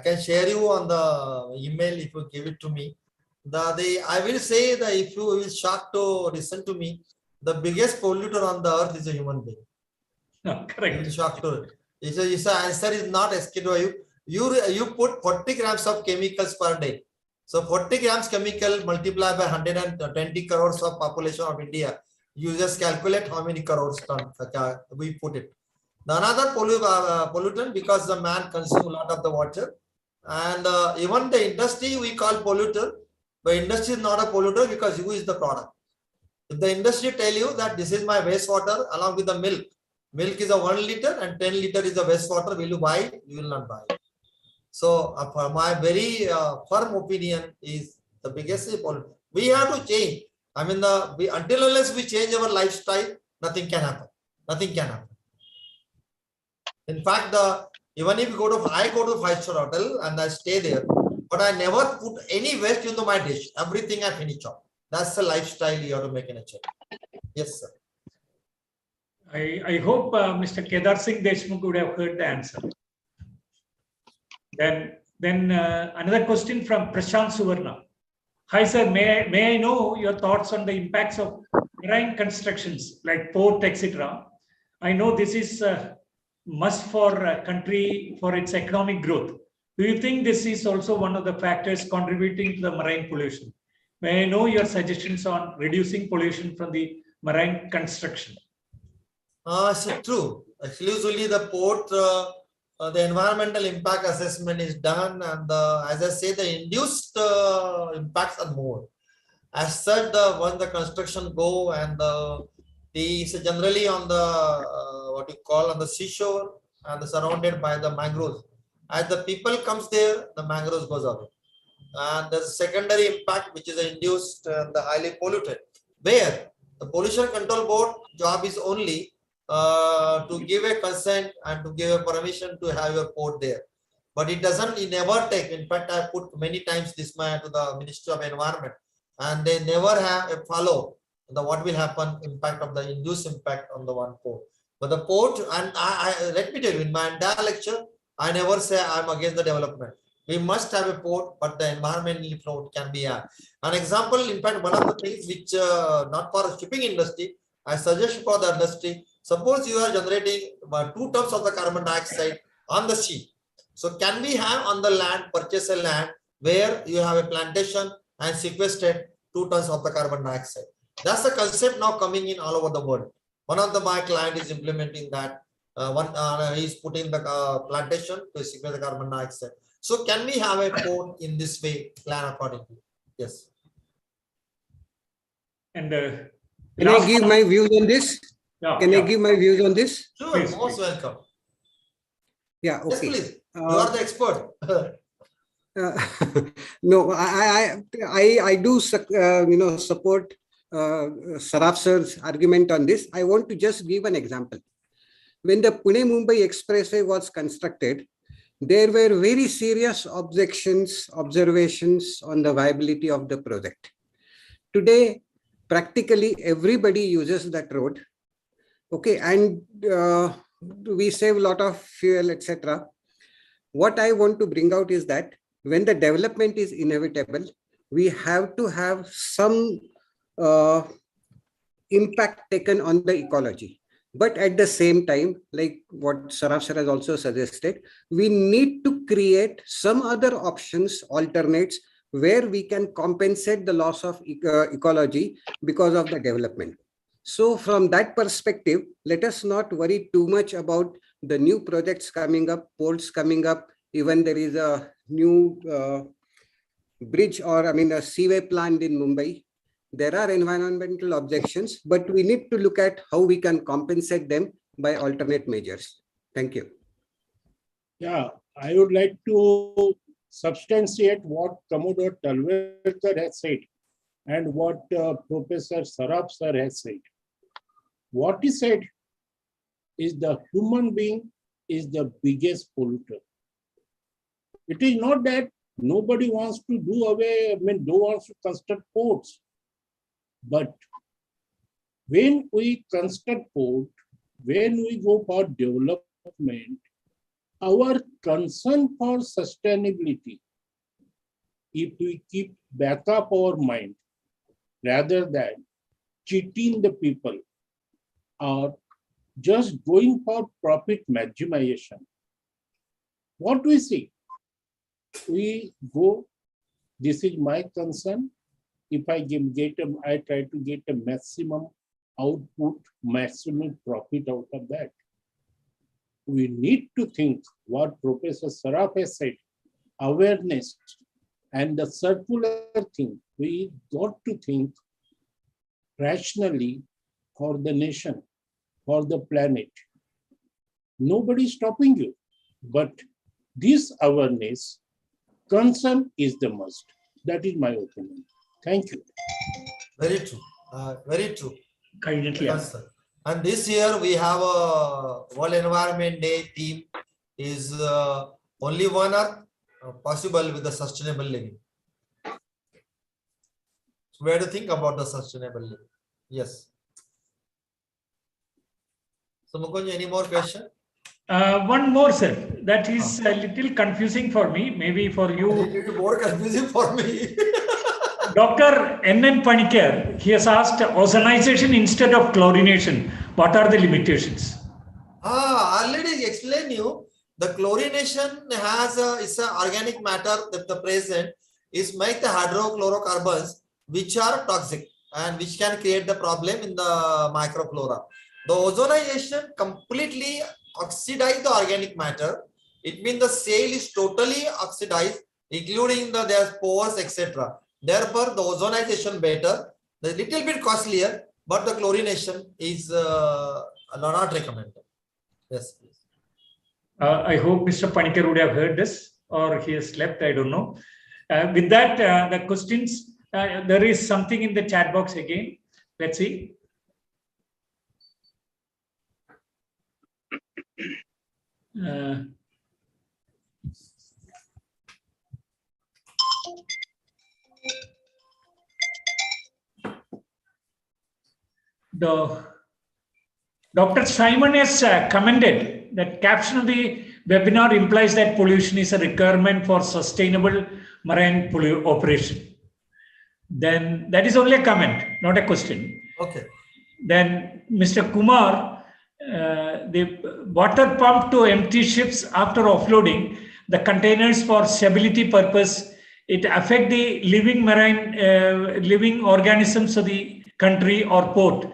can share you on the email if you give it to me. I will say that if you will shocked to listen to me, the biggest polluter on the earth is a human being. No, correct. You will shocked to it. It's answer is not SK2. You put 40 grams of chemicals per day. So 40 grams chemical multiplied by 120 crores of population of India. You just calculate how many crores we put it. Another pollutant, because the man consumes a lot of the water, and even the industry we call polluter, but industry is not a polluter because who is the product. If the industry tell you that this is my wastewater along with the milk is a 1 liter and 10 liter is a wastewater, will you buy it? You will not buy it. So my very firm opinion is the biggest pollutant. We have to change. I mean, until unless we change our lifestyle, nothing can happen. Nothing can happen. In fact, even if I go to 5-star hotel and I stay there, but I never put any waste into my dish. Everything I finish off. That's the lifestyle you have to make in a check. Yes, sir. I hope Mr. Kedar Singh Deshmukh would have heard the answer. Then another question from Prashant Suvarna. Hi, sir. May I know your thoughts on the impacts of marine constructions like port, etc.? I know this is a must for a country for its economic growth. Do you think this is also one of the factors contributing to the marine pollution? May I know your suggestions on reducing pollution from the marine construction? So true. Actually, usually the port, the environmental impact assessment is done, and as I say, the induced impacts are more. As such, when the construction go and these generally on the what you call on the seashore and surrounded by the mangroves. As the people comes there, the mangroves goes away. And there's a secondary impact which is induced and the highly polluted. Where the pollution control board job is only to give a consent and to give a permission to have your port there. But it never take. In fact, I put many times this matter to the Ministry of Environment, and they never have a follow what will happen impact of the induced impact on the one port. But the port, and let me tell you, in my entire lecture, I never say I'm against the development. We must have a port, but the environmental flow can be had. An example, in fact, one of the things which not for shipping industry, I suggest for the industry. Suppose you are generating 2 tons of the carbon dioxide on the sea. So can we have on the land, purchase a land where you have a plantation and sequestered 2 tons of the carbon dioxide? That's the concept now coming in all over the world. One of my client is implementing that He's putting the plantation to sequester the carbon dioxide. So can we have a port in this way, plan accordingly? Yes. And Can I give my views on this? Yeah, Can I yeah. give my views on this? Sure, Please, most please. welcome. Yeah, Yes, okay. please. You are the expert. No, I do support Saraf sir's argument on this. I want to just give an example. When the Pune-Mumbai Expressway was constructed, there were very serious observations on the viability of the project. Today, practically everybody uses that road. Okay, and we save a lot of fuel, etc. What I want to bring out is that when the development is inevitable, we have to have some impact taken on the ecology. But at the same time, like what Saraf sir has also suggested, we need to create some other options, alternates, where we can compensate the loss of ecology because of the development. So from that perspective, let us not worry too much about the new projects coming up, ports coming up. Even there is a new bridge, or a seaway planned in Mumbai. There are environmental objections, but we need to look at how we can compensate them by alternate measures. Thank you. Yeah, I would like to substantiate what Commodore Talwalkar has said and what Professor Saraf sir has said. What he said is the human being is the biggest polluter. It is not that nobody wants to do away, don't want to construct ports. But when we construct port, when we go for development, our concern for sustainability, if we keep back up our mind, rather than cheating the people or just going for profit maximization, what we see? We go, this is my concern. If I I try to get a maximum output, maximum profit out of that. We need to think what Professor Saraf has said, awareness and the circular thing. We got to think rationally for the nation, for the planet. Nobody is stopping you, but this awareness, concern is the must. That is my opinion. Thank you. Very true. Very true. Yes, and this year we have a World Environment Day theme is only one Earth possible with the sustainable living. So we have to think about the sustainable living. Yes. So Mukunj, any more question? One more, sir. That is a little confusing for me. Maybe for you. It will be more confusing for me. Dr. N.N. Panikkar, he has asked ozonization instead of chlorination. What are the limitations? Already explained you. The chlorination has it's an organic matter that the present is make the hydrochlorocarbons which are toxic and which can create the problem in the microflora. The ozonization completely oxidize the organic matter. It means the cell is totally oxidized, including their pores, etc. Therefore, the ozonization better, the little bit costlier, but the chlorination is not recommended. Yes, please. I hope Mr. Panikkar would have heard this, or he has slept, I don't know. With that, the questions, there is something in the chat box again. Let's see. Dr. Simon has commented that caption of the webinar implies that pollution is a requirement for sustainable marine operation. Then that is only a comment, not a question. Okay. Then Mr. Kumar, the water pump to empty ships after offloading the containers for stability purpose, it affect the living marine, living organisms of the country or port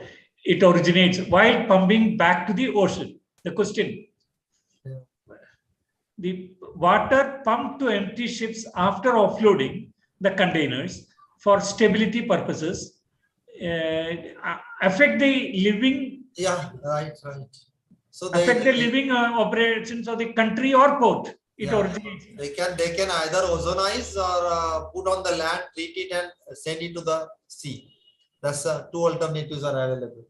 it originates while pumping back to the ocean. the question. Yeah. The water pumped to empty ships after offloading the containers for stability purposes affect the living. Yeah, right. So Affect the living operations of the country or port. It yeah, originates. they can either ozonize or put on the land, treat it and send it to the sea. That's two alternatives are available.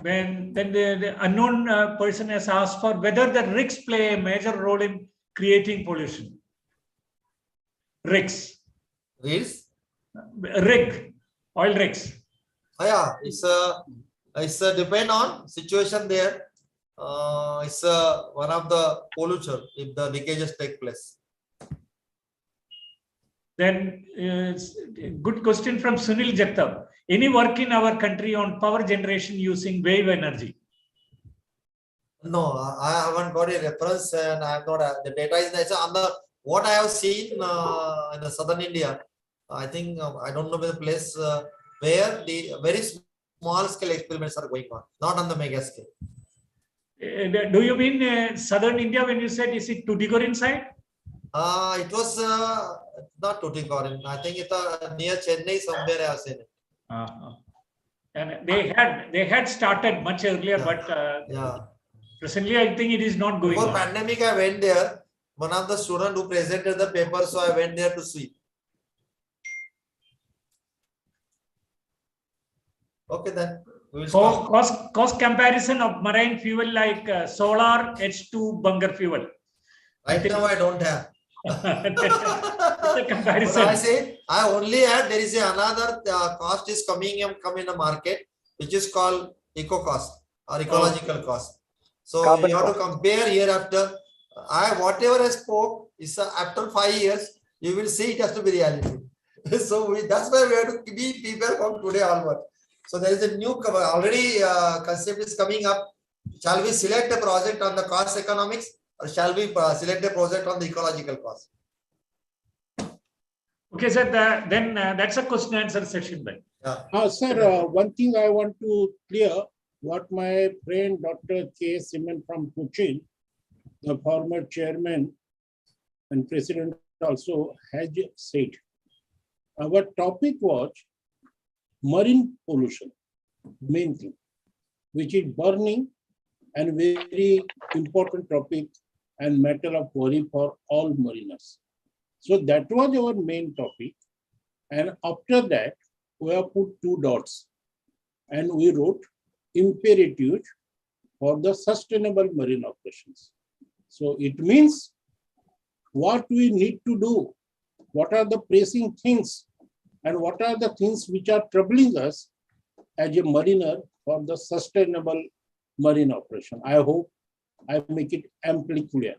Then the unknown person has asked for whether the rigs play a major role in creating pollution. Rigs. Rigs? Rig. Oil rigs. Oh, yeah, it's depend on situation there. It's one of the polluter if the leakages take place. Then good question from Sunil Jagtap. Any work in our country on power generation using wave energy? No, I haven't got a reference and I have not. The data is nice. What I have seen in the southern India, I think I don't know the place where the very small scale experiments are going on, not on the mega scale. Do you mean southern India when you said is it Tuticorin side? It was not Tuticorin. I think it's near Chennai somewhere I have seen it. And they had started much earlier, but presently I think it is not going Before on. pandemic, I went there. One of the students who presented the paper, so I went there to see. Okay, then we will start. Cost comparison of marine fuel like solar H2 bunker fuel. Right now, I don't have. The comparison. But I say I only had there is another cost is coming in the market, which is called eco cost or ecological cost. So Carbon you have to cost. compare hereafter. Whatever I spoke is after 5 years, you will see it has to be reality. So that's why we have to be people from today onward. So there is a new already concept is coming up. Shall we select a project on the cost economics or shall we select a project on the ecological cost? Okay, sir. Then that's a question answer session then. Sir, one thing I want to clear what my friend Dr. K. Simon from Cochin, the former chairman and president also has said. Our topic was marine pollution, main thing, which is burning and very important topic and matter of worry for all mariners. So that was our main topic. And after that, we have put 2 dots and we wrote imperatives for the sustainable marine operations. So it means what we need to do, what are the pressing things, and what are the things which are troubling us as a mariner for the sustainable marine operation. I hope I make it amply clear.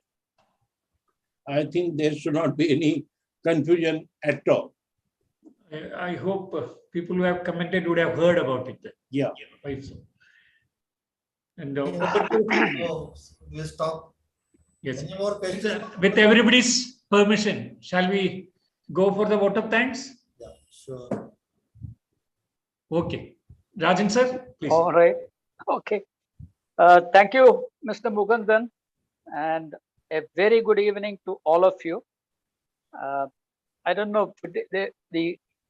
I think there should not be any confusion at all. I hope people who have commented would have heard about it. Yeah. I so. And We'll stop. yes, Any more questions? with everybody's permission, shall we go for the vote of thanks? Yeah, sure. Okay, Rajan sir, please. All right. Okay. Thank you, Mr. Mukundan, and a very good evening to all of you. I don't know,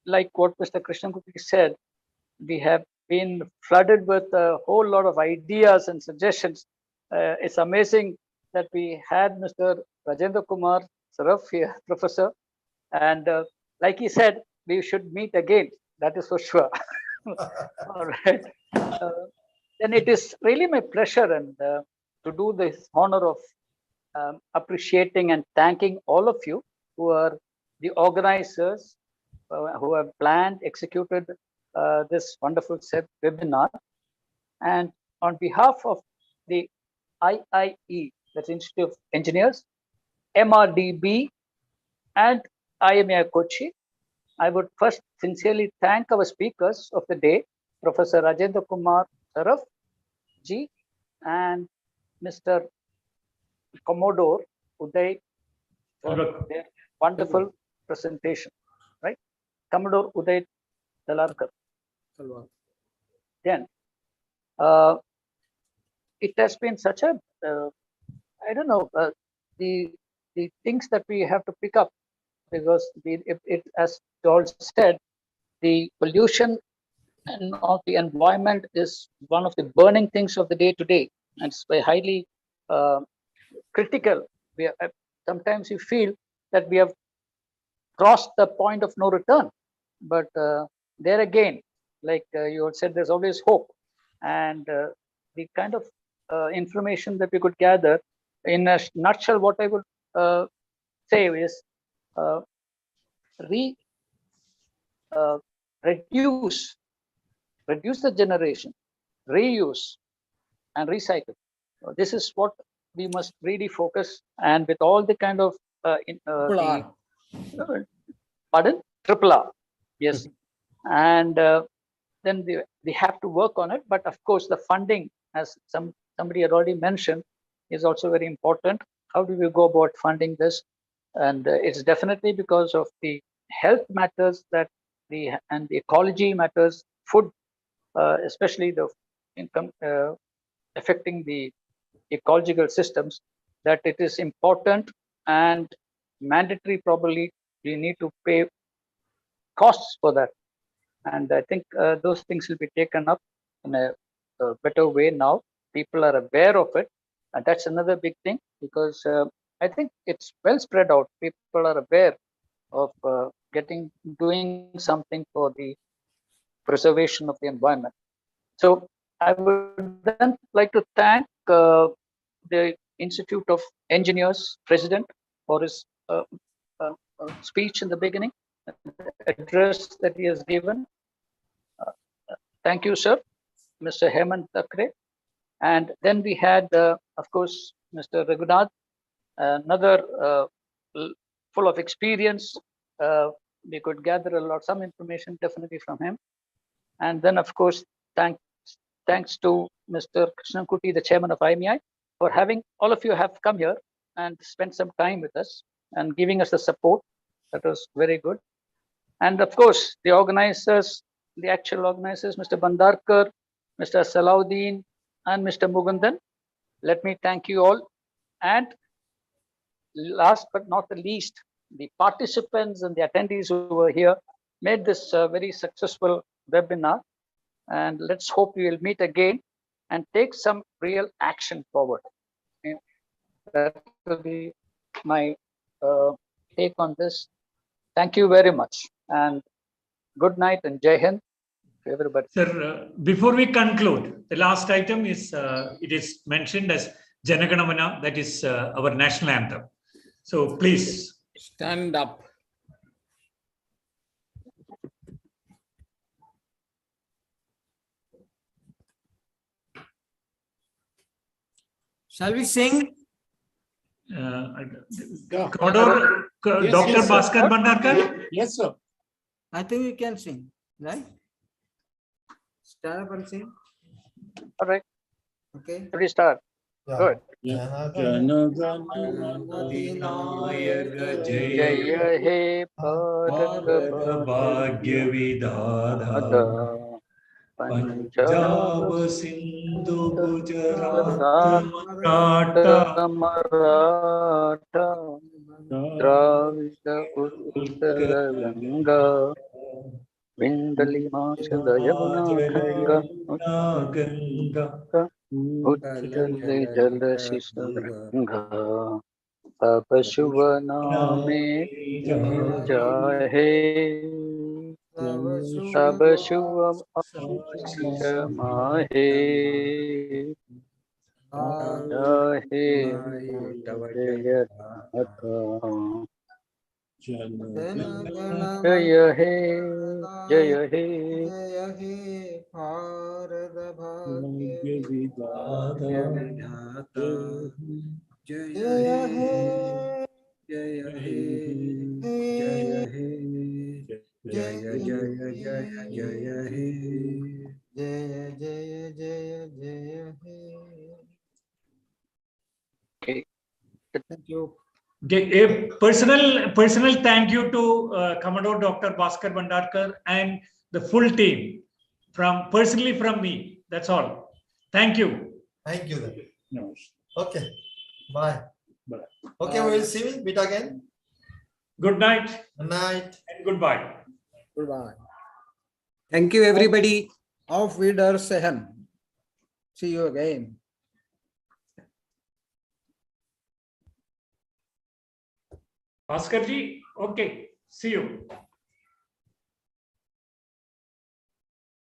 like what Mr. Krishnamurthy said, we have been flooded with a whole lot of ideas and suggestions. It's amazing that we had Mr. Rajendra Kumar Saraf here, Professor, and like he said, we should meet again. That is for sure. All right. Then it is really my pleasure and to do this honor of appreciating and thanking all of you who are the organizers who have planned, executed this wonderful webinar. And on behalf of the IIE, that's Institute of Engineers, MRDB, and IMEI Kochi, I would first sincerely thank our speakers of the day, Professor Rajendra Kumar Saraf ji and Mr. Commodore Uday for their wonderful presentation, right? Commodore Uday Dalarkar. Then it has been such a, I don't know, the things that we have to pick up, because as George said, the pollution of the environment is one of the burning things of the day to day, and it's very highly critical. Sometimes you feel that we have crossed the point of no return, but there again, like you had said, there's always hope, and the kind of information that we could gather, in a nutshell, what I would say is reduce the generation, reuse, and recycle. This is what we must really focus, and with all the kind of pardon? Triple R, yes. And then we have to work on it. But of course, the funding, as somebody had already mentioned, is also very important. How do we go about funding this? And it's definitely because of the health matters and the ecology matters, food, especially the income affecting the ecological systems, that it is important and mandatory. Probably we need to pay costs for that, and I think those things will be taken up in a better way now. People are aware of it, and that's another big thing, because I think it's well spread out. People are aware of doing something for the preservation of the environment. So I would then like to thank the Institute of Engineers President for his speech in the beginning, address that he has given. Thank you, sir, Mr. Hemant Thakre. And then we had, of course, Mr. Raghunath, another full of experience. We could gather some information definitely from him. And then, of course, thanks to Mr. Krishnankuti, the chairman of IMEI, for having all of you have come here and spent some time with us and giving us the support. That was very good. And of course, the organizers, the actual organizers, Mr. Bhandarkar, Mr. Salahuddin, and Mr. Mugundan. Let me thank you all. And last but not the least, the participants and the attendees who were here made this very successful webinar. And let's hope we will meet again and take some real action forward. And that will be my take on this. Thank you very much, and good night and Jai Hind to everybody. Sir, before we conclude, the last item is, it is mentioned as Jana Gana Mana, that is our national anthem. So please. Stand up. Shall we sing? Dr. Bhaskar Bhandarkar? Yes, sir. I think we can sing, right? Stand up and sing. All right. Okay. Should we start? Good. Jaya He Bharat Bhagya Vidhata Punjab Sindhu Gujarat Maratha Dravida Uttara Ganga Vindali Machada Yamuna Ganga Uttali Jala Shisanga Papa Shubhaname Jahe Sab Shubham Mahe Jahe Jaya Atha Jaya He Jaya He Jaya He Bharat Bhagya Vidhata. Jaya He Jaya He, Jaya He, Jaya Jaya Jaya Jaya He. Jaya Jaya Jaya Jaya He. Okay. Thank you. A personal thank you to Commodore Dr. Bhaskar Bhandarkar and the full team, personally from me. That's all. Thank you. Thank you then. No. Okay. Bye. Bye. Okay, we will see we meet again. Good night Good night. and goodbye. Goodbye. Thank you, everybody. Auf Wiedersehen. See you again. Bhaskar ji, okay. See you.